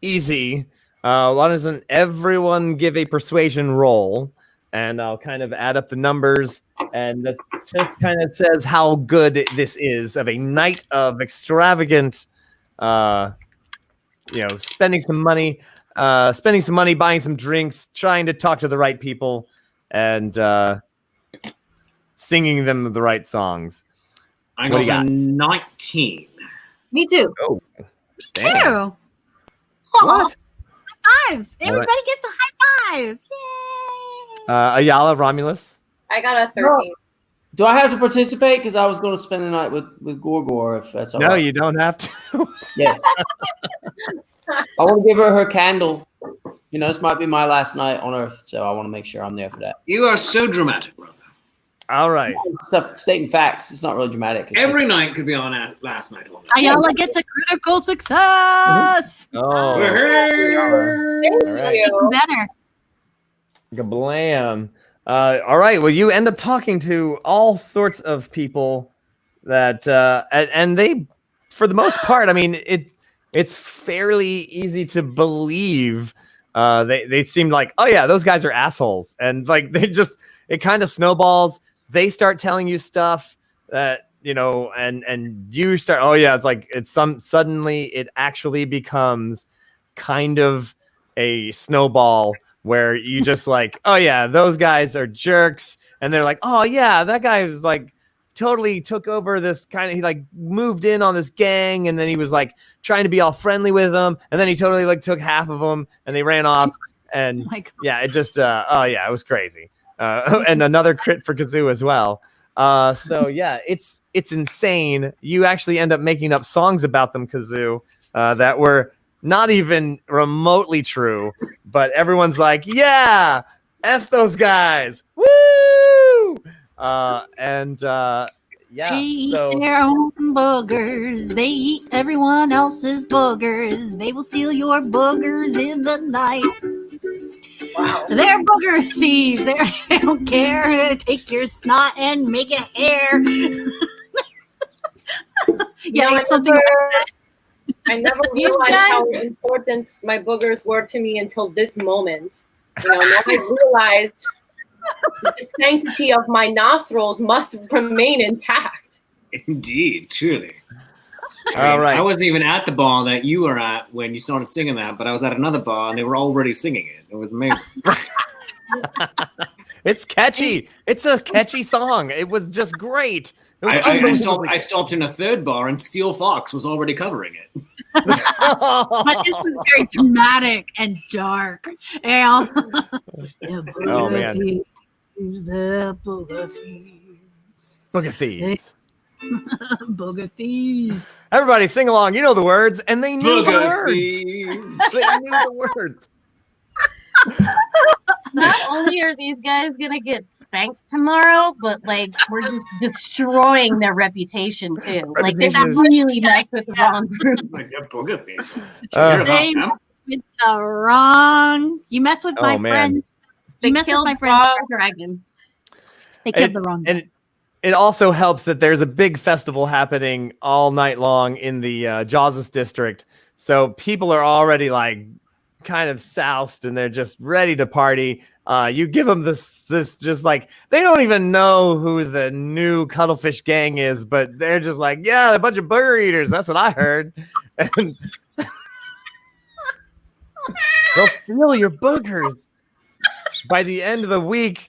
easy, why doesn't everyone give a persuasion roll, and I'll kind of add up the numbers, and that just kind of says how good this is of a night of extravagant, spending some money, buying some drinks, trying to talk to the right people, and singing them the right songs. I got a 19. Me too. Oh, Me damn. too. What? High fives. Everybody gets a high five. Yay. Ayala, Romulus. I got a 13. Do I have to participate? Because I was going to spend the night with Gorgor, if that's all right. No, you don't have to. Yeah. I want to give her candle. You know, this might be my last night on Earth, so I want to make sure I'm there for that. You are so dramatic, brother. All right. Stating facts. It's not really dramatic. Every night could be on last night. Ayala gets a critical success. Oh, All right. Even better. Gablam. All right. Well, you end up talking to all sorts of people that, and they, for the most part, I mean, it's fairly easy to believe. They seem like, oh yeah, those guys are assholes, and like it kind of snowballs. They start telling you stuff that, and you start, oh yeah, suddenly it actually becomes kind of a snowball where you just like, oh yeah, those guys are jerks. And they're like, oh yeah, that guy was like totally took over this kind of, he like moved in on this gang, and then he was like trying to be all friendly with them, and then he totally like took half of them and they ran off. And yeah, it just, oh yeah, it was crazy. And another crit for Kazoo as well. So yeah, it's insane. You actually end up making up songs about them, Kazoo, that were not even remotely true, but everyone's like, yeah, F those guys. Woo! Yeah. They eat their own boogers. They eat everyone else's boogers. They will steal your boogers in the night. Wow. They're booger thieves. They don't care. They take your snot and make it hair. Yeah, it's something like that. I never realized how important my boogers were to me until this moment. Now I realized the sanctity of my nostrils must remain intact. Indeed, truly. All right. I wasn't even at the bar that you were at when you started singing that, but I was at another bar and they were already singing it. It was amazing. It's catchy. It's a catchy song. It was just great. I stopped in a third bar and Steel Fox was already covering it. But this was very dramatic and dark. Oh man. The booger thieves. Booger thieves. Booger thieves. Everybody sing along. You know the words, and they knew the words. Thieves. They knew the words. Not only are these guys gonna get spanked tomorrow, but like we're just destroying their reputation too. Like they really messed with the wrong group. Like a booger thieves. They with the wrong. You mess with my friends. They You mess with killed my the friends. wrong dragon. They killed the wrong. And it also helps that there's a big festival happening all night long in the Jawsus district. So people are already like kind of soused and they're just ready to party. You give them this just like, they don't even know who the new Cuttlefish gang is, but they're just like, yeah, they're a bunch of burger eaters. That's what I heard. And they'll steal your boogers. By the end of the week,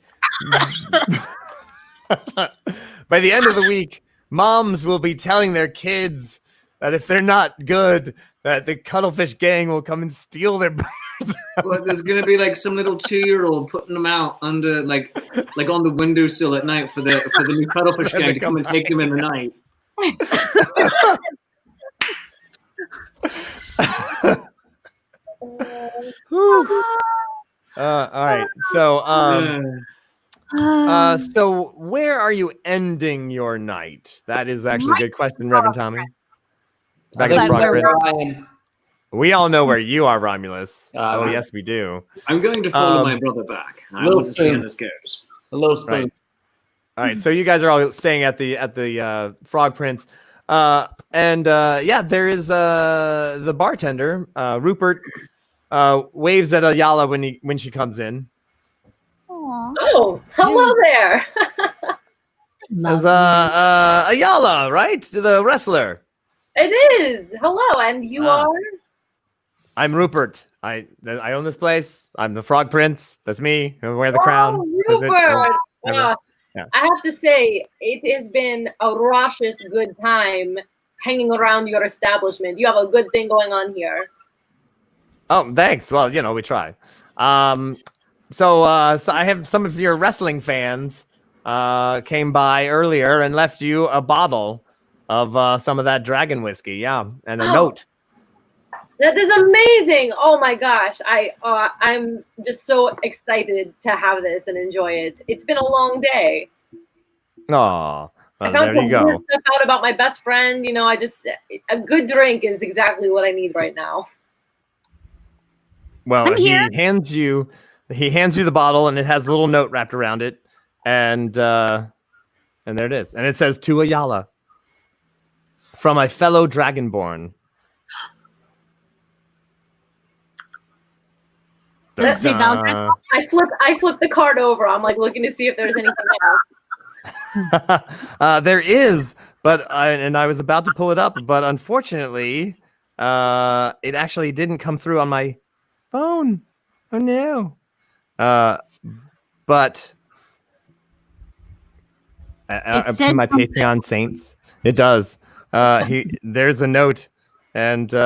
moms will be telling their kids that if they're not good, that the Cuttlefish gang will come and steal their burgers. Well, there's gonna be like some little 2-year-old putting them out under like on the windowsill at night for the new Cuttlefish gang to come and take them in the night. All right. So where are you ending your night? That is actually a good question, Reverend Tommy. Back at the Frog Prince. We all know where you are, Romulus. Yes, we do. I'm going to follow my brother back. I want to see how this goes. A little spoon. Right. All right, so you guys are all staying at the Frog Prince, there is the bartender, Rupert, waves at Ayala when she comes in. Aww. Oh, hello there. As Ayala, right, the wrestler. It is. Hello, and you are? I'm Rupert. I own this place. I'm the Frog Prince. That's me. I wear the crown. Rupert. I have to say, it has been a raucous good time hanging around your establishment. You have a good thing going on here. Oh, thanks. Well, we try. So I have some of your wrestling fans came by earlier and left you a bottle of some of that dragon whiskey. Yeah, and a note. That is amazing! Oh my gosh, I'm just so excited to have this and enjoy it. It's been a long day. Aw, I found some weird stuff out about my best friend. A good drink is exactly what I need right now. Well, he hands you the bottle, and it has a little note wrapped around it, and there it is, and it says to Ayala, from a fellow Dragonborn. I flip the card over. I'm like looking to see if there's anything else. There is, but I was about to pull it up, but unfortunately, it actually didn't come through on my phone. Oh no! But to my Patreon saints, it does. There's a note, and you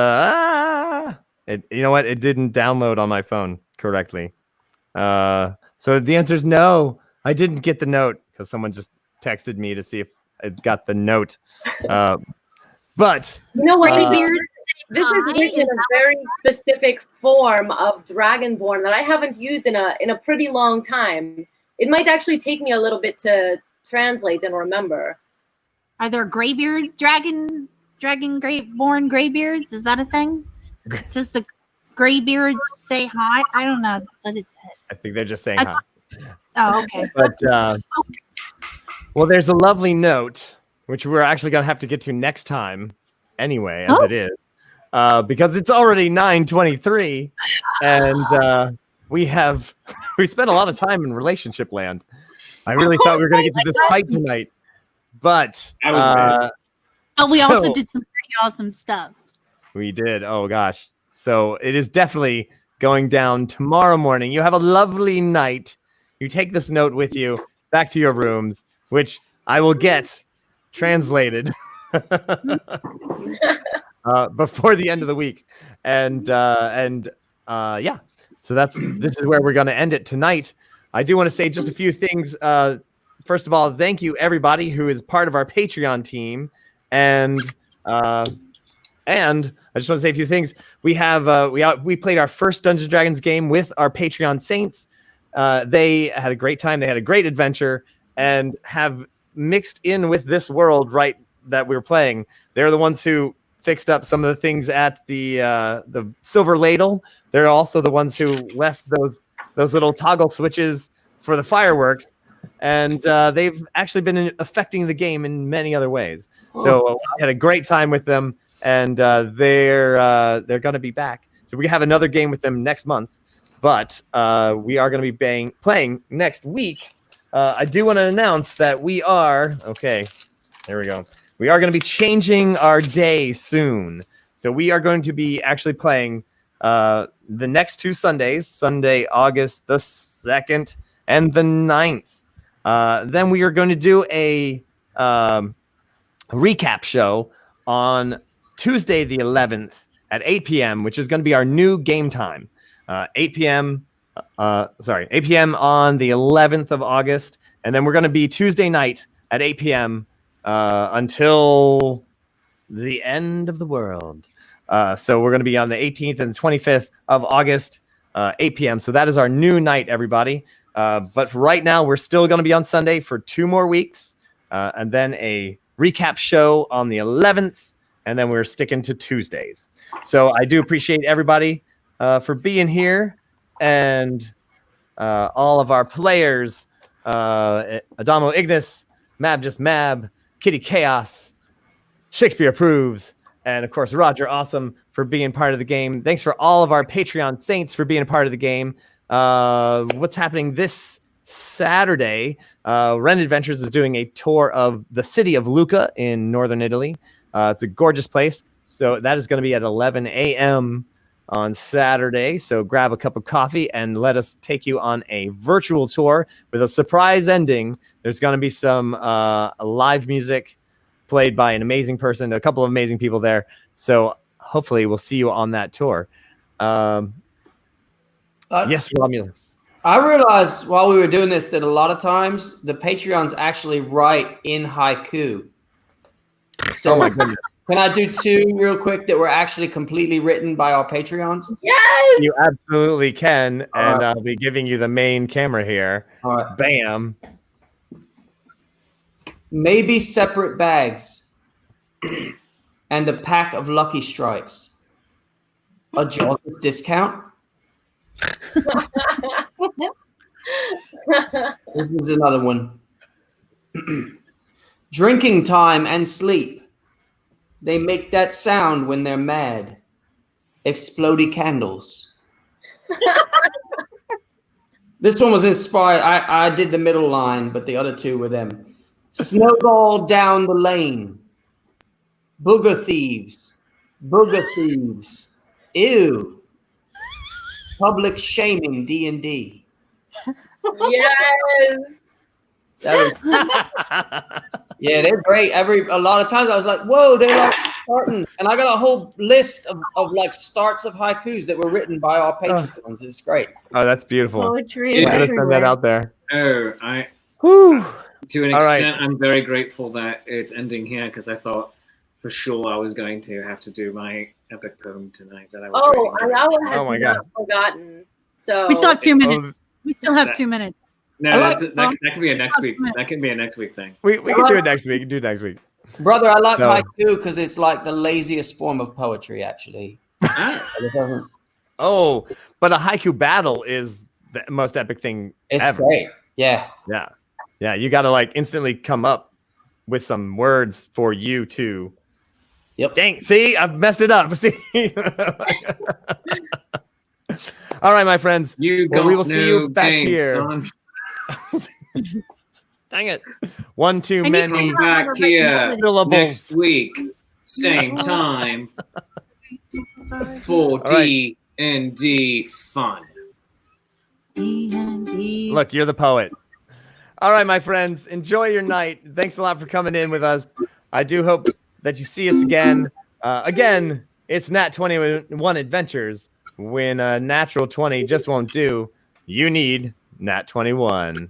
know what? It didn't download on my phone correctly. So the answer is no. I didn't get the note because someone just texted me to see if I got the note. But you know what? This is written in a very specific form of Dragonborn that I haven't used in a pretty long time. It might actually take me a little bit to translate and remember. Are there graybeard dragon born graybeards? Is that a thing? It says the graybeards say hi. I don't know. That's what it says. I think they're just saying hi. Oh, okay. But well, there's a lovely note which we're actually gonna have to get to next time, anyway, as it is, because it's already 9:23, and we spent a lot of time in relationship land. I really thought we were gonna get to this fight tonight, but I was we also did some pretty awesome stuff. We did. Oh gosh. So it is definitely going down tomorrow morning. You have a lovely night. You take this note with you back to your rooms, which I will get translated before the end of the week. And yeah. So this is where we're going to end it tonight. I do want to say just a few things. First of all, thank you everybody who is part of our Patreon team, and I just want to say a few things. We played our first Dungeons & Dragons game with our Patreon saints. They had a great time. They had a great adventure, and have mixed in with this world that we were playing. They're the ones who fixed up some of the things at the Silver Ladle. They're also the ones who left those little toggle switches for the fireworks, and they've actually been affecting the game in many other ways. So I had a great time with them, and they're going to be back. So we have another game with them next month, but we are going to be playing next week. I do want to announce that we are there we go. We are going to be changing our day soon. So we are going to be actually playing the next 2 Sundays, Sunday, August the 2nd and the 9th. Then we are going to do a recap show on Tuesday the 11th at 8 p.m., which is going to be our new game time. 8 p.m. on the 11th of August. And then we're going to be Tuesday night at 8 p.m. Until the end of the world. So we're going to be on the 18th and 25th of August. 8 p.m. So that is our new night, everybody. But for right now, we're still going to be on Sunday for 2 more weeks, and then a recap show on the 11th, and then we're sticking to Tuesdays. So I do appreciate everybody for being here, and all of our players, Adamo Ignis, Mab Just Mab, Kitty Kaos, Shakespeare Approves, and of course Roger Awesome for being part of the game. Thanks for all of our Patreon saints for being a part of the game. What's happening this Saturday? Ren Adventures is doing a tour of the city of Lucca in northern Italy. It's a gorgeous place. So that is going to be at 11 a.m. on Saturday. So grab a cup of coffee and let us take you on a virtual tour with a surprise ending. There's going to be some live music played by an amazing person, a couple of amazing people there. So hopefully we'll see you on that tour. Yes, Romulus. I realized while we were doing this that a lot of times the Patreons actually write in haiku. So, oh my goodness. Can I do 2 real quick that were actually completely written by our Patreons? Yes! You absolutely can. And I'll be giving you the main camera here. All right. Bam. Maybe separate bags and a pack of Lucky Strikes. A Jaws discount? This is another one. Drinking time and sleep. They make that sound when they're mad. Explodey candles. This one was inspired. I did the middle line, but the other 2 were them. Snowball down the lane. Booger thieves. Booger thieves. Ew. Public shaming D&D. Yes. Yeah, they're great. A lot of times I was like, whoa, they're like starting. And I got a whole list of like starts of haikus that were written by our patrons. It's great. Oh, that's beautiful. Poetry. You gotta send that out there. Oh, Whew. to an All right. extent, I'm very grateful that it's ending here because I thought for sure I was going to have to do my epic poem tonight. That I was writing. Ayala has Oh my not God. forgotten. So We still have 2 Oh, minutes. We still have 2 minutes. No, like- that could be a next week. That can be a next week thing. we can do it next week. Do it next week. Brother, I like No. haiku because it's like the laziest form of poetry, actually. Oh, but a haiku battle is the most epic thing It's ever. great. Yeah. Yeah. You got to like instantly come up with some words for you to. Yep. Dang, see, I've messed it up. See. All right, my friends. You Well, got we will see you no back game, here. son. Dang it. One too I need to many Come back here syllables. next week, same time for right. D&D fun. D&D. Look, you're the poet. All right, my friends. Enjoy your night. Thanks a lot for coming in with us. I do hope that you see us again. Again, it's Nat21 Adventures. When a natural 20 just won't do, you need Nat21.